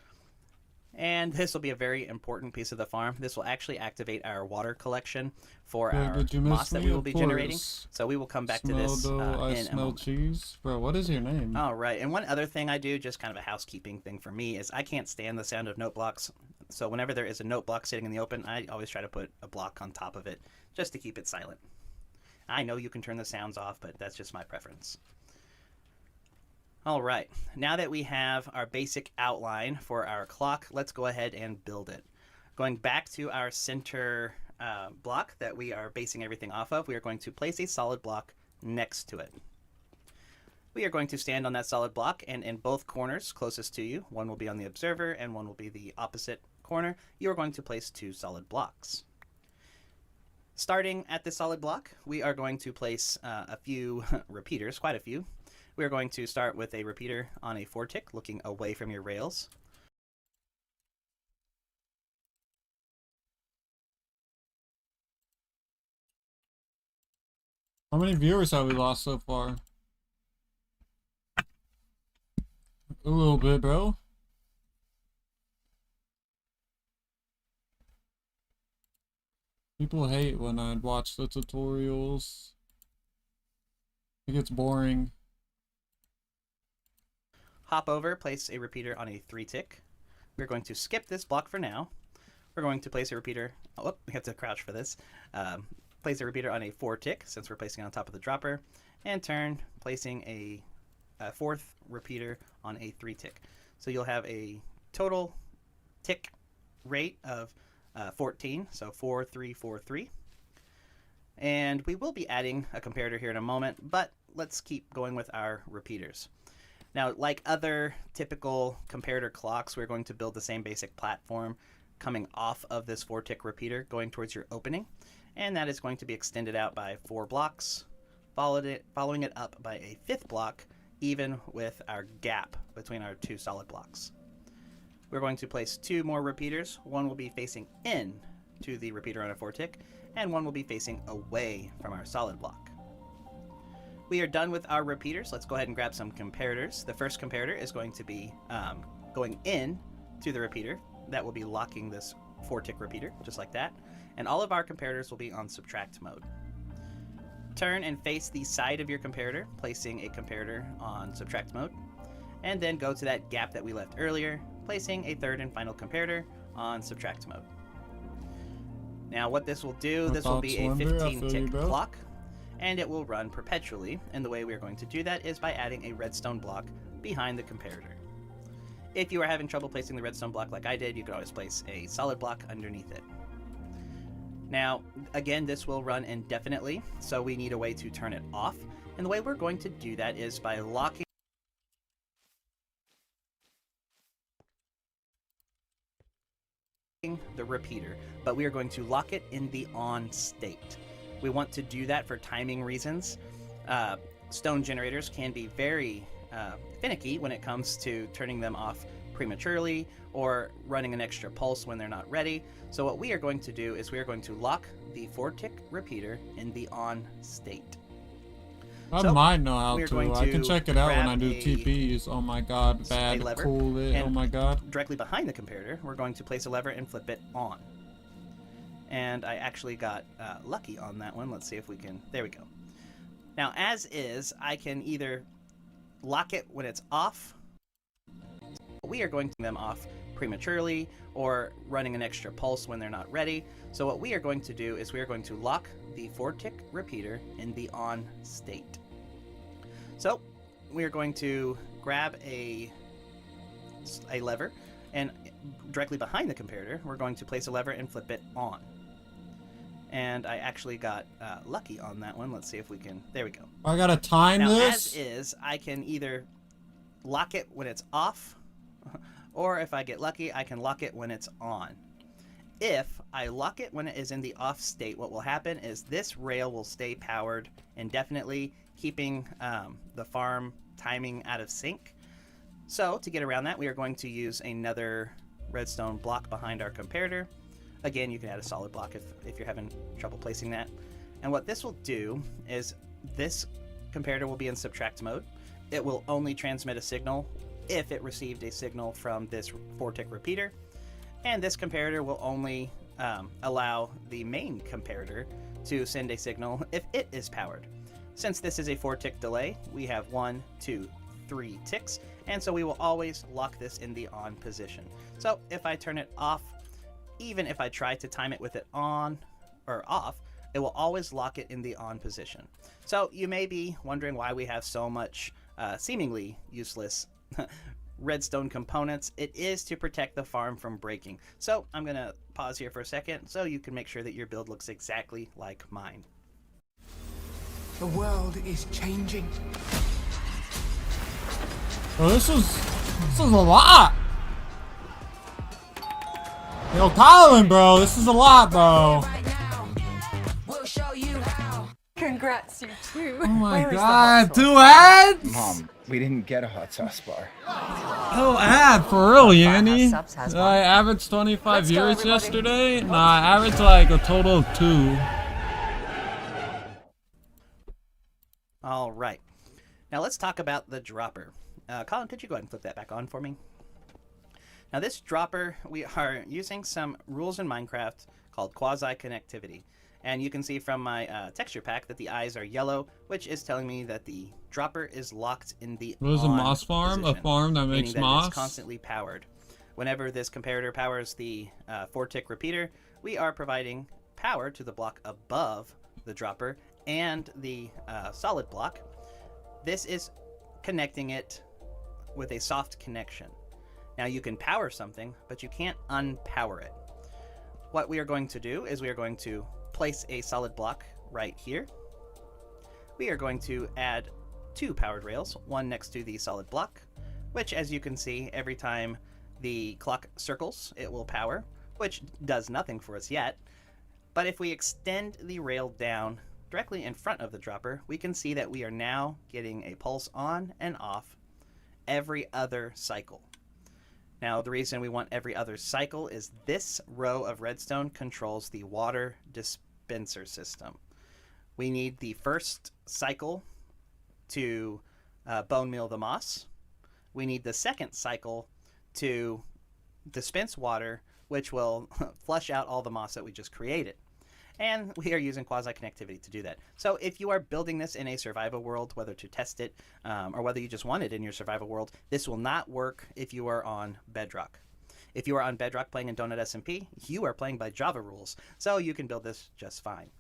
S2: And this will be a very important piece of the farm. This will actually activate our water collection for our moss that we will be generating. So we will come back to this in a moment.
S1: Cheese. Bro, what is your name?
S2: All right, and one other thing I do, just kind of a housekeeping thing for me, is I can't stand the sound of note blocks. So whenever there is a note block sitting in the open, I always try to put a block on top of it just to keep it silent. I know you can turn the sounds off, but that's just my preference. All right, now that we have our basic outline for our clock, let's go ahead and build it. Going back to our center block that we are basing everything off of, we are going to place a solid block next to it. We are going to stand on that solid block, and in both corners closest to you, one will be on the observer and one will be the opposite corner, you are going to place 2 solid blocks. Starting at the solid block, we are going to place a few repeaters, quite a few. We're going to start with a repeater on a 4-tick looking away from your rails.
S1: How many viewers have we lost so far? A little bit, bro. People hate when I watch the tutorials. It gets boring.
S2: Hop over, place a repeater on a 3-tick. We're going to skip this block for now. We're going to place a repeater, oh, we have to crouch for this. Place a repeater on a 4-tick since we're placing it on top of the dropper, and turn, placing a 4th repeater on a 3-tick. So you'll have a total tick rate of 14, so 4, 3, 4, 3. And we will be adding a comparator here in a moment, but let's keep going with our repeaters. Now, like other typical comparator clocks, we're going to build the same basic platform coming off of this 4-tick repeater going towards your opening, and that is going to be extended out by 4 blocks, following it up by a 5th block, even with our gap between our 2 solid blocks. We're going to place 2 more repeaters. One will be facing in to the repeater on a 4-tick, and one will be facing away from our solid block. We are done with our repeaters. Let's go ahead and grab some comparators. The first comparator is going to be going in to the repeater. That will be locking this 4-tick repeater, just like that. And all of our comparators will be on subtract mode. Turn and face the side of your comparator, placing a comparator on subtract mode. And then go to that gap that we left earlier, placing a 3rd and final comparator on subtract mode. Now what this will do, this will be a 15-tick clock, and it will run perpetually, and the way we are going to do that is by adding a redstone block behind the comparator. If you are having trouble placing the redstone block like I did, you can always place a solid block underneath it. Now, again, this will run indefinitely, so we need a way to turn it off, and the way we're going to do that is by locking powering the repeater, but we are going to lock it in the on state. We want to do that for timing reasons. Stone generators can be very finicky when it comes to turning them off prematurely or running an extra pulse when they're not ready. So what we are going to do is we are going to lock the 4-tick repeater in the on state.
S1: I might know how
S2: we're
S1: to.
S2: going
S1: I can
S2: to
S1: check it out when I
S2: grab
S1: do
S2: a-
S1: TPs. Oh my god, bad.
S2: lever,
S1: Cool it.
S2: and
S1: Oh my god.
S2: Directly behind the comparator, we're going to place a lever and flip it on. And I actually got lucky on that one. Let's see if we can. There we go. Now, as is, I can either lock it when it's off. We are going to them off prematurely or running an extra pulse when they're not ready. So what we are going to do is we are going to lock the 4-tick repeater in the on state. So we are going to grab a lever, and directly behind the comparator, we're going to place a lever and flip it on. And I actually got lucky on that one. Let's see if we can. There we go.
S1: I gotta time
S2: Now,
S1: this.
S2: as is, I can either lock it when it's off, or if I get lucky, I can lock it when it's on. If I lock it when it is in the off state, what will happen is this rail will stay powered indefinitely, keeping the farm timing out of sync. So to get around that, we are going to use another redstone block behind our comparator. Again, you can add a solid block if you're having trouble placing that. And what this will do is this comparator will be in subtract mode. It will only transmit a signal if it received a signal from this 4-tick repeater. And this comparator will only allow the main comparator to send a signal if it is powered. Since this is a 4-tick delay, we have 1, 2, 3 ticks, and so we will always lock this in the on position. So if I turn it off, even if I try to time it with it on or off, it will always lock it in the on position. So you may be wondering why we have so much seemingly useless redstone components. It is to protect the farm from breaking. So I'm going to pause here for a second so you can make sure that your build looks exactly like mine.
S8: The world is changing.
S1: Oh, this is a lot. Yo, Colin, bro, this is a lot, bro.
S9: Congrats, you two.
S1: Oh my god, 2 ads?
S10: Mom, we didn't get a hot sauce bar.
S1: Oh, ad for real, Yanni.
S3: Subs has
S1: I
S3: one.
S1: averaged 25
S9: Let's go,
S1: viewers
S9: everybody.
S1: yesterday. Nah, I averaged like a total of 2.
S2: All right. Now let's talk about the dropper. Colin, could you go ahead and flip that back on for me? Now this dropper, we are using some rules in Minecraft called quasi-connectivity. And you can see from my texture pack that the eyes are yellow, which is telling me that the dropper is locked in the
S1: What is a
S2: on
S1: moss farm?
S2: position,
S1: A farm that
S2: meaning
S1: makes
S2: that
S1: moss?
S2: it's constantly powered. Whenever this comparator powers the 4-tick repeater, we are providing power to the block above the dropper and the solid block. This is connecting it with a soft connection. Now you can power something, but you can't unpower it. What we are going to do is we are going to place a solid block right here. We are going to add 2 powered rails, one next to the solid block, which, as you can see, every time the clock circles, it will power, which does nothing for us yet. But if we extend the rail down directly in front of the dropper, we can see that we are now getting a pulse on and off every other cycle. Now, the reason we want every other cycle is this row of redstone controls the water dispenser system. We need the first cycle to bone meal the moss. We need the second cycle to dispense water, which will flush out all the moss that we just created. And we are using quasi-connectivity to do that. So if you are building this in a survival world, whether to test it or whether you just want it in your survival world, this will not work if you are on Bedrock. If you are on Bedrock playing in Donut SMP, you are playing by Java rules, so you can build this just fine.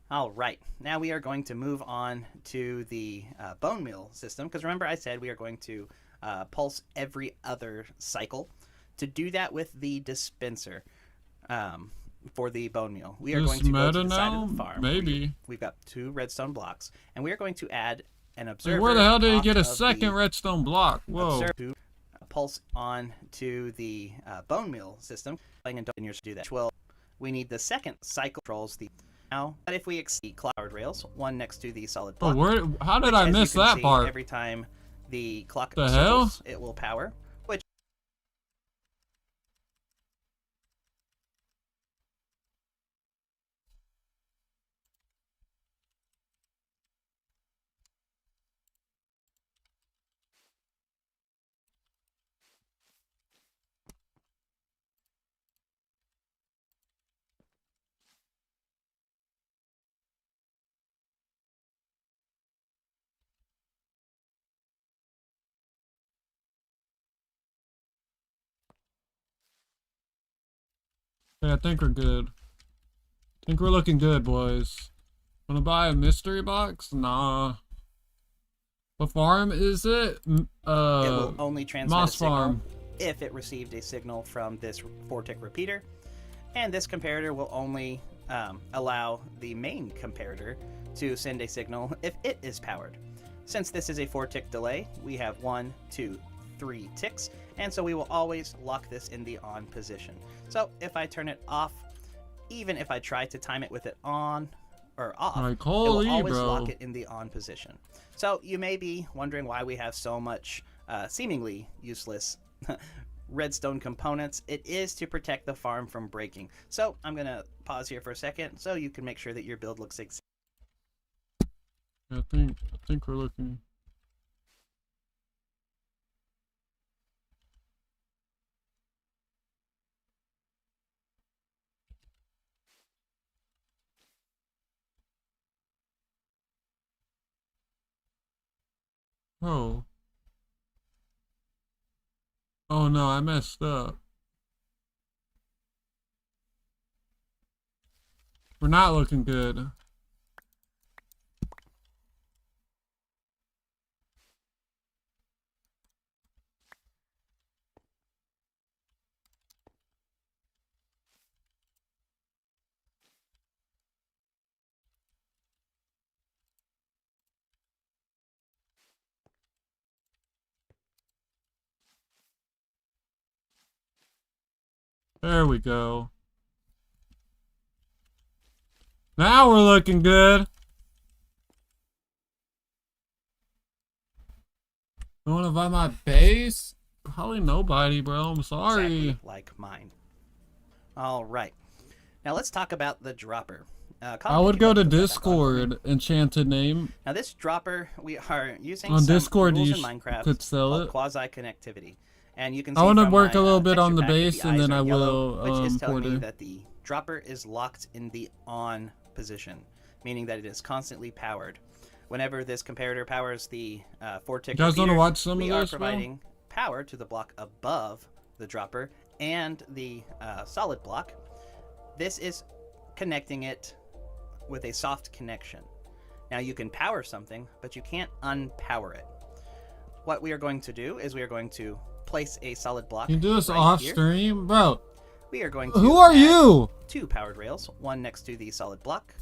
S2: All right, now we are going to move on to the bone meal system, because remember I said we are going to pulse every other cycle. To do that with the dispenser, for the bone meal, we are going to go to the side of the farm.
S1: Maybe.
S2: We've got 2 redstone blocks, and we are going to add an observer.
S1: Like, where the hell did he
S2: off
S1: get a
S2: of
S1: second
S2: the
S1: redstone block? Whoa.
S2: observer to pulse on to the bone meal system. and don't in do that. Well, we need the second cycle controls the now. But if we exceed cloud rails, one next to the solid block.
S1: Oh, how did I miss that part?
S2: Every time the clock
S1: the
S2: circles,
S1: hell?
S2: it will power. Which
S1: Yeah, I think we're good. I think we're looking good, boys. Wanna buy a mystery box? Nah. What farm is it?
S2: it will only transmit
S1: Moss
S2: a signal
S1: farm.
S2: if it received a signal from this 4-tick repeater, and this comparator will only allow the main comparator to send a signal if it is powered. Since this is a 4-tick delay, we have 1, 2, 3 ticks, and so we will always lock this in the on position. So if I turn it off, even if I try to time it with it on or off,
S1: like,
S2: it will
S1: holy,
S2: always
S1: bro.
S2: lock it in the on position. So you may be wondering why we have so much seemingly useless redstone components. It is to protect the farm from breaking. So I'm going to pause here for a second so you can make sure that your build looks exact.
S1: I think we're looking. Oh. Oh no, I messed up. We're not looking good. There we go. Now we're looking good. You wanna buy my base? Probably nobody, bro. I'm sorry.
S2: Exactly like mine. All right. Now let's talk about the dropper.
S1: I would go to Discord, enchanted name.
S2: Now this dropper, we are using
S1: on
S2: some
S1: Discord.
S2: rules
S1: You
S2: in Minecraft
S1: could sell
S2: called
S1: it.
S2: quasi-connectivity. And you can see
S1: I want to
S2: from
S1: work
S2: my,
S1: a little bit on the
S2: texture pack that
S1: base, and
S2: eyes
S1: then
S2: are
S1: I
S2: yellow,
S1: will
S2: which is telling me
S1: porter.
S2: that the dropper is locked in the on position, meaning that it is constantly powered. Whenever this comparator powers the 4-tick
S1: You guys want to
S2: repeater,
S1: watch some
S2: we
S1: of
S2: are
S1: this, bro?
S2: providing power to the block above the dropper and the solid block. This is connecting it with a soft connection. Now you can power something, but you can't unpower it. What we are going to do is we are going to place a solid block.
S1: Can you do this
S2: right
S1: off
S2: here.
S1: stream, bro?
S2: We are going to
S1: Who are
S2: add
S1: you?
S2: 2 powered rails, one next to the solid block,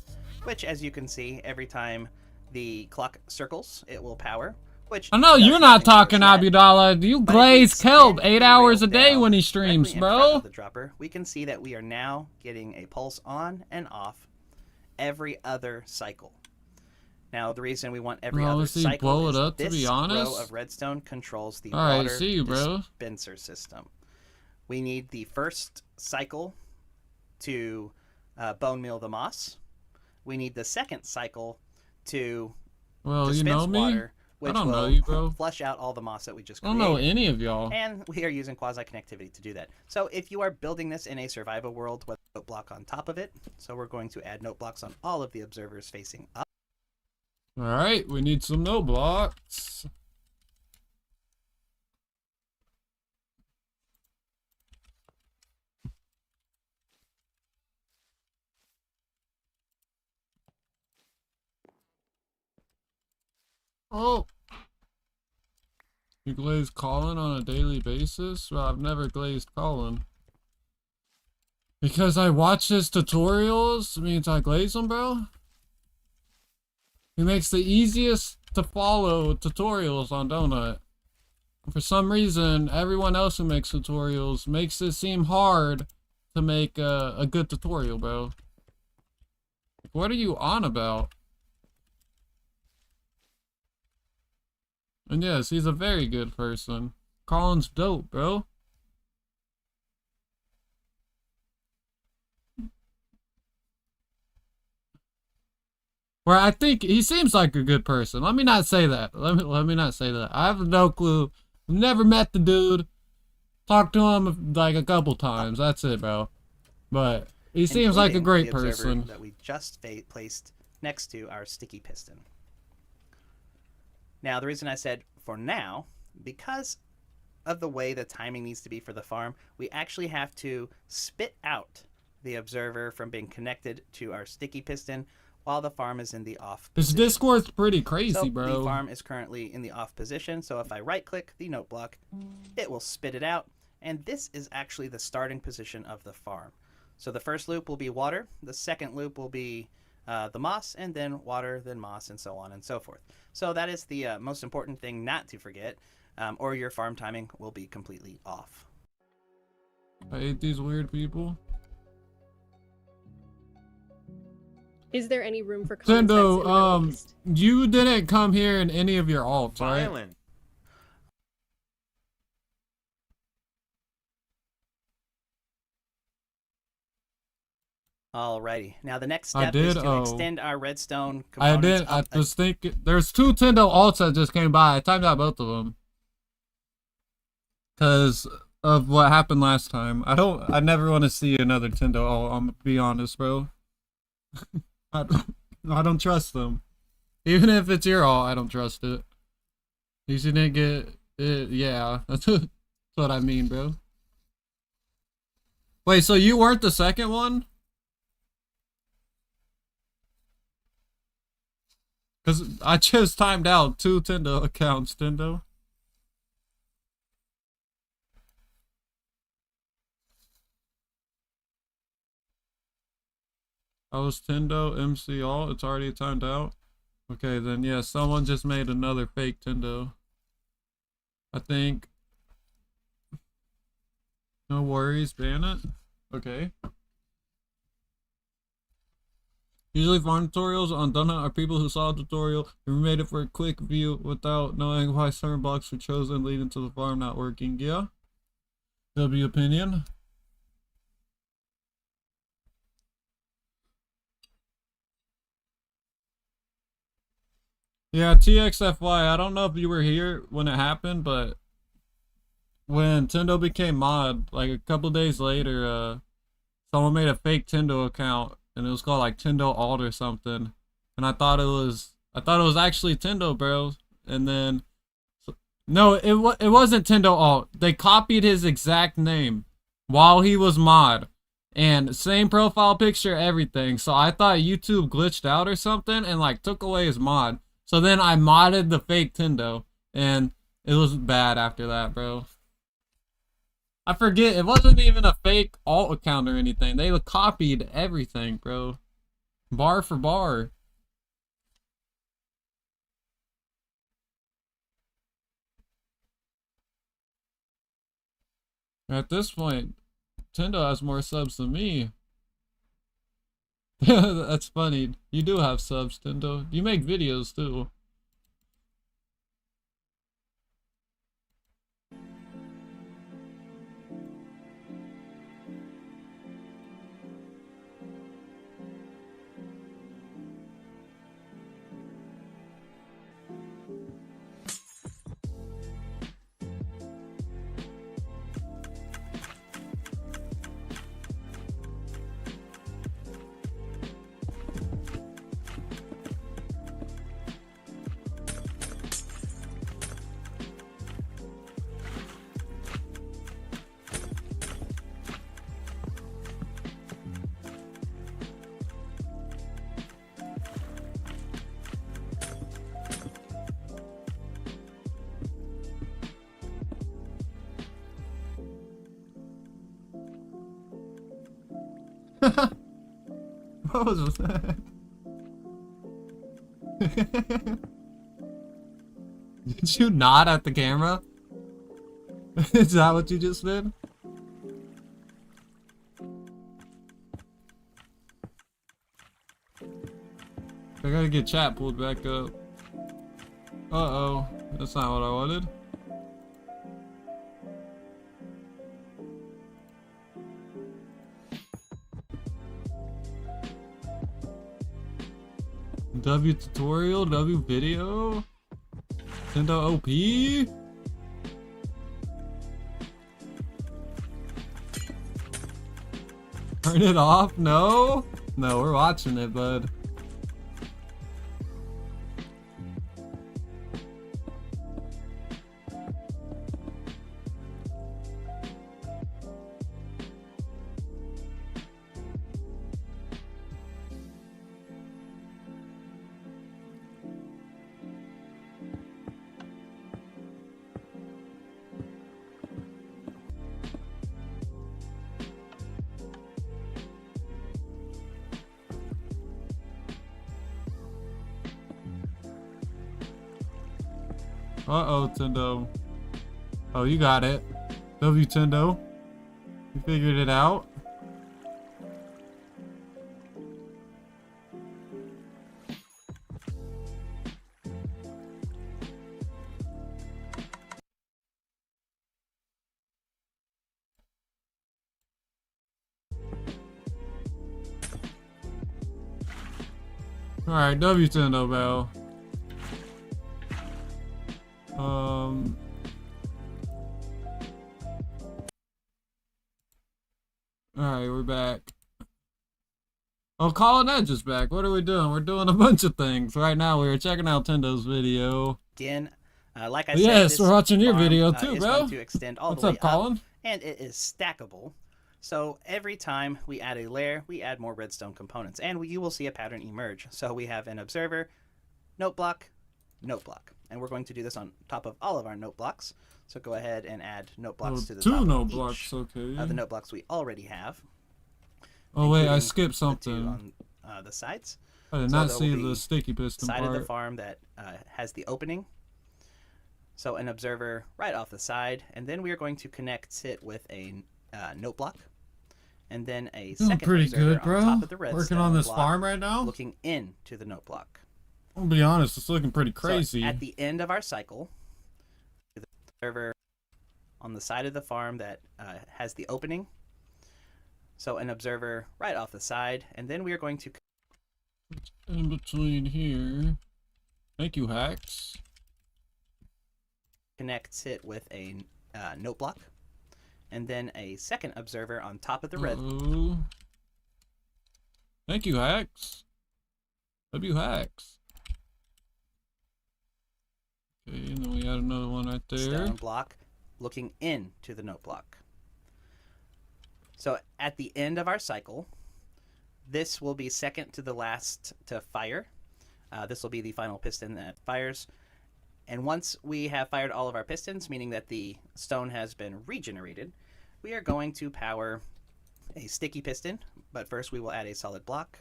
S2: which, as you can see, every time the clock circles, it will power. Which
S1: I know
S2: does
S1: you're not
S2: nothing
S1: talking,
S2: just yet.
S1: Abudallah. You
S2: But if we
S1: glaze kelp
S2: extend
S1: 8
S2: the
S1: hours a
S2: rail
S1: day
S2: down
S1: when he
S2: directly
S1: streams,
S2: in front
S1: bro.
S2: of the dropper, we can see that we are now getting a pulse on and off every other cycle. Now, the reason we want every
S1: Bro,
S2: other
S1: let's see,
S2: cycle
S1: blow
S2: is
S1: it up, to
S2: this
S1: be honest.
S2: row of redstone controls the
S1: Alright,
S2: water
S1: see you, bro.
S2: dispenser system. We need the first cycle to bone meal the moss. We need the second cycle to
S1: Well, you
S2: dispense
S1: know me?
S2: water, which
S1: don't know
S2: will
S1: you, bro.
S2: flush out all the moss that we just
S1: I
S2: created.
S1: don't know any of y'all.
S2: And we are using quasi-connectivity to do that. So if you are building this in a survival world with a note block on top of it, so we're going to add note blocks on all of the observers facing up.
S1: Alright, we need some note blocks. Oh! You glaze Colin on a daily basis? Well, I've never glazed Colin. Because I watch his tutorials means I glaze him, bro? He makes the easiest to follow tutorials on Donut. For some reason, everyone else who makes tutorials makes it seem hard to make a good tutorial, bro. What are you on about? And yes, he's a very good person. Colin's dope, bro. Where I think he seems like a good person. Let me not say that. Let me not say that. I have no clue. Never met the dude. Talked to him like a couple times. That's it, bro. But he seems like a great
S2: the observer
S1: person.
S2: that we just placed next to our sticky piston. Now, the reason I said for now, because of the way the timing needs to be for the farm, we actually have to spit out the observer from being connected to our sticky piston while the farm is in the off position.
S1: This Discord's pretty crazy,
S2: so
S1: bro.
S2: The farm is currently in the off position, so if I right-click the note block, it will spit it out, and this is actually the starting position of the farm. So the first loop will be water, the second loop will be the moss, and then water, then moss, and so on and so forth. So that is the most important thing not to forget, or your farm timing will be completely off.
S1: I hate these weird people.
S9: Is there any room for common sense in the Middle
S1: Tendo,
S9: East?
S1: you didn't come here in any of your alts, right?
S6: Violent.
S2: Alrighty. Now the next step is to extend our redstone
S1: I
S2: components.
S1: did. I was thinking. There's 2 Tendo alts that just came by. I timed out both of them because of what happened last time. I never want to see another Tendo alt. I'm gonna be honest, bro. I don't trust them. Even if it's your alt, I don't trust it. You didn't get it. Yeah, that's what I mean, bro. Wait, so you weren't the second one? Because I just timed out 2 Tendo accounts, Tendo. I was Tendo, MC all. It's already timed out. Okay, then yeah, someone just made another fake Tendo. I think. No worries, ban it. Okay. Usually farm tutorials on Donut are people who saw a tutorial and made it for a quick view without knowing why certain blocks were chosen, leading to the farm not working. Yeah. W opinion. Yeah, TXFY, I don't know if you were here when it happened, but when Tendo became mod, like a couple days later, someone made a fake Tendo account and it was called like Tendo Alt or something. And I thought it was actually Tendo, bro. And then no, it wasn't Tendo Alt. They copied his exact name while he was mod. And same profile picture, everything. So I thought YouTube glitched out or something and like took away his mod. So then I modded the fake Tendo and it was bad after that, bro. I forget, it wasn't even a fake alt account or anything. They copied everything, bro. Bar for bar. At this point, Tendo has more subs than me. That's funny. You do have subs, Tendo. You make videos too. What was that? Did you nod at the camera? Is that what you just did? I gotta get chat pulled back up. Uh-oh. That's not what I wanted. W tutorial, W video, Nintendo OP. Turn it off? No? No, we're watching it, bud. Uh-oh, Tendo. Oh, you got it. W Tendo. You figured it out. Alright, W Tendo Bell. Alright, we're back. Oh, Colin Edge is back. What are we doing? We're doing a bunch of things. Right now, we were checking out Tendo's video.
S2: Again, like I said,
S1: yes, we're watching your
S2: farm,
S1: video too,
S2: is
S1: bro.
S2: going to extend all
S1: What's
S2: the way
S1: up, Colin?
S2: up, and it is stackable. So every time we add a layer, we add more redstone components, and you will see a pattern emerge. So we have an observer, note block, and we're going to do this on top of all of our note blocks. So go ahead and add note blocks to the top
S1: Two note
S2: of each
S1: blocks, okay.
S2: of the note blocks we already have.
S1: Oh wait, I skipped something.
S2: The two on the sides.
S1: I did not see the sticky piston
S2: side
S1: part.
S2: of the farm that has the opening. So an observer right off the side, and then we are going to connect it with a note block, and then a second
S1: pretty
S2: observer
S1: good, bro.
S2: on top of the redstone
S1: Working on this
S2: block,
S1: farm right now.
S2: looking into the note block.
S1: I'll be honest, it's looking pretty crazy.
S2: So at the end of our cycle, the observer on the side of the farm that has the opening. So an observer right off the side, and then we are going to
S1: in between here. Thank you, Hacks.
S2: connect it with a note block, and then a second observer on top of the red.
S1: Thank you, Hacks. W Hacks. Okay, and then we got another one right there.
S2: Stone block looking into the note block. So at the end of our cycle, this will be second to the last to fire. This will be the final piston that fires. And once we have fired all of our pistons, meaning that the stone has been regenerated, we are going to power a sticky piston. But first we will add a solid block,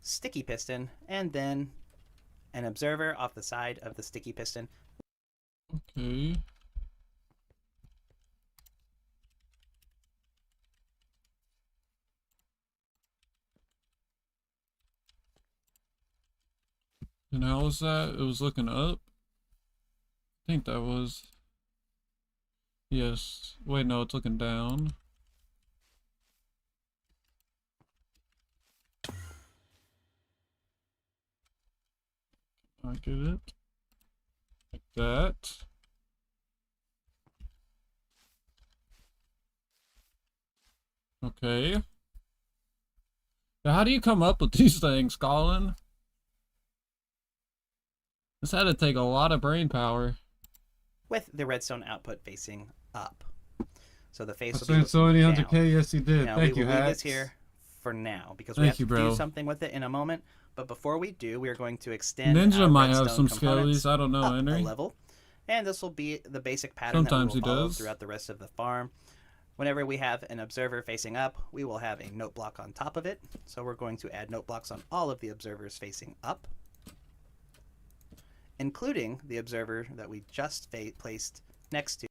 S2: sticky piston, and then an observer off the side of the sticky piston.
S1: Okay. And how was that? It was looking up? I think that was... Yes. Wait, no, it's looking down. I get it. Like that. Okay. Now, how do you come up with these things, Colin? This had to take a lot of brain power.
S2: With the redstone output facing up. So the face
S1: I
S2: will
S1: spent
S2: be
S1: so many
S2: down.
S1: 100K, yes you did.
S2: Now,
S1: Thank
S2: we
S1: you,
S2: will leave
S1: Hacks.
S2: this here for now because we
S1: Thank
S2: have
S1: you,
S2: to
S1: bro.
S2: do something with it in a moment. But before we do, we are going to extend
S1: Ninja
S2: our
S1: might have
S2: redstone
S1: some
S2: components
S1: skellies. I don't know,
S2: up
S1: Henry.
S2: a level. And this will be the basic pattern
S1: Sometimes
S2: that we
S1: he
S2: will follow
S1: does.
S2: throughout the rest of the farm. Whenever we have an observer facing up, we will have a note block on top of it. So we're going to add note blocks on all of the observers facing up, including the observer that we just placed next to.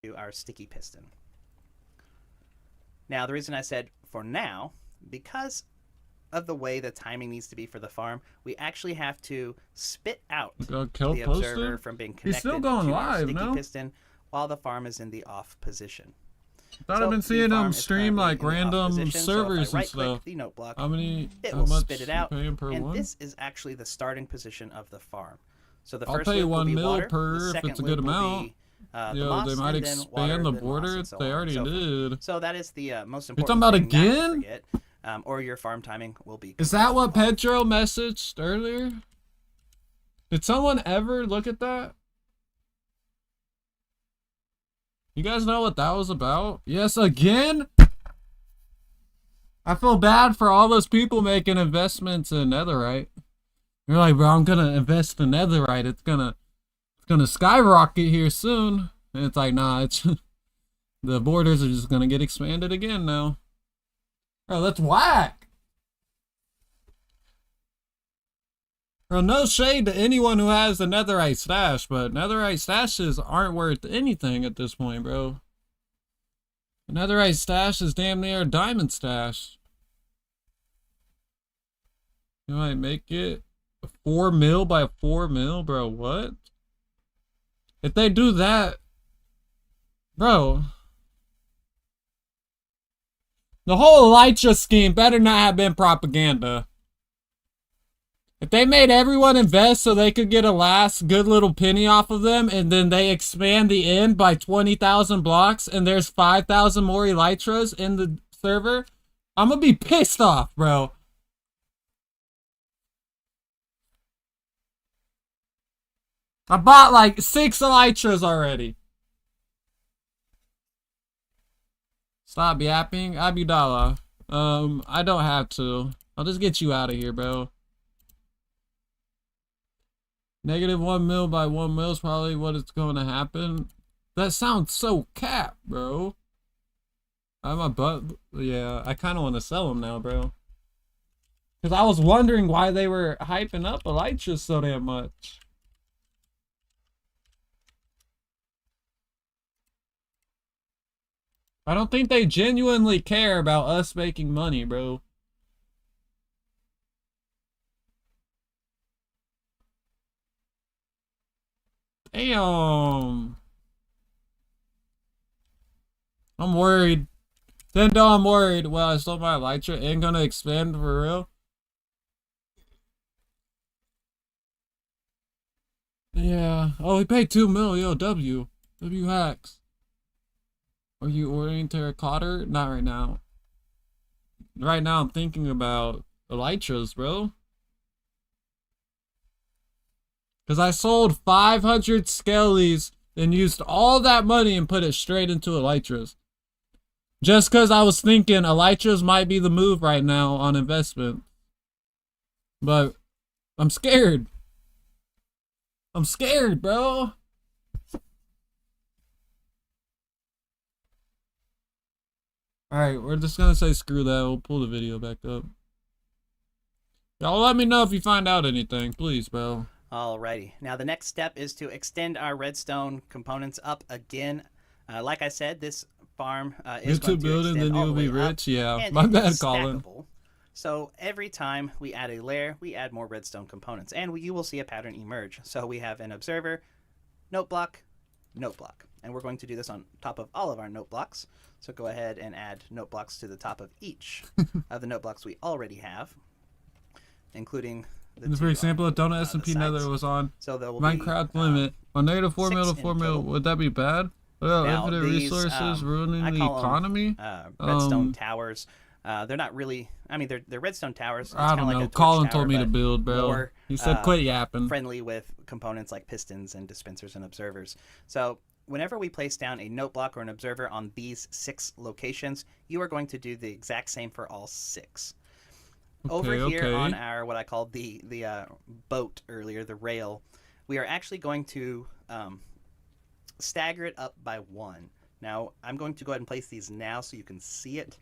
S2: to our sticky piston. Now, the reason I said for now, because of the way the timing needs to be for the farm, we actually have to spit out the observer from being connected
S1: still going
S2: to
S1: live,
S2: our sticky
S1: no?
S2: piston while the farm is in the off position.
S1: Thought I've been seeing them stream like random servers and stuff.
S2: The note block,
S1: How many?
S2: it
S1: How
S2: will
S1: much
S2: spit it out,
S1: you paying per
S2: and
S1: one?
S2: this is actually the starting position of the farm. So the
S1: I'll
S2: first
S1: pay
S2: loop will
S1: 1
S2: be
S1: mil
S2: water,
S1: per
S2: the
S1: if
S2: second
S1: it's a good
S2: loop will
S1: amount.
S2: be, the
S1: Yo,
S2: moss,
S1: they might
S2: and then
S1: expand
S2: water,
S1: the
S2: then moss,
S1: border.
S2: and so
S1: They
S2: on and
S1: already
S2: so forth.
S1: did.
S2: So that is the most
S1: You
S2: important
S1: talking about
S2: thing not to
S1: again?
S2: forget, or your farm timing will be.
S1: Is that what Pedro messaged earlier? Did someone ever look at that? You guys know what that was about? Yes, again? I feel bad for all those people making investments in netherite. You're like, bro, I'm gonna invest in netherite. It's gonna skyrocket here soon. And it's like, nah, it's the borders are just gonna get expanded again now. Bro, that's whack. Bro, no shade to anyone who has the netherite stash, but netherite stashes aren't worth anything at this point, bro. The netherite stash is damn near a diamond stash. You might make it 4 mil by 4 mil, bro. What? If they do that, bro, the whole Elytra scheme better not have been propaganda. If they made everyone invest so they could get a last good little penny off of them, and then they expand the end by 20,000 blocks, and there's 5,000 more Elytras in the server, I'm gonna be pissed off, bro. I bought like 6 Elytras already. Stop yapping. Abudallah. I don't have to. I'll just get you out of here, bro. Negative 1 mil by 1 mil is probably what is going to happen. That sounds so cap, bro. I'm a butt. Yeah, I kind of want to sell them now, bro. Because I was wondering why they were hyping up Elytra so damn much. I don't think they genuinely care about us making money, bro. Damn. I'm worried. Tendo, I'm worried. Well, I stole my Elytra. Ain't gonna expand for real. Yeah. Oh, he paid 2 mil. Yo, W hacks. Are you ordering terracotta? Not right now. Right now, I'm thinking about Elytras, bro. Because I sold 500 skellies and used all that money and put it straight into Elytras. Just because I was thinking Elytras might be the move right now on investment. But I'm scared. I'm scared, bro. Alright, we're just gonna say screw that. We'll pull the video back up. Y'all let me know if you find out anything, please, bro.
S2: Alrighty. Now the next step is to extend our redstone components up again. Like I said, this farm is going to
S1: building,
S2: extend
S1: then
S2: all
S1: you'll
S2: the
S1: be
S2: way
S1: rich.
S2: up,
S1: Yeah,
S2: and
S1: my
S2: it
S1: bad,
S2: is
S1: Colin.
S2: stackable. So every time we add a layer, we add more redstone components, and you will see a pattern emerge. So we have an observer, note block, and we're going to do this on top of all of our note blocks. So go ahead and add note blocks to the top of each of the note blocks we already have, including the
S1: For example, if Donut S&P Nether was on Minecraft limit on negative 4 mil to 4 mil, would that be bad? Well, infinite resources ruining the economy.
S2: Redstone towers. They're not really. I mean, they're redstone towers. It's
S1: I don't know.
S2: like
S1: Colin told me to build, bro.
S2: More,
S1: he said quit yapping.
S2: Friendly with components like pistons and dispensers and observers. So whenever we place down a note block or an observer on these 6 locations, you are going to do the exact same for all 6. Over here on our, what I called the boat earlier, the rail, we are actually going to stagger it up by 1. Now, I'm going to go ahead and place these now so you can see it.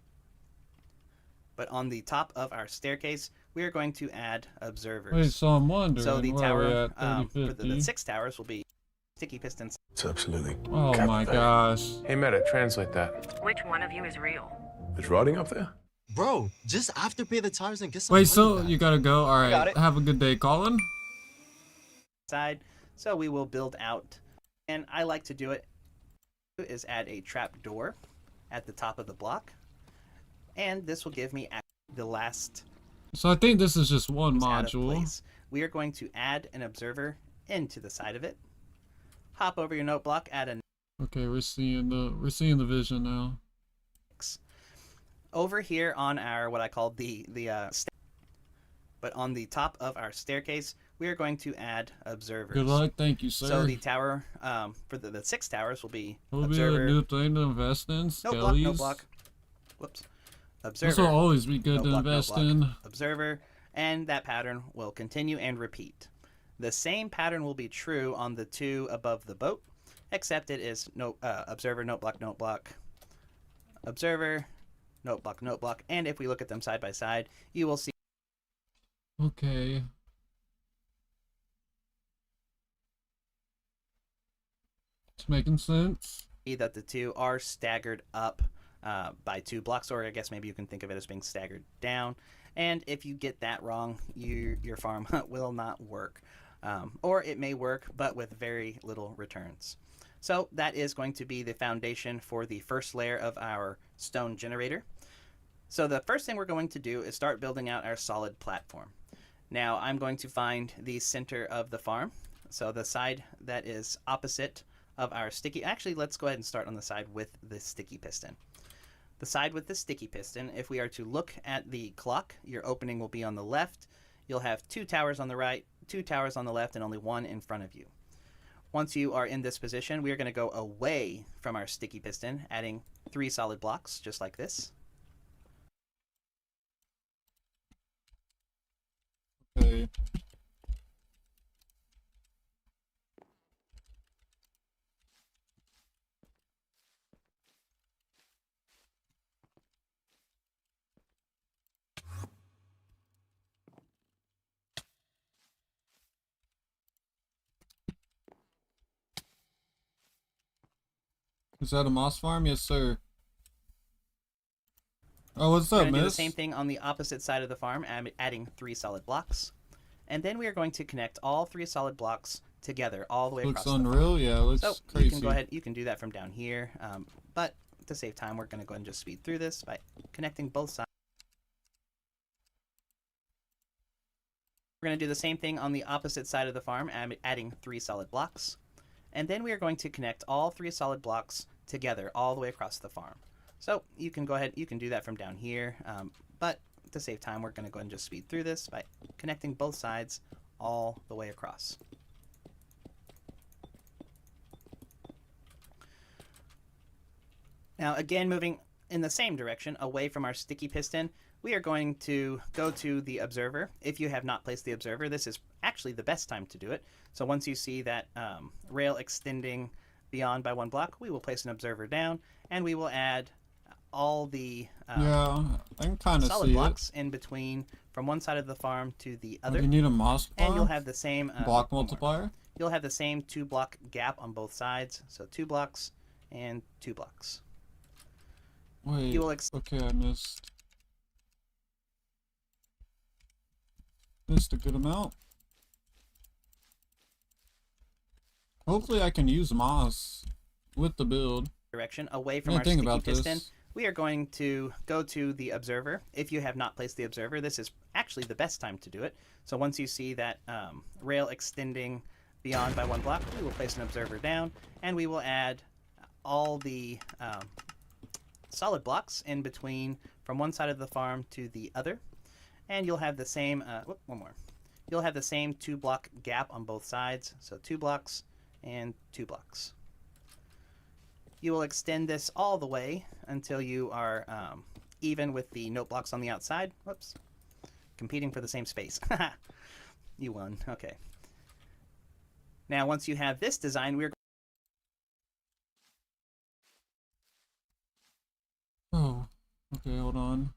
S2: But on the top of our staircase, we are going to add observers.
S1: Wait, so I'm wondering.
S2: So the
S1: where
S2: tower,
S1: are we at? 30,
S2: for the 6 towers will be sticky pistons
S6: It's absolutely.
S1: Oh my gosh.
S6: Hey, Meta, translate that.
S7: Which one of you is real?
S6: It's rotting up there?
S11: Bro, just afterpay the tires and get some
S1: Wait,
S11: money
S1: so
S11: back.
S1: you gotta go?
S10: got
S1: Alright,
S10: it.
S1: have a good day, Colin.
S2: Side. So we will build out, and I like to do it is add a trap door at the top of the block, and this will give me the last
S1: So I think this is just one
S2: out of
S1: module.
S2: place. We are going to add an observer into the side of it. Hop over your note block, add a
S1: Okay, we're seeing the vision now.
S2: over here on our what I call but on the top of our staircase, we are going to add observers.
S1: Good luck, thank you, sir.
S2: So the tower, for the 6 towers will be
S1: Will be
S2: observer.
S1: a new thing to invest in.
S2: Note block, note
S1: Skellies.
S2: block. Whoops. Observer.
S1: This will always be good
S2: note
S1: to
S2: block, note
S1: invest
S2: block,
S1: in.
S2: Observer, and that pattern will continue and repeat. The same pattern will be true on the 2 above the boat, except it is observer, note block, observer, note block, and if we look at them side by side, you will see.
S1: Okay. It's making sense.
S2: That the 2 are staggered up by 2 blocks, or I guess maybe you can think of it as being staggered down. And if you get that wrong, your farm will not work. Or it may work, but with very little returns. So that is going to be the foundation for the first layer of our stone generator. So the first thing we're going to do is start building out our solid platform. Now I'm going to find the center of the farm. So the side that is opposite of our sticky, actually let's go ahead and start on the side with the sticky piston. The side with the sticky piston, if we are to look at the clock, your opening will be on the left. You'll have 2 towers on the right, 2 towers on the left, and only 1 in front of you. Once you are in this position, we are going to go away from our sticky piston, adding 3 solid blocks, just like this.
S1: Okay. Is that a moss farm? Yes, sir. Oh, what's
S2: We're
S1: up,
S2: going to do the
S1: miss?
S2: same thing on the opposite side of the farm, adding 3 solid blocks. And then we are going to connect all 3 solid blocks together all the way
S1: Looks
S2: across the farm.
S1: unreal, yeah, looks
S2: So
S1: crazy.
S2: you can go ahead, you can do that from down here, but to save time, we're going to go ahead and just speed through this by connecting both sides. We're going to do the same thing on the opposite side of the farm, adding 3 solid blocks. And then we are going to connect all 3 solid blocks together all the way across the farm. So you can go ahead, you can do that from down here, but to save time, we're going to go ahead and just speed through this by connecting both sides all the way across. Now again, moving in the same direction, away from our sticky piston, we are going to go to the observer. If you have not placed the observer, this is actually the best time to do it. So once you see that rail extending beyond by 1 block, we will place an observer down, and we will add all the
S1: yeah, I can kind of
S2: solid
S1: see
S2: blocks in between from one side of the farm to the other.
S1: You need a moss farm?
S2: And you'll have the same
S1: block multiplier?
S2: You'll have the same 2 block gap on both sides. So 2 blocks and 2 blocks.
S1: Wait, okay, I missed a good amount. Hopefully I can use moss with the build.
S2: Direction away from our sticky piston. We are going to go to the observer. If you have not placed the observer, this is actually the best time to do it. So once you see that rail extending beyond by 1 block, we will place an observer down, and we will add all the solid blocks in between from one side of the farm to the other. And you'll have the same, one more. You'll have the same 2 block gap on both sides. So 2 blocks and 2 blocks. You will extend this all the way until you are even with the note blocks on the outside. Whoops. Competing for the same space. You won. Okay. Now, once you have this design, we're
S1: Oh, okay, hold on.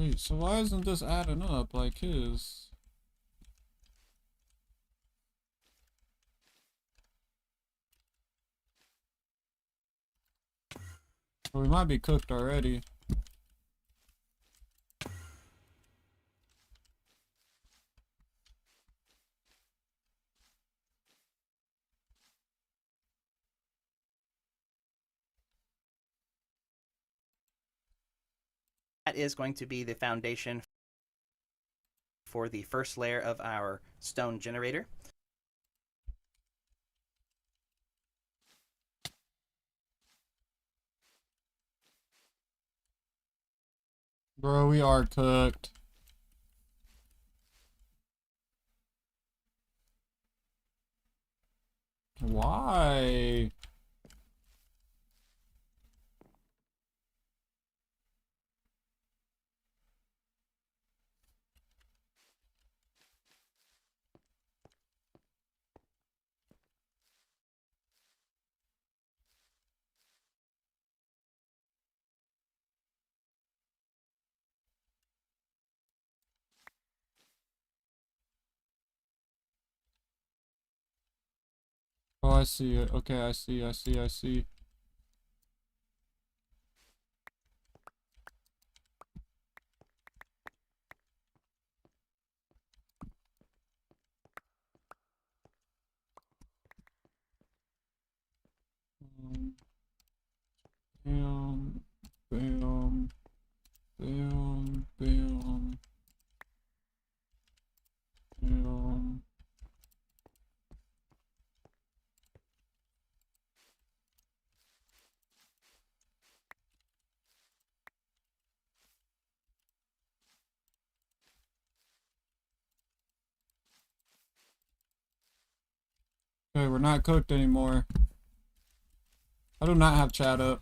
S1: Wait, so why isn't this adding up like his? Well, we might be cooked already.
S2: That is going to be the foundation for the first layer of our stone generator.
S1: Bro, we are cooked. Why? Oh, I see it. Okay, I see. Bam, bam, bam, bam, bam. Okay, we're not cooked anymore. I do not have chat up.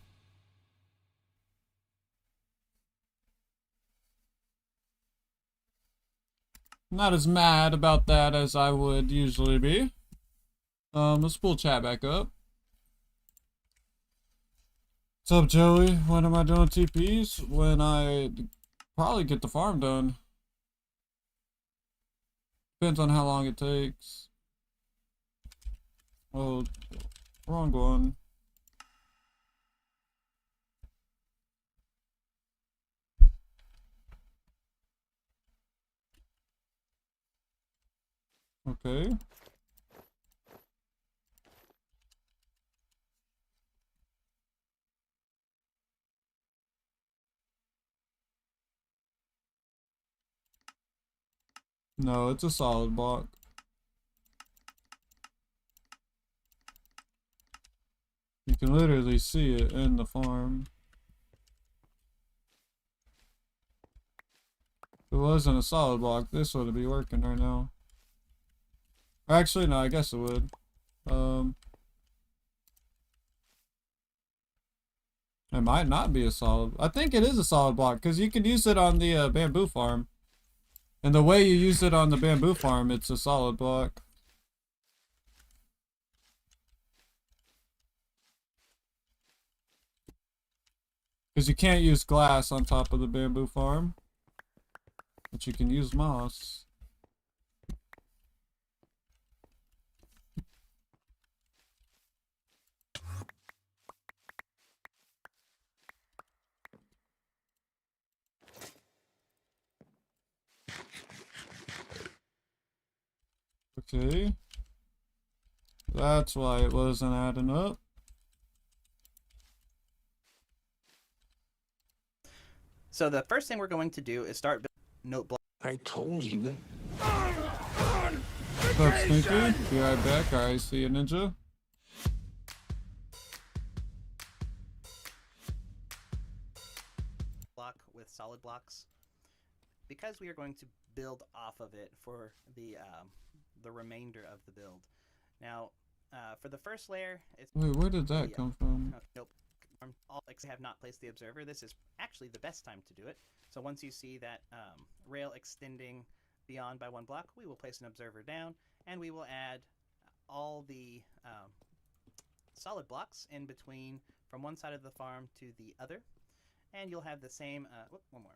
S1: Not as mad about that as I would usually be. Let's pull chat back up. What's up, Joey? When am I doing TPs? When I probably get the farm done. Depends on how long it takes. Oh, wrong one. Okay. No, it's a solid block. You can literally see it in the farm. If it wasn't a solid block, this would be working right now. Actually, no, I guess it would. It might not be a solid. I think it is a solid block because you can use it on the bamboo farm. And the way you use it on the bamboo farm, it's a solid block. Because you can't use glass on top of the bamboo farm. But you can use moss. Okay. That's why it wasn't adding up.
S2: So the first thing we're going to do is start note block.
S8: I told you.
S1: What's up, Sneaky? Be right back. I see a ninja.
S2: Block with solid blocks, because we are going to build off of it for the remainder of the build. Now, for the first layer, it's
S1: Wait, where did that come from?
S2: nope. I have not placed the observer. This is actually the best time to do it. So once you see that rail extending beyond by one block, we will place an observer down, and we will add all the solid blocks in between from one side of the farm to the other. And you'll have the same, one more.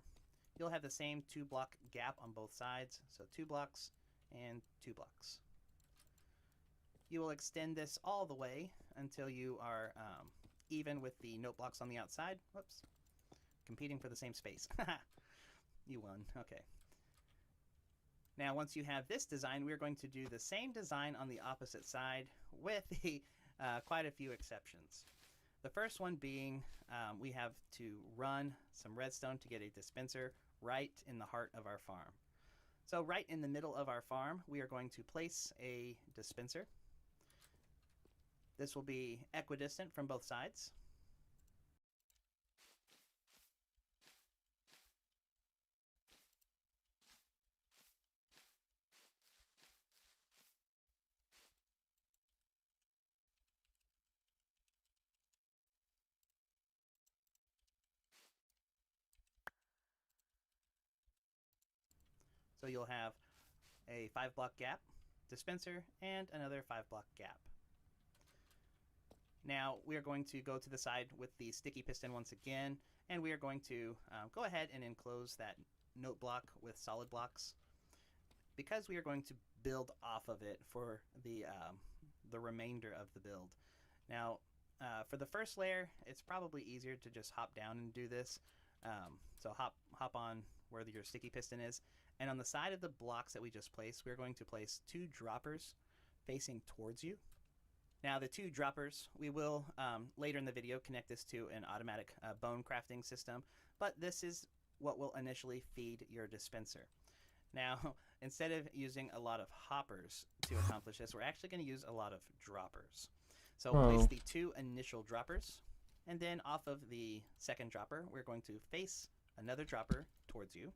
S2: you'll have the same 2-block gap on both sides. So 2 blocks and 2 blocks. You will extend this all the way until you are even with the note blocks on the outside. Whoops. Competing for the same space. You won. Okay. Now, once you have this design, we're going to do the same design on the opposite side with quite a few exceptions. The first one being we have to run some redstone to get a dispenser right in the heart of our farm. So right in the middle of our farm, we are going to place a dispenser. This will be equidistant from both sides. So you'll have a 5-block gap dispenser and another 5-block gap. Now we are going to go to the side with the sticky piston once again, and we are going to go ahead and enclose that note block with solid blocks, because we are going to build off of it for the remainder of the build. Now for the first layer, it's probably easier to just hop down and do this. So hop on where your sticky piston is, and on the side of the blocks that we just placed, we're going to place 2 droppers facing towards you. Now the 2 droppers, we will later in the video connect this to an automatic bone crafting system, but this is what will initially feed your dispenser. Now, instead of using a lot of hoppers to accomplish this, we're actually going to use a lot of droppers. So place the 2 initial droppers, and then off of the second dropper, we're going to face another dropper towards you,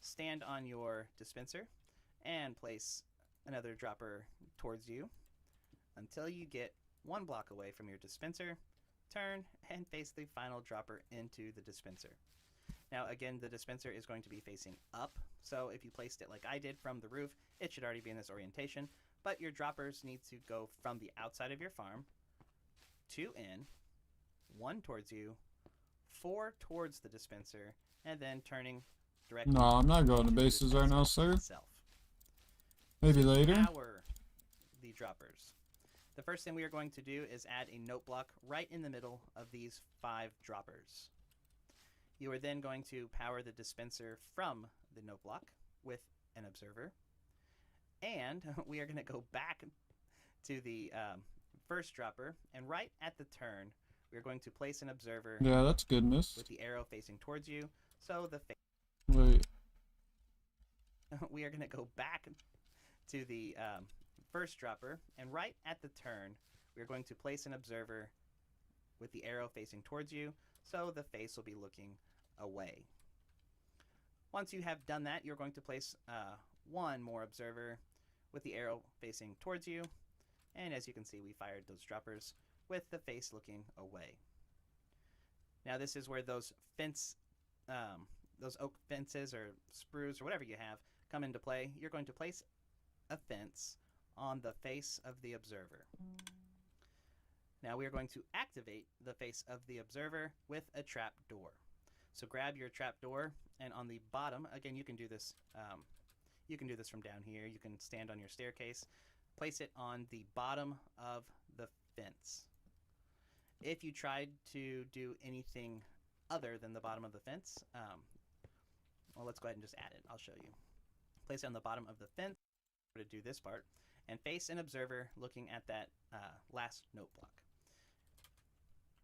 S2: stand on your dispenser, and place another dropper towards you until you get 1 block away from your dispenser, turn, and face the final dropper into the dispenser. Now again, the dispenser is going to be facing up, so if you placed it like I did from the roof, it should already be in this orientation, but your droppers need to go from the outside of your farm, 2 in, 1 towards you, 4 towards the dispenser, and then turning directly.
S1: No, I'm not going to bases right now, sir.
S2: Itself.
S1: Maybe later.
S2: Power the droppers. The first thing we are going to do is add a note block right in the middle of these 5 droppers. You are then going to power the dispenser from the note block with an observer. And we are going to go back to the first dropper, and right at the turn, we are going to place an observer.
S1: Yeah, that's good, miss.
S2: With the arrow facing towards you. So the
S1: Wait.
S2: we are going to go back to the first dropper, and right at the turn, we're going to place an observer with the arrow facing towards you, so the face will be looking away. Once you have done that, you're going to place 1 more observer with the arrow facing towards you, and as you can see, we fired those droppers with the face looking away. Now this is where those oak fences or sprues or whatever you have come into play. You're going to place a fence on the face of the observer. Now we are going to activate the face of the observer with a trap door. So grab your trap door, and on the bottom, again, you can do this from down here. You can stand on your staircase, place it on the bottom of the fence. If you tried to do anything other than the bottom of the fence, well, let's go ahead and just add it. I'll show you. Place it on the bottom of the fence to do this part, and face an observer looking at that last note block.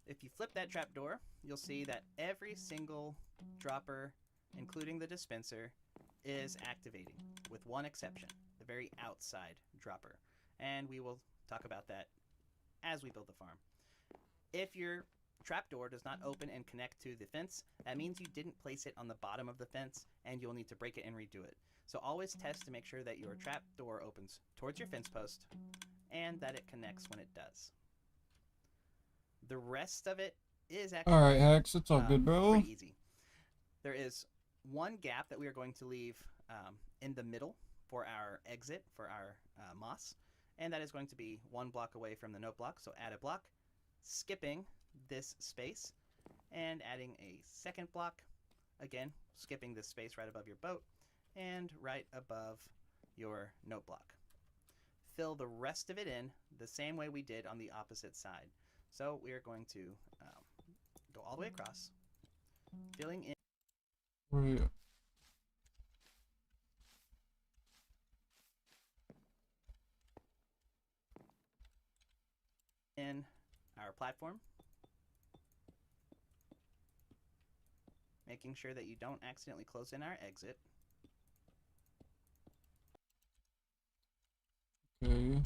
S2: If you flip that trap door, you'll see that every single dropper, including the dispenser, is activating, with one exception, the very outside dropper. And we will talk about that as we build the farm. If your trapdoor does not open and connect to the fence, that means you didn't place it on the bottom of the fence, and you'll need to break it and redo it. So always test to make sure that your trapdoor opens towards your fence post and that it connects when it does. The rest of it is actually
S1: alright, Hex, it's all good, bro.
S2: Pretty easy. There is one gap that we are going to leave in the middle for our exit for our moss, and that is going to be 1 block away from the note block. So add a block, skipping this space, and adding a second block, again, skipping this space right above your boat and right above your note block. Fill the rest of it in the same way we did on the opposite side. So we are going to go all the way across, filling in
S1: Wait.
S2: our platform, making sure that you don't accidentally close in our exit.
S1: Okay.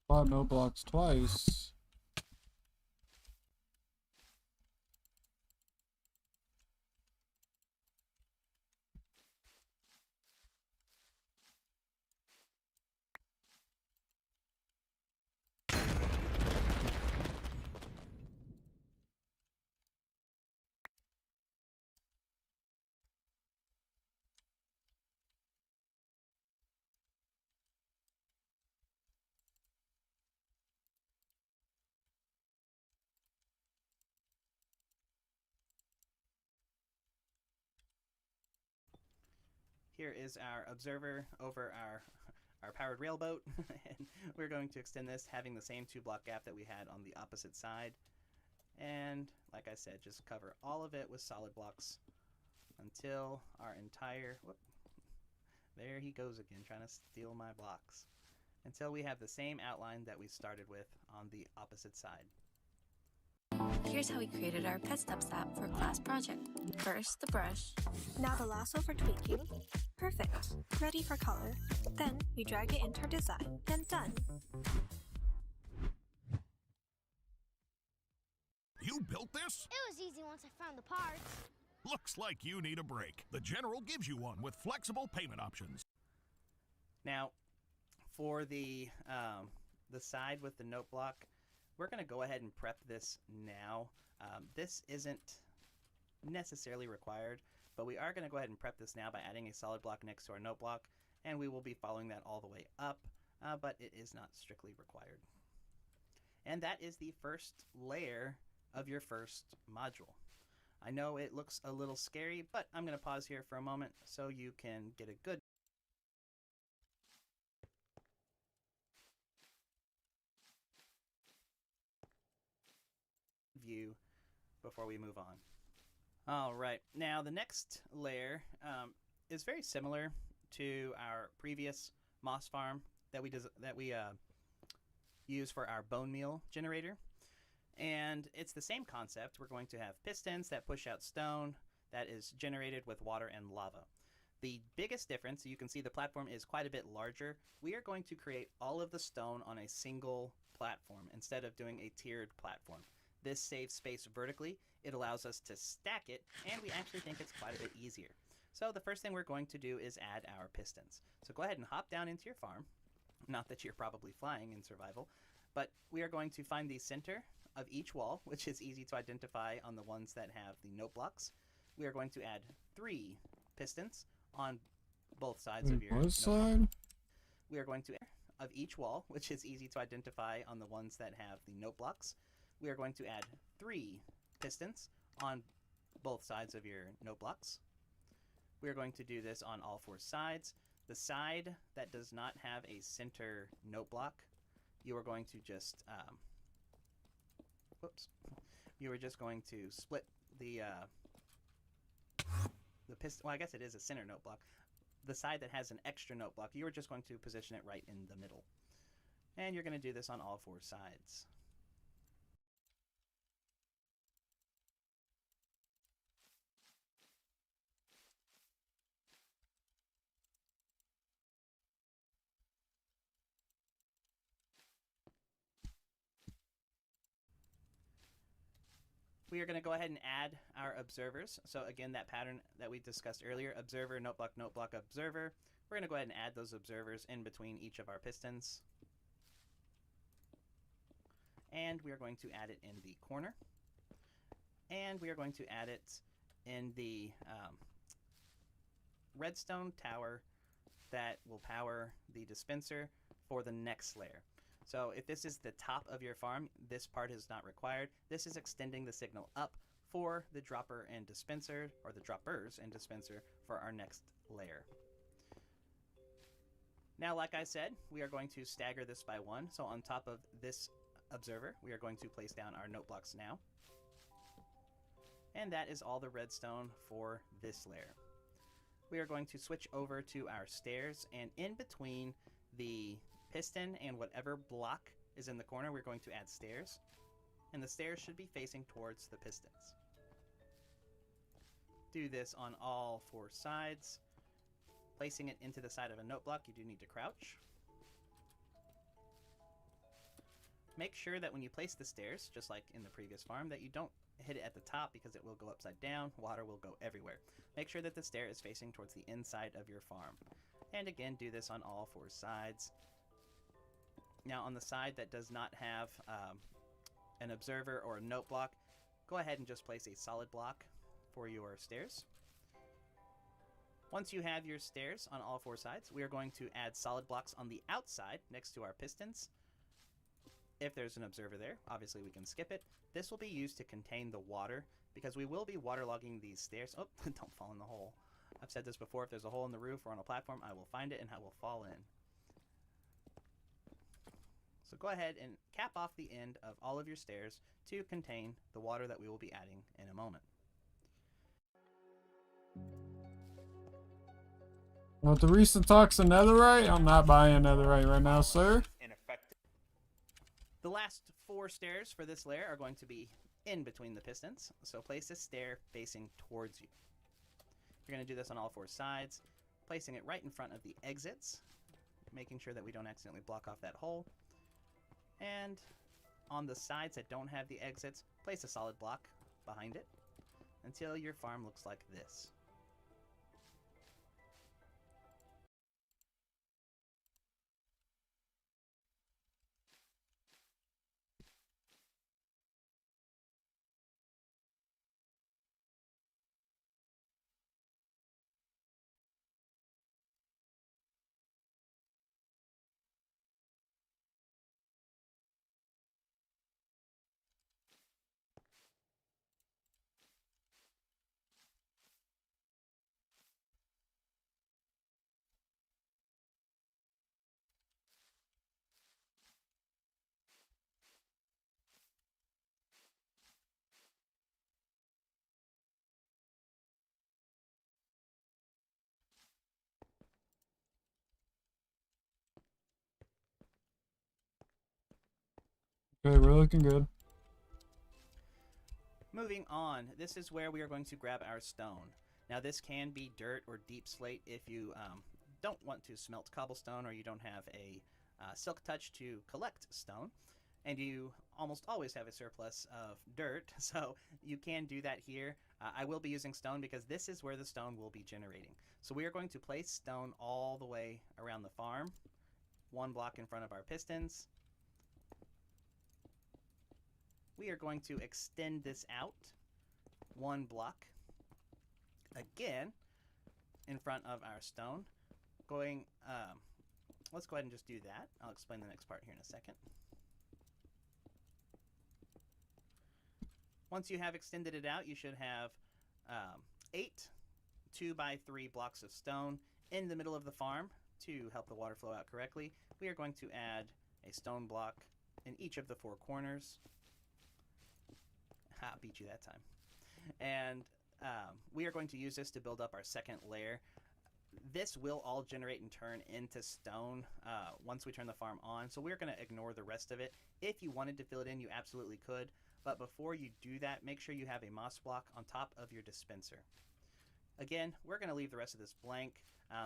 S1: Bought no blocks twice.
S2: Here is our observer over our powered railboat. And we're going to extend this having the same 2-block gap that we had on the opposite side. And like I said, just cover all of it with solid blocks until our entire, whoop, there he goes again, trying to steal my blocks. Until we have the same outline that we started with on the opposite side.
S7: Here's how we created our pet steps app for class project. First, the brush.
S9: Now the lasso for tweaking. Perfect. Ready for color. Then we drag it into our design and done.
S5: You built this?
S7: It was easy once I found the parts.
S5: Looks like you need a break. The General gives you one with flexible payment options.
S2: Now, for the side with the note block, we're going to go ahead and prep this now. This isn't necessarily required, but we are going to go ahead and prep this now by adding a solid block next to our note block, and we will be following that all the way up, but it is not strictly required. And that is the first layer of your first module. I know it looks a little scary, but I'm going to pause here for a moment so you can get a good view before we move on. All right, now the next layer is very similar to our previous moss farm that we use for our bone meal generator, and it's the same concept. We're going to have pistons that push out stone that is generated with water and lava. The biggest difference, you can see the platform is quite a bit larger. We are going to create all of the stone on a single platform instead of doing a tiered platform. This saves space vertically, it allows us to stack it, and we actually think it's quite a bit easier. So the first thing we're going to do is add our pistons. So go ahead and hop down into your farm. Not that you're probably flying in survival, but we are going to find the center of each wall, which is easy to identify on the ones that have the note blocks. We are going to add 3 pistons on both sides of your
S1: what side?
S2: We are going to of each wall, which is easy to identify on the ones that have the note blocks. We are going to add 3 pistons on both sides of your note blocks. We are going to do this on all 4 sides. The side that does not have a center note block, you are going to just you are just going to split the piston. Well, I guess it is a center note block. The side that has an extra note block, you are just going to position it right in the middle. And you're going to do this on all 4 sides. we are going to go ahead and add our observers. So again, that pattern that we discussed earlier, observer, note block, observer. We're going to go ahead and add those observers in between each of our pistons. And we are going to add it in the corner. And we are going to add it in the redstone tower that will power the dispenser for the next layer. So if this is the top of your farm, this part is not required. This is extending the signal up for the dropper and dispenser, or the droppers and dispenser, for our next layer. Now, like I said, we are going to stagger this by 1. So on top of this observer, we are going to place down our note blocks now. And that is all the redstone for this layer. We are going to switch over to our stairs, and in between the piston and whatever block is in the corner, we're going to add stairs, and the stairs should be facing towards the pistons. Do this on all 4 sides. Placing it into the side of a note block, you do need to crouch. Make sure that when you place the stairs, just like in the previous farm, that you don't hit it at the top because it will go upside down. Water will go everywhere. Make sure that the stair is facing towards the inside of your farm. And again, do this on all 4 sides. Now on the side that does not have an observer or a note block, go ahead and just place a solid block for your stairs. Once you have your stairs on all 4 sides, we are going to add solid blocks on the outside next to our pistons. If there's an observer there, obviously we can skip it. This will be used to contain the water because we will be waterlogging these stairs. Oh, don't fall in the hole. I've said this before, if there's a hole in the roof or on a platform, I will find it and I will fall in. So go ahead and cap off the end of all of your stairs to contain the water that we will be adding in a moment.
S1: With the recent talks of netherite, I'm not buying netherite right now, sir.
S2: The last 4 stairs for this layer are going to be in between the pistons, so place a stair facing towards you. You're going to do this on all 4 sides, placing it right in front of the exits, making sure that we don't accidentally block off that hole. And on the sides that don't have the exits, place a solid block behind it until your farm looks like this.
S1: Okay, we're looking good.
S2: Moving on, this is where we are going to grab our stone. Now this can be dirt or deep slate if you don't want to smelt cobblestone or you don't have a silk touch to collect stone. And you almost always have a surplus of dirt, so you can do that here. I will be using stone because this is where the stone will be generating. So we are going to place stone all the way around the farm, 1 block in front of our pistons. We are going to extend this out 1 block, again, in front of our stone. Let's go ahead and just do that. I'll explain the next part here in a second. Once you have extended it out, you should have 8 2x3 blocks of stone in the middle of the farm to help the water flow out correctly. We are going to add a stone block in each of the 4 corners. Ha, beat you that time. And we are going to use this to build up our second layer. This will all generate and turn into stone once we turn the farm on, so we're going to ignore the rest of it. If you wanted to fill it in, you absolutely could, but before you do that, make sure you have a moss block on top of your dispenser. Again, we're going to leave the rest of this blank,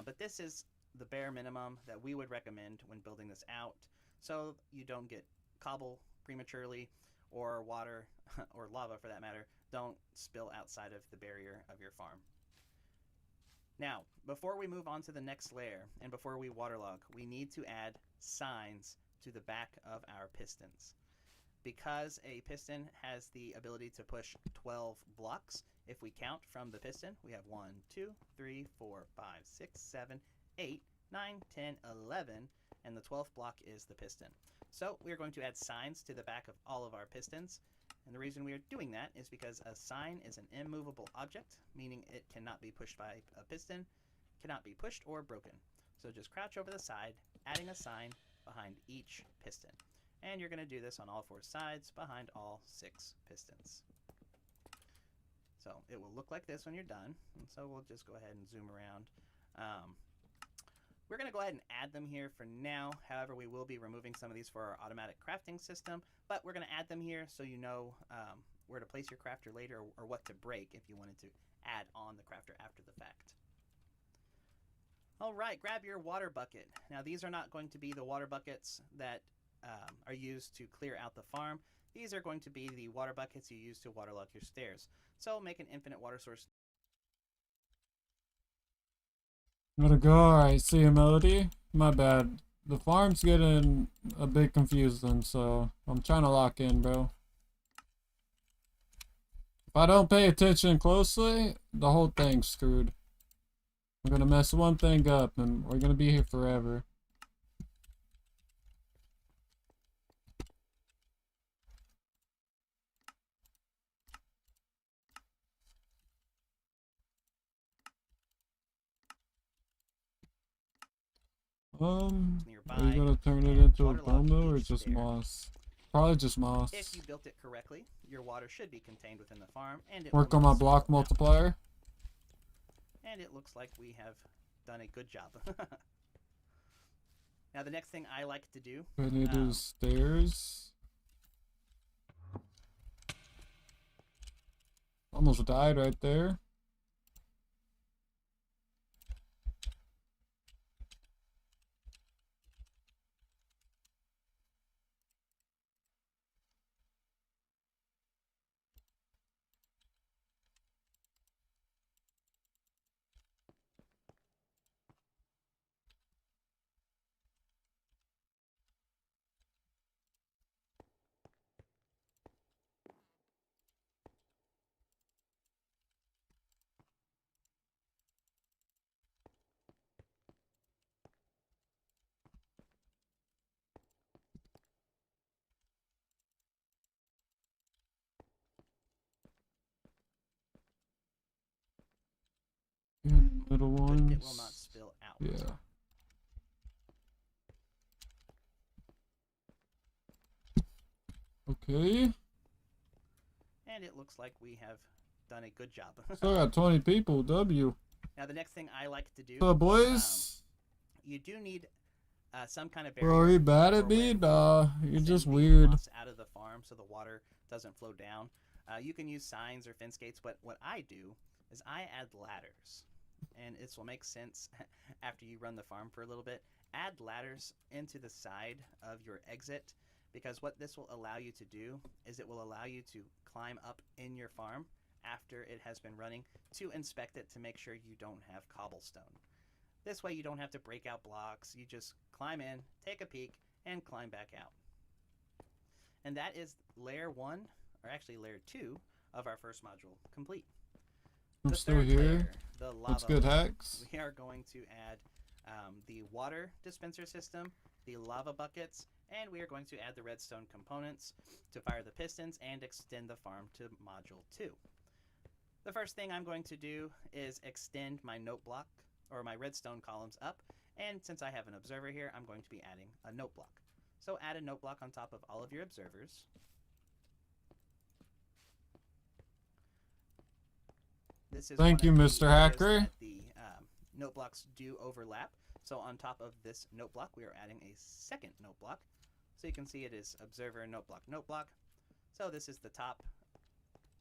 S2: but this is the bare minimum that we would recommend when building this out, so you don't get cobble prematurely, or water, or lava for that matter, don't spill outside of the barrier of your farm. Now, before we move on to the next layer and before we waterlog, we need to add signs to the back of our pistons. Because a piston has the ability to push 12 blocks, if we count from the piston, we have 1, 2, 3, 4, 5, 6, 7, 8, 9, 10, 11, and the 12th block is the piston. So we are going to add signs to the back of all of our pistons. And the reason we are doing that is because a sign is an immovable object, meaning it cannot be pushed by a piston, cannot be pushed or broken. So just crouch over the side, adding a sign behind each piston. And you're going to do this on all 4 sides behind all 6 pistons. So it will look like this when you're done. And so we'll just go ahead and zoom around. We're going to go ahead and add them here for now. However, we will be removing some of these for our automatic crafting system, but we're going to add them here so you know where to place your crafter later, or what to break if you wanted to add on the crafter after the fact. All right, grab your water bucket. Now these are not going to be the water buckets that are used to clear out the farm. These are going to be the water buckets you use to waterlog your stairs. So make an infinite water source.
S1: Gotta go. Alright, see you, Melody. My bad. The farm's getting a bit confusing, so I'm trying to lock in, bro. If I don't pay attention closely, the whole thing's screwed. I'm gonna mess one thing up, and we're gonna be here forever. Are you gonna turn it into a bone mill or just moss? Probably just moss.
S2: If you built it correctly, your water should be contained within the farm, and it
S1: Work
S2: will
S1: on my
S2: not
S1: block
S2: spill out.
S1: multiplier.
S2: And it looks like we have done a good job. Now the next thing I like to do,
S1: I need to do stairs. Almost died right there. Little ones.
S2: it will not spill out.
S1: Yeah. Okay.
S2: And it looks like we have done a good job.
S1: Still got 20 people. W.
S2: Now the next thing I like to do,
S1: What's up, boys?
S2: you do need some kind of
S1: Bro, are
S2: barrier.
S1: you bad at
S2: for
S1: me?
S2: when
S1: Nah, you're
S2: send
S1: just
S2: the
S1: weird.
S2: moss out of the farm so the water doesn't flow down. You can use signs or fence gates, but what I do is I add ladders. And this will make sense after you run the farm for a little bit. Add ladders into the side of your exit, because what this will allow you to do is it will allow you to climb up in your farm after it has been running to inspect it to make sure you don't have cobblestone. This way you don't have to break out blocks. You just climb in, take a peek, and climb back out. And that is layer 1, or actually layer 2 of our first module complete.
S1: I'm
S2: The
S1: still
S2: third
S1: here.
S2: layer, the
S1: That's
S2: lava
S1: good,
S2: layer.
S1: Hacks.
S2: We are going to add the water dispenser system, the lava buckets, and we are going to add the redstone components to fire the pistons and extend the farm to module 2. The first thing I'm going to do is extend my note block, or my redstone columns up, and since I have an observer here, I'm going to be adding a note block. So add a note block on top of all of your observers. This is
S1: Thank you,
S2: one of
S1: Mr.
S2: the areas
S1: Hacker.
S2: that the note blocks do overlap. So on top of this note block, we are adding a second note block. So you can see it is observer, note block, note block. So this is the top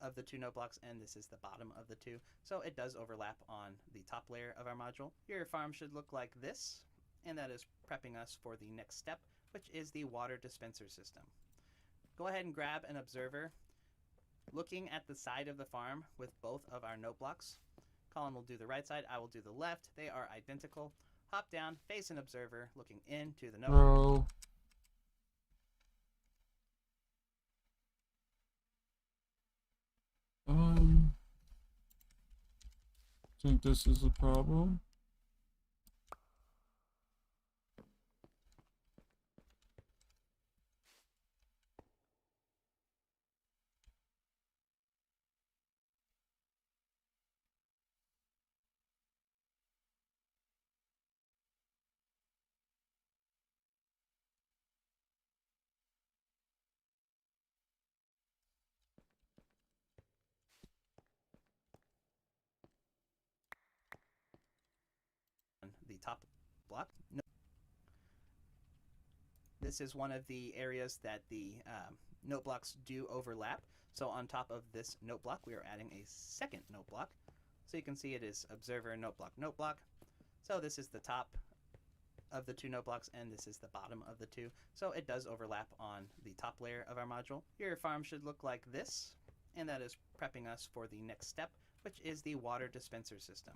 S2: of the 2 note blocks, and this is the bottom of the 2. So it does overlap on the top layer of our module. Your farm should look like this, and that is prepping us for the next step, which is the water dispenser system. Go ahead and grab an observer. Looking at the side of the farm with both of our note blocks. Colin will do the right side, I will do the left. They are identical. Hop down, face an observer, looking into the note.
S1: Bro. Think this is a problem.
S2: The top block. No. This is one of the areas that the note blocks do overlap. So on top of this note block, we are adding a second note block. So you can see it is observer, note block, note block. So this is the top of the two note blocks, and this is the bottom of the two. So it does overlap on the top layer of our module. Your farm should look like this, and that is prepping us for the next step, which is the water dispenser system.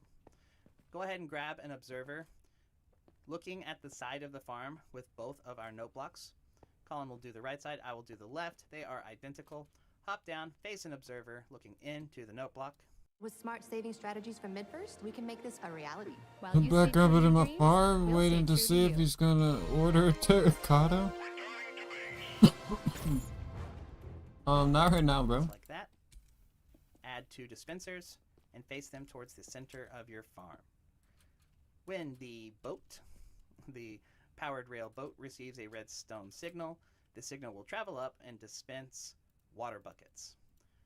S2: Go ahead and grab an observer. Looking at the side of the farm with both of our note blocks. Colin will do the right side, I will do the left. They are identical. Hop down, face an observer, looking into the note block.
S12: With smart saving strategies from MidFirst, we can make this a reality.
S1: I'm back up in my farm, waiting to see if he's gonna order a terracotta. Not right now, bro.
S2: Like that. Add 2 dispensers and face them towards the center of your farm. When the boat, the powered rail boat, receives a redstone signal, the signal will travel up and dispense water buckets.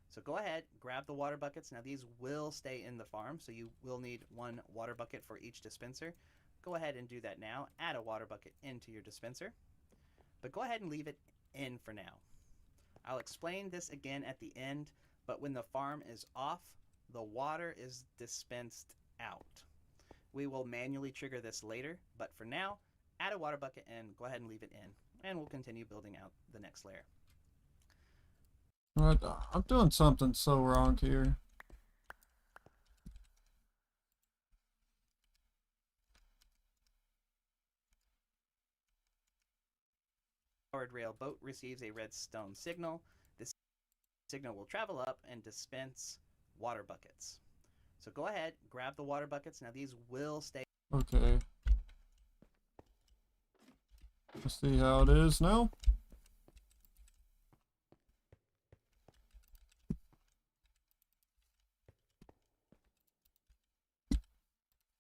S2: So go ahead, grab the water buckets. Now these will stay in the farm, so you will need 1 water bucket for each dispenser. Go ahead and do that now. Add a water bucket into your dispenser, but go ahead and leave it in for now. I'll explain this again at the end, but when the farm is off, the water is dispensed out. We will manually trigger this later, but for now, add a water bucket and go ahead and leave it in, and we'll continue building out the next layer.
S1: What? I'm doing something so wrong here.
S2: Powered rail boat receives a redstone signal. This signal will travel up and dispense water buckets. So go ahead, grab the water buckets. Now these will stay.
S1: Okay. Let's see how it is now.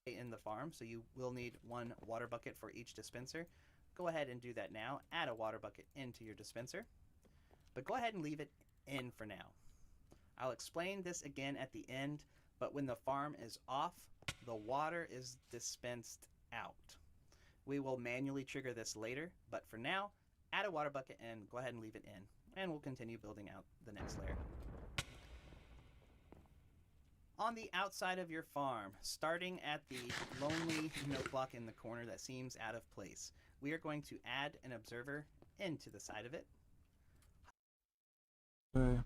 S2: In the farm, so you will need 1 water bucket for each dispenser. Go ahead and do that now. Add a water bucket into your dispenser, but go ahead and leave it in for now. I'll explain this again at the end, but when the farm is off, the water is dispensed out. We will manually trigger this later, but for now, add a water bucket and go ahead and leave it in, and we'll continue building out the next layer. On the outside of your farm, starting at the lonely note block in the corner that seems out of place, we are going to add an observer into the side of it.
S1: Okay.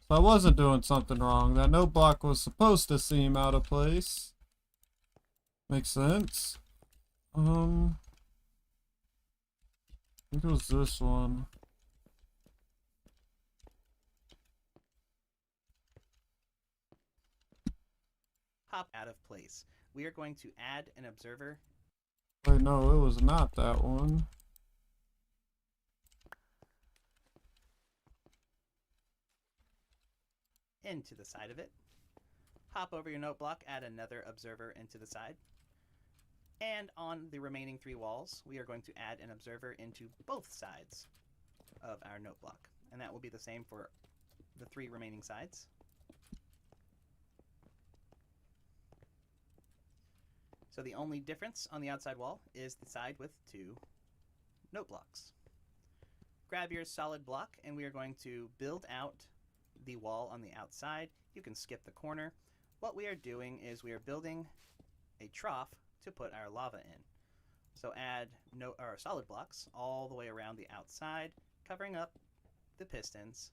S1: So I wasn't doing something wrong. That note block was supposed to seem out of place. Makes sense. I think it was this one.
S2: Hop out of place. We are going to add an observer.
S1: Wait, no, it was not that one.
S2: Into the side of it. Hop over your note block, add another observer into the side. And on the remaining 3 walls, we are going to add an observer into both sides of our note block. And that will be the same for the 3 remaining sides. So the only difference on the outside wall is the side with 2 note blocks. Grab your solid block, and we are going to build out the wall on the outside. You can skip the corner. What we are doing is we are building a trough to put our lava in. So add solid blocks all the way around the outside, covering up the pistons,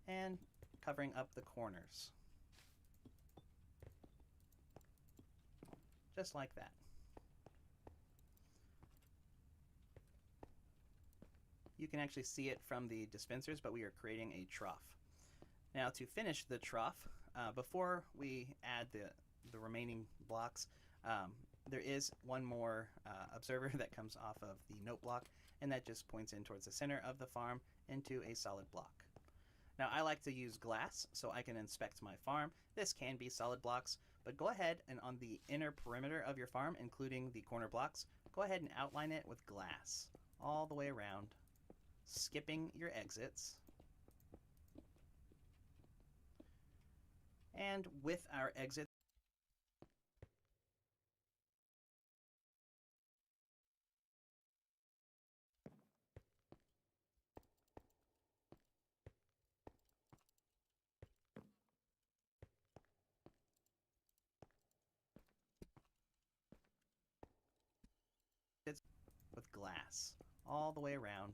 S2: and covering up the corners. Just like that. You can actually see it from the dispensers, but we are creating a trough. Now to finish the trough, before we add the remaining blocks, there is one more observer that comes off of the note block, and that just points in towards the center of the farm into a solid block. Now I like to use glass so I can inspect my farm. This can be solid blocks, but go ahead and on the inner perimeter of your farm, including the corner blocks, go ahead and outline it with glass all the way around, skipping your exits. And with our exit, with glass all the way around.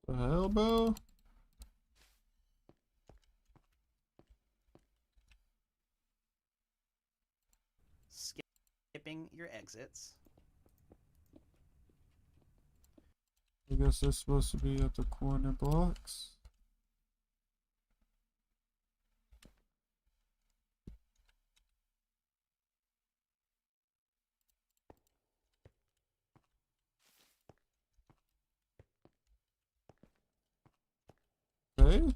S1: The hell, bro?
S2: Skipping your exits.
S1: I guess they're supposed to be at the corner blocks. Okay.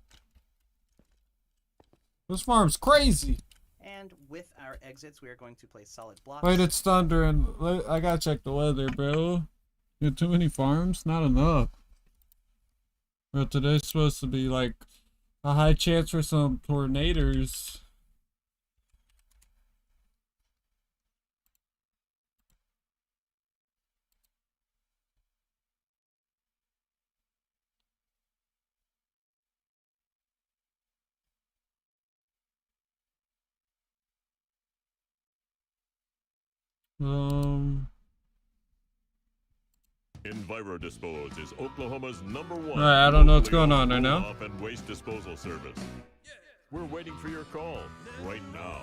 S1: This farm's crazy.
S2: And with our exits, we are going to place solid blocks.
S1: Wait, it's thunder and I gotta check the weather, bro. You got too many farms? Not enough. Bro, today's supposed to be like a high chance for some tornadoes.
S13: EnviroDispose is Oklahoma's #1.
S1: Alright, I don't know what's going on right now.
S13: Off and waste disposal service. We're waiting for your call right now.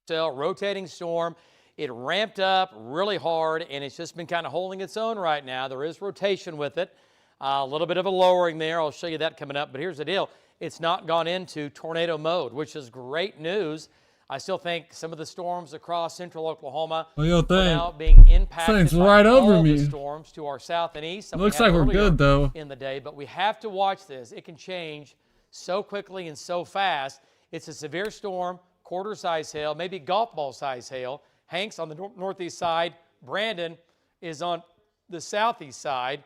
S14: Rotating storm. It ramped up really hard, and it's just been kind of holding its own right now. There is rotation with it. A little bit of a lowering there. I'll show you that coming up. But here's the deal. It's not gone into tornado mode, which is great news. I still think some of the storms across central Oklahoma are now being impacted by all the storms to our south and east.
S1: It looks like we're good, though.
S14: In the day, but we have to watch this. It can change so quickly and so fast. It's a severe storm, quarter-size hail, maybe golf ball-size hail. Hank's on the northeast side. Brandon is on the southeast side.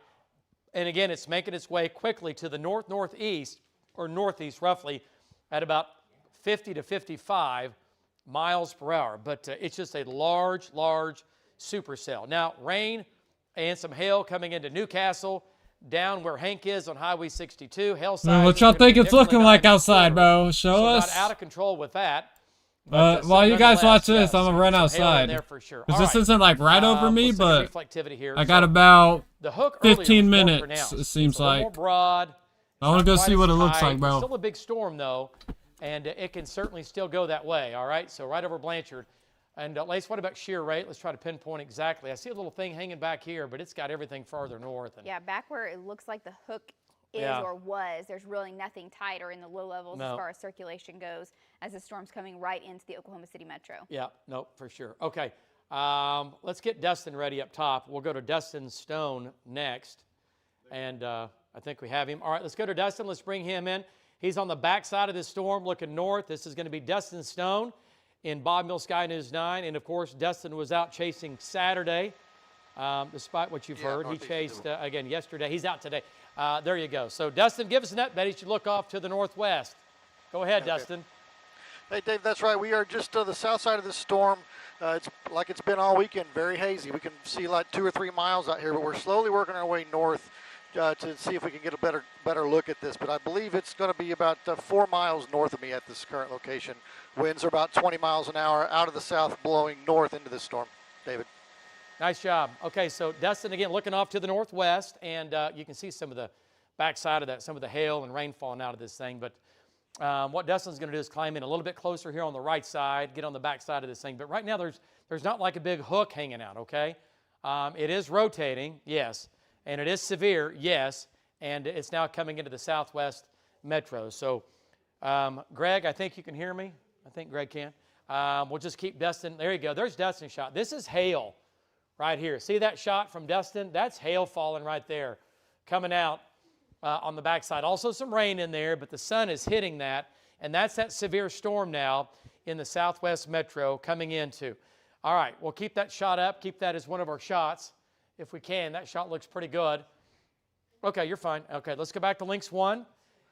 S14: And again, it's making its way quickly to the northeast, or northeast roughly, at about 50 to 55 miles per hour. But it's just a large supercell. Now, rain and some hail coming into Newcastle, down where Hank is on Highway 62. Hail size.
S1: What y'all think it's looking like outside, bro? Show us.
S14: Not out of control with that.
S1: While you guys watch this, I'm gonna run outside.
S14: Sure.
S1: Because this isn't like right over me, but
S14: here.
S1: I got about
S14: the hook
S1: 15 minutes, it seems like.
S14: More broad.
S1: I want to go see what it looks like, bro.
S14: It's still a big storm, though, and it can certainly still go that way, all right? So right over Blanchard. And Lace, what about shear rate? Let's try to pinpoint exactly. I see a little thing hanging back here, but it's got everything farther north. And
S15: yeah, back where it looks like the hook is or was, there's really nothing tighter in the low levels as far as circulation goes as the storm's coming right into the Oklahoma City metro.
S14: Yeah, no, for sure. Okay, let's get Dustin ready up top. We'll go to Dustin Stone next, and I think we have him. All right, let's go to Dustin. Let's bring him in. He's on the backside of this storm looking north. This is going to be Dustin Stone in Bob Mill Sky News 9. And, of course, Dustin was out chasing Saturday, despite what you've heard. He chased, again, yesterday. He's out today. There you go. So, Dustin, give us an update. He should look off to the northwest. Go ahead, Dustin.
S16: Hey, Dave, that's right. We are just to the south side of the storm. It's like it's been all weekend, very hazy. We can see like 2 or 3 miles out here, but we're slowly working our way north. to see if we can get a better look at this. But I believe it's going to be about 4 miles north of me at this current location. Winds are about 20 miles an hour out of the south, blowing north into this storm. David.
S14: Nice job. Okay, so Dustin, again, looking off to the northwest, and you can see some of the backside of that, some of the hail and rain falling out of this thing. But what Dustin's going to do is climb in a little bit closer here on the right side, get on the back side of this thing. But right now, there's not like a big hook hanging out, okay? It is rotating, yes, and it is severe, yes, and it's now coming into the southwest metro. So, Greg, I think you can hear me. I think Greg can. We'll just keep Dustin. There you go. There's Dustin's shot. This is hail right here. See that shot from Dustin? That's hail falling right there, coming out on the backside. Also some rain in there, but the sun is hitting that, and that's that severe storm now in the southwest metro coming into. All right, we'll keep that shot up. Keep that as one of our shots if we can. That shot looks pretty good. Okay, you're fine. Okay, let's go back to Lynx 1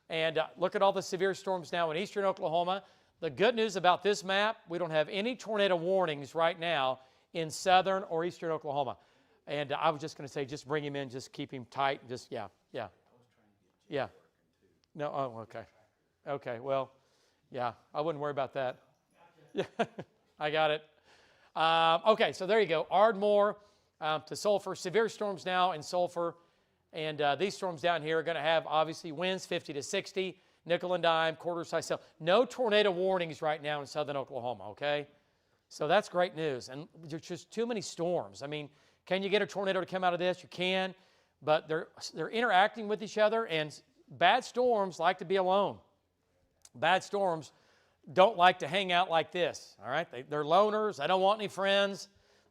S14: and look at all the severe storms now in eastern Oklahoma. The good news about this map, we don't have any tornado warnings right now in southern or eastern Oklahoma. And I was just going to say, just bring him in, just keep him tight. Just, yeah. No, oh, okay. Okay, well, yeah, I wouldn't worry about that. Yeah, I got it. Okay, so there you go. Ardmore to Sulphur. Severe storms now in Sulphur. And these storms down here are going to have, obviously, winds 50 to 60, nickel and dime, quarter-size hail. No tornado warnings right now in southern Oklahoma, okay? So that's great news. And there's just too many storms. I mean, can you get a tornado to come out of this? You can, but they're interacting with each other, and bad storms like to be alone. Bad storms don't like to hang out like this, all right? They're loners. They don't want any friends.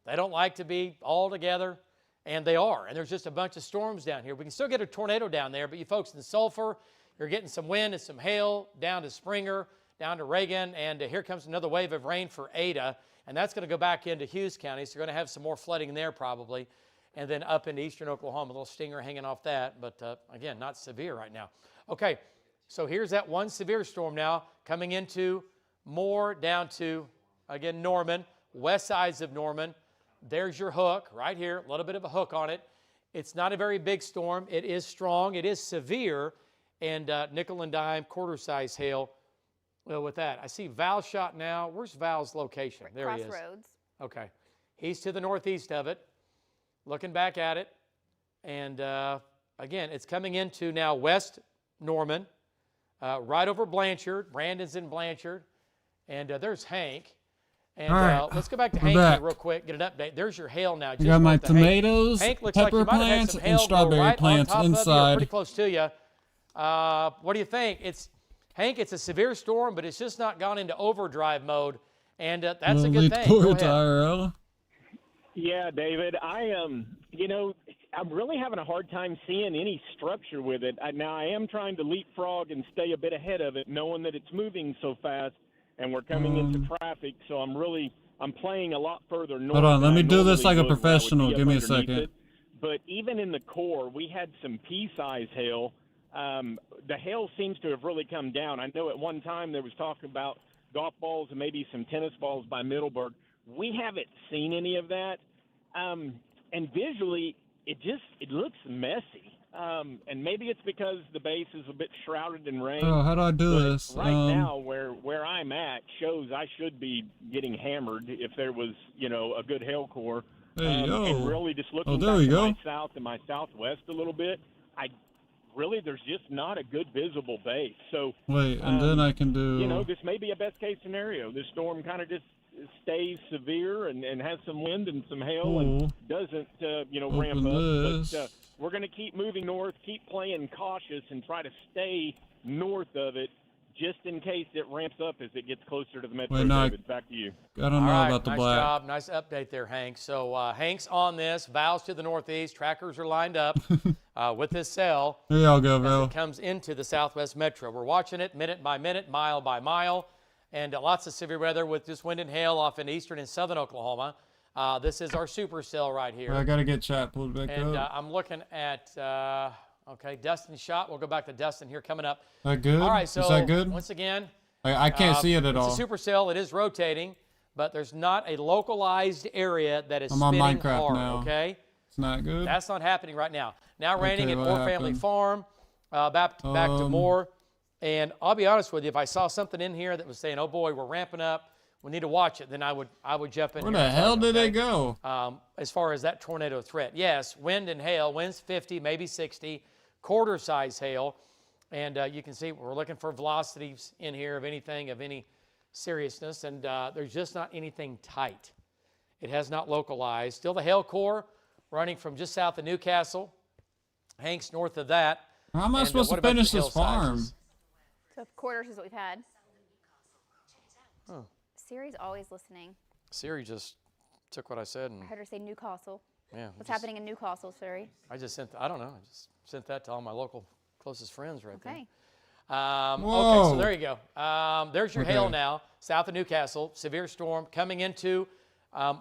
S14: They don't like to be all together, and they are. And there's just a bunch of storms down here. We can still get a tornado down there, but you folks in Sulphur, you're getting some wind and some hail down to Springer, down to Reagan, and here comes another wave of rain for Ada, and that's going to go back into Hughes County, so you're going to have some more flooding there probably, and then up into eastern Oklahoma, a little stinger hanging off that, but again, not severe right now. Okay, so here's that one severe storm now coming into Moore down to, again, Norman, west sides of Norman. There's your hook right here, a little bit of a hook on it. It's not a very big storm. It is strong. It is severe, and nickel and dime, quarter-size hail. Well, with that, I see Val's shot now. Where's Val's location? There he is.
S15: Crossroads.
S14: Okay. He's to the northeast of it, looking back at it. And, again, it's coming into now West Norman, right over Blanchard. Brandon's in Blanchard. And there's Hank. And
S1: right.
S14: Let's go back to Hank here real quick, get an update. There's your hail now.
S1: I got my tomatoes,
S14: Hank looks
S1: pepper
S14: like you might have had
S1: plants,
S14: some
S1: and
S14: hail
S1: strawberry
S14: right
S1: plants
S14: on top
S1: inside.
S14: Of you, pretty close to you. What do you think? Hank, it's a severe storm, but it's just not gone into overdrive mode, and that's a good thing. Go ahead.
S17: Yeah, David, I'm really having a hard time seeing any structure with it. Now, I am trying to leapfrog and stay a bit ahead of it, knowing that it's moving so fast, and we're coming into traffic, so I'm playing a lot further north.
S1: Hold on, let me do this like a professional. Give me a second.
S17: But even in the core, we had some pea-size hail. The hail seems to have really come down. I know at one time there was talk about golf balls and maybe some tennis balls by Middleburg. We haven't seen any of that. And visually, it looks messy. And maybe it's because the base is a bit shrouded in rain.
S1: Oh, how do I do this?
S17: Right now, where I'm at shows I should be getting hammered if there was, a good hail core.
S1: Hey, yo.
S17: And really just looking
S1: there
S17: back
S1: we
S17: to
S1: go.
S17: my south and my southwest a little bit, there's just not a good visible base. So
S1: wait, and then I can do.
S17: This may be a best case scenario. This storm kind of just stays severe and has some wind and some hail and doesn't, ramp up. But we're going to keep moving north, keep playing cautious, and try to stay north of it just in case it ramps up as it gets closer to the metro. David, back to you.
S1: I don't know about the
S14: nice
S1: black.
S14: Nice job. Nice update there, Hank. So Hank's on this. Val's to the northeast. Trackers are lined up with this cell.
S1: Here y'all go,
S14: as
S1: Val.
S14: it comes into the southwest metro. We're watching it minute by minute, mile by mile, and lots of severe weather with just wind and hail off in eastern and southern Oklahoma. This is our supercell right here.
S1: I got to get chat pulled back
S14: and,
S1: up.
S14: I'm looking at, Dustin's shot. We'll go back to Dustin here coming up.
S1: That good?
S14: All right, so
S1: is that good?
S14: Once again,
S1: I can't see it at all.
S14: It's a supercell. It is rotating, but there's not a localized area that is
S1: I'm on
S14: spinning
S1: Minecraft
S14: hard,
S1: now.
S14: okay?
S1: It's not good.
S14: That's not happening right now. Now raining at
S1: what
S14: Moore Family
S1: happened?
S14: Farm, back to Moore. And I'll be honest with you, if I saw something in here that was saying, "Oh boy, we're ramping up, we need to watch it," then I would jump in.
S1: Where
S14: here
S1: the hell
S14: and
S1: did
S14: tell you,
S1: they go?
S14: as far as that tornado threat, yes, wind and hail. Wind's 50, maybe 60, quarter-size hail, and you can see we're looking for velocities in here of anything of any seriousness, and there's just not anything tight. It has not localized. Still the hail core running from just south of Newcastle. Hanks north of that.
S1: How am I supposed to finish this farm?
S15: So quarters is what we've had.
S14: Huh.
S15: Siri's always listening.
S14: Siri just took what I said and
S15: I heard her say Newcastle.
S14: yeah.
S15: What's happening in Newcastle, Siri?
S14: I just sent. I don't know. I just sent that to all my local closest friends right there.
S15: Okay.
S14: Okay, so there you go. There's your hail now, south of Newcastle. Severe storm coming into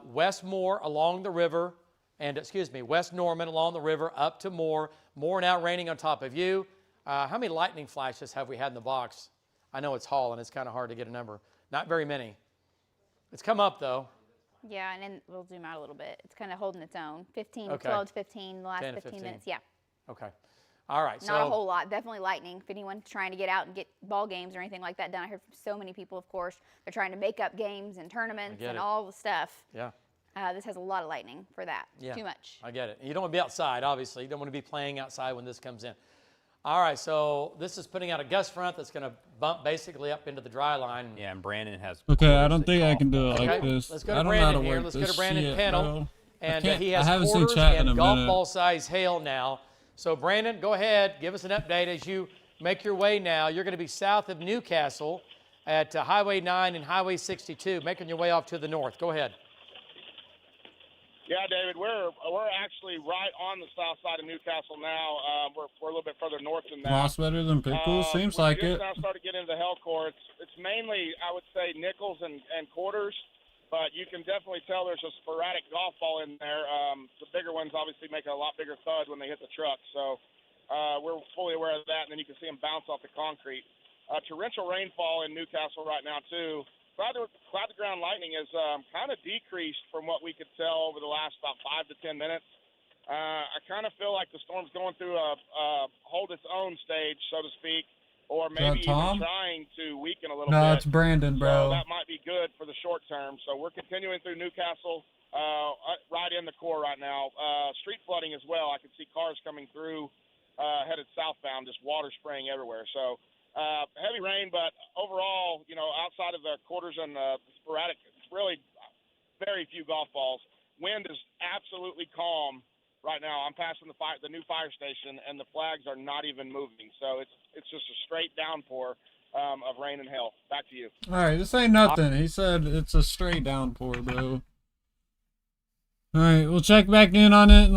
S14: West Moore along the river, and West Norman along the river up to Moore. Moore now raining on top of you. How many lightning flashes have we had in the box? I know it's Hall, and it's kind of hard to get a number. Not very many. It's come up, though.
S15: Yeah, and then we'll zoom out a little bit. It's kind of holding its own. 15,
S14: Okay.
S15: 12 to 15, the last
S14: 10 to
S15: 15
S14: 15.
S15: minutes. Yeah.
S14: Okay. All right.
S15: Not a whole lot. Definitely lightning. If anyone's trying to get out and get ball games or anything like that done, I heard from so many people, of course, they're trying to make up games and tournaments and all the stuff.
S14: Yeah.
S15: This has a lot of lightning for that.
S14: Yeah.
S15: Too much.
S14: I get it. You don't want to be outside, obviously. You don't want to be playing outside when this comes in. All right, so this is putting out a gust front that's going to bump basically up into the dry line.
S18: Yeah, and Brandon has.
S1: Okay, I don't think I can do it like this.
S14: Let's go
S1: I
S14: to
S1: don't know how
S14: Brandon
S1: to
S14: here.
S1: work
S14: Let's go
S1: this
S14: to Brandon
S1: shit,
S14: Pennell.
S1: bro.
S14: And
S1: I
S14: he has
S1: haven't seen
S14: quarters
S1: chat in a
S14: and golf
S1: minute.
S14: ball size hail now. So Brandon, go ahead, give us an update as you make your way now. You're going to be south of Newcastle at Highway 9 and Highway 62, making your way off to the north. Go ahead.
S19: Yeah, David, we're actually right on the south side of Newcastle now. We're a little bit further north than that.
S1: Lost better than pickles? Seems like it.
S19: Now started getting into the hell core. It's mainly, I would say, nickels and quarters, but you can definitely tell there's a sporadic golf ball in there. The bigger ones obviously make a lot bigger thud when they hit the truck, so we're fully aware of that, and then you can see them bounce off the concrete. Torrential rainfall in Newcastle right now, too. Cloud-to-ground lightning has kind of decreased from what we could tell over the last about 5 to 10 minutes. I kind of feel like the storm's going through a hold its own stage, so to speak, or maybe even trying to weaken a little bit.
S1: No, it's Brandon, bro.
S19: So that might be good for the short term. So we're continuing through Newcastle, right in the core right now. Street flooding as well. I can see cars coming through headed southbound, just water spraying everywhere. So heavy rain, but overall, outside of the quarters and the sporadic, it's really very few golf balls. Wind is absolutely calm right now. I'm passing the new fire station, and the flags are not even moving. So it's just a straight downpour of rain and hail. Back to you.
S1: All right, this ain't nothing. He said it's a straight downpour, bro. All right, we'll check back in on it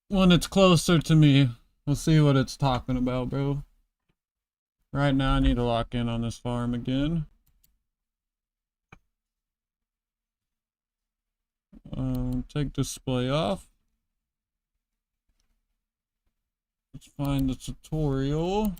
S1: when it's closer to me. We'll see what it's talking about, bro. Right now, I need to lock in on this farm again. Take display off. Let's find the tutorial.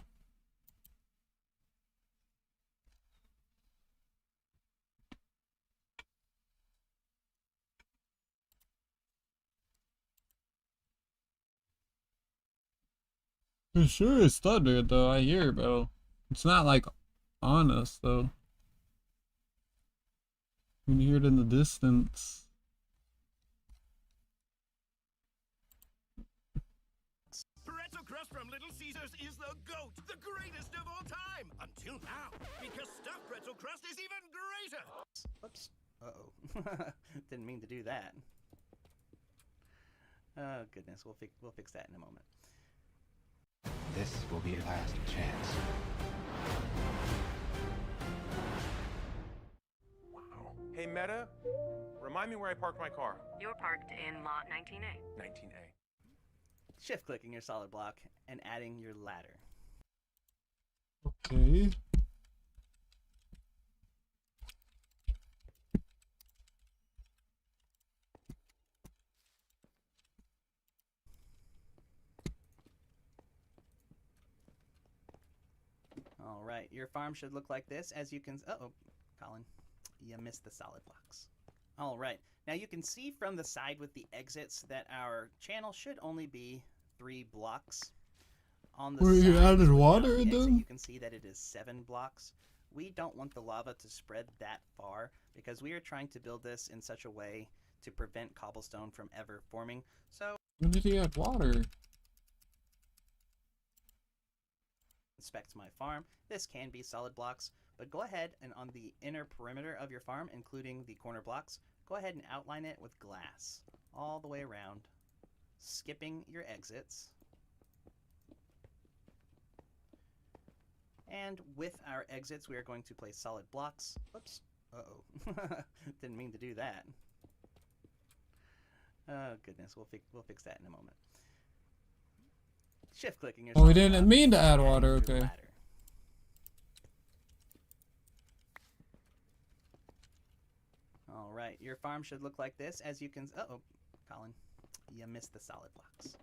S1: It sure is thundered though, I hear, bro. It's not on us though. You can hear it in the distance.
S5: Pretzel crust from Little Caesars is the GOAT, the greatest of all time, until now, because stuffed pretzel crust is even greater.
S2: Oops. Uh-oh. Didn't mean to do that. Oh, goodness. We'll fix that in a moment.
S10: This will be your last chance.
S6: Wow. Hey, Meta, remind me where I parked my car.
S3: You're parked in lot 19A.
S6: 19A.
S2: Shift clicking your solid block and adding your ladder.
S1: Okay.
S2: All right, your farm should look like this. As you can, uh-oh, Colin, you missed the solid blocks. All right, Now you can see from the side with the exits that our channel should only be 3 blocks. On the
S1: Where you
S2: sides
S1: added
S2: without
S1: water
S2: the
S1: in
S2: exit,
S1: them?
S2: you can see that it is 7 blocks. We don't want the lava to spread that far because we are trying to build this in such a way to prevent cobblestone from ever forming. So
S1: When did he add water?
S2: inspect my farm. This can be solid blocks, but go ahead and on the inner perimeter of your farm, including the corner blocks, go ahead and outline it with glass all the way around, skipping your exits. And with our exits, we are going to place solid blocks. Oops. Uh-oh. Didn't mean to do that. Oh, goodness. We'll fix that in a moment. Shift clicking your
S1: Oh, we
S2: solid
S1: didn't
S2: block,
S1: mean to add
S2: adding
S1: water,
S2: through the
S1: okay.
S2: ladder. All right, your farm should look like this. As you can, uh-oh, Colin, you missed the solid blocks.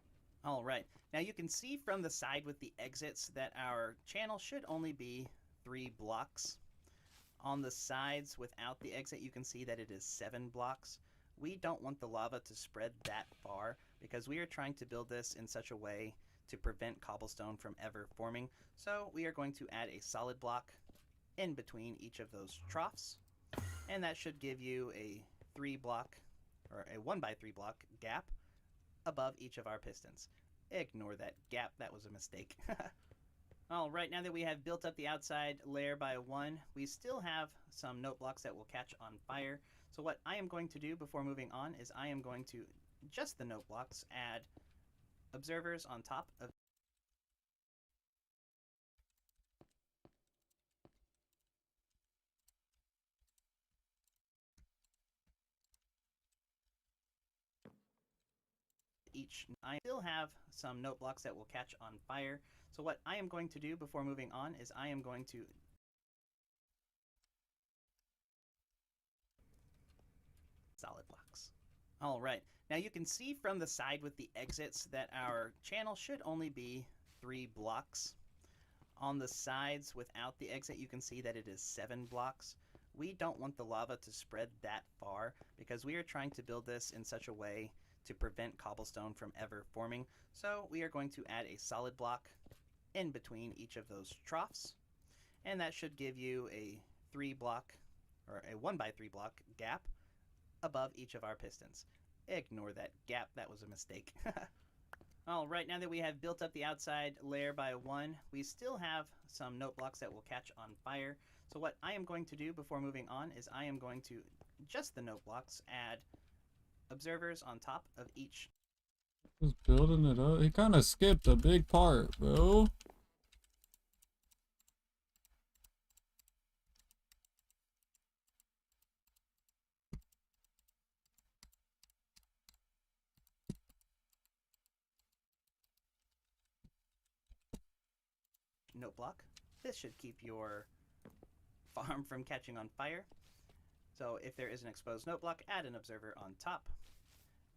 S2: All right, now you can see from the side with the exits that our channel should only be 3 blocks. On the sides without the exit, you can see that it is 7 blocks. We don't want the lava to spread that far because we are trying to build this in such a way to prevent cobblestone from ever forming. So we are going to add a solid block in between each of those troughs, and that should give you a 3 block or a 1 by 3 block gap above each of our pistons. Ignore that gap, that was a mistake. Alright, now that we have built up the outside layer by 1, we still have some note blocks that will catch on fire. So what I am going to do before moving on is I am going to, just the note blocks, add observers on top of each. I still have some note blocks that will catch on fire. So what I am going to do before moving on is I am going to solid blocks. All right, now you can see from the side with the exits that our channel should only be 3 blocks. On the sides without the exit, you can see that it is 7 blocks. We don't want the lava to spread that far because we are trying to build this in such a way to prevent cobblestone from ever forming. So we are going to add a solid block in between each of those troughs, and that should give you a 3 block or a 1 by 3 block gap above each of our pistons. Ignore that gap, that was a mistake. Alright, now that we have built up the outside layer by 1, we still have some note blocks that will catch on fire. So what I am going to do before moving on is I am going to, just the note blocks, add observers on top of each.
S1: Just building it up. He kind of skipped a big part, bro.
S2: Note block. This should keep your farm from catching on fire. So if there is an exposed note block, add an observer on top.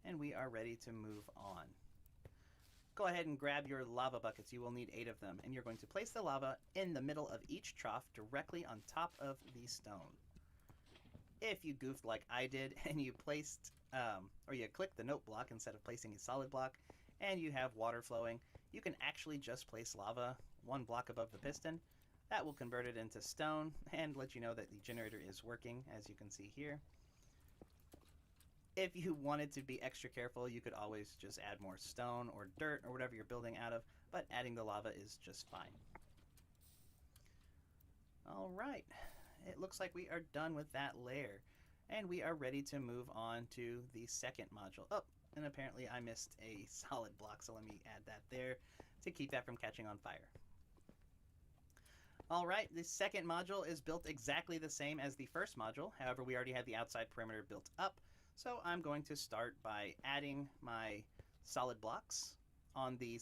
S2: And we are ready to move on. Go ahead and grab your lava buckets. You will need 8 of them. And you're going to place the lava in the middle of each trough directly on top of the stone. If you goofed like I did and you placed, or you clicked the note block instead of placing a solid block, and you have water flowing, you can actually just place lava 1 block above the piston. That will convert it into stone and let you know that the generator is working, as you can see here. If you wanted to be extra careful, you could always just add more stone or dirt or whatever you're building out of, but adding the lava is just fine. All right, it looks like we are done with that layer, and we are ready to move on to the second module. Oh, and apparently I missed a solid block, so let me add that there to keep that from catching on fire. Alright, the second module is built exactly the same as the first module. However, we already had the outside perimeter built up. So I'm going to start by adding my solid blocks on the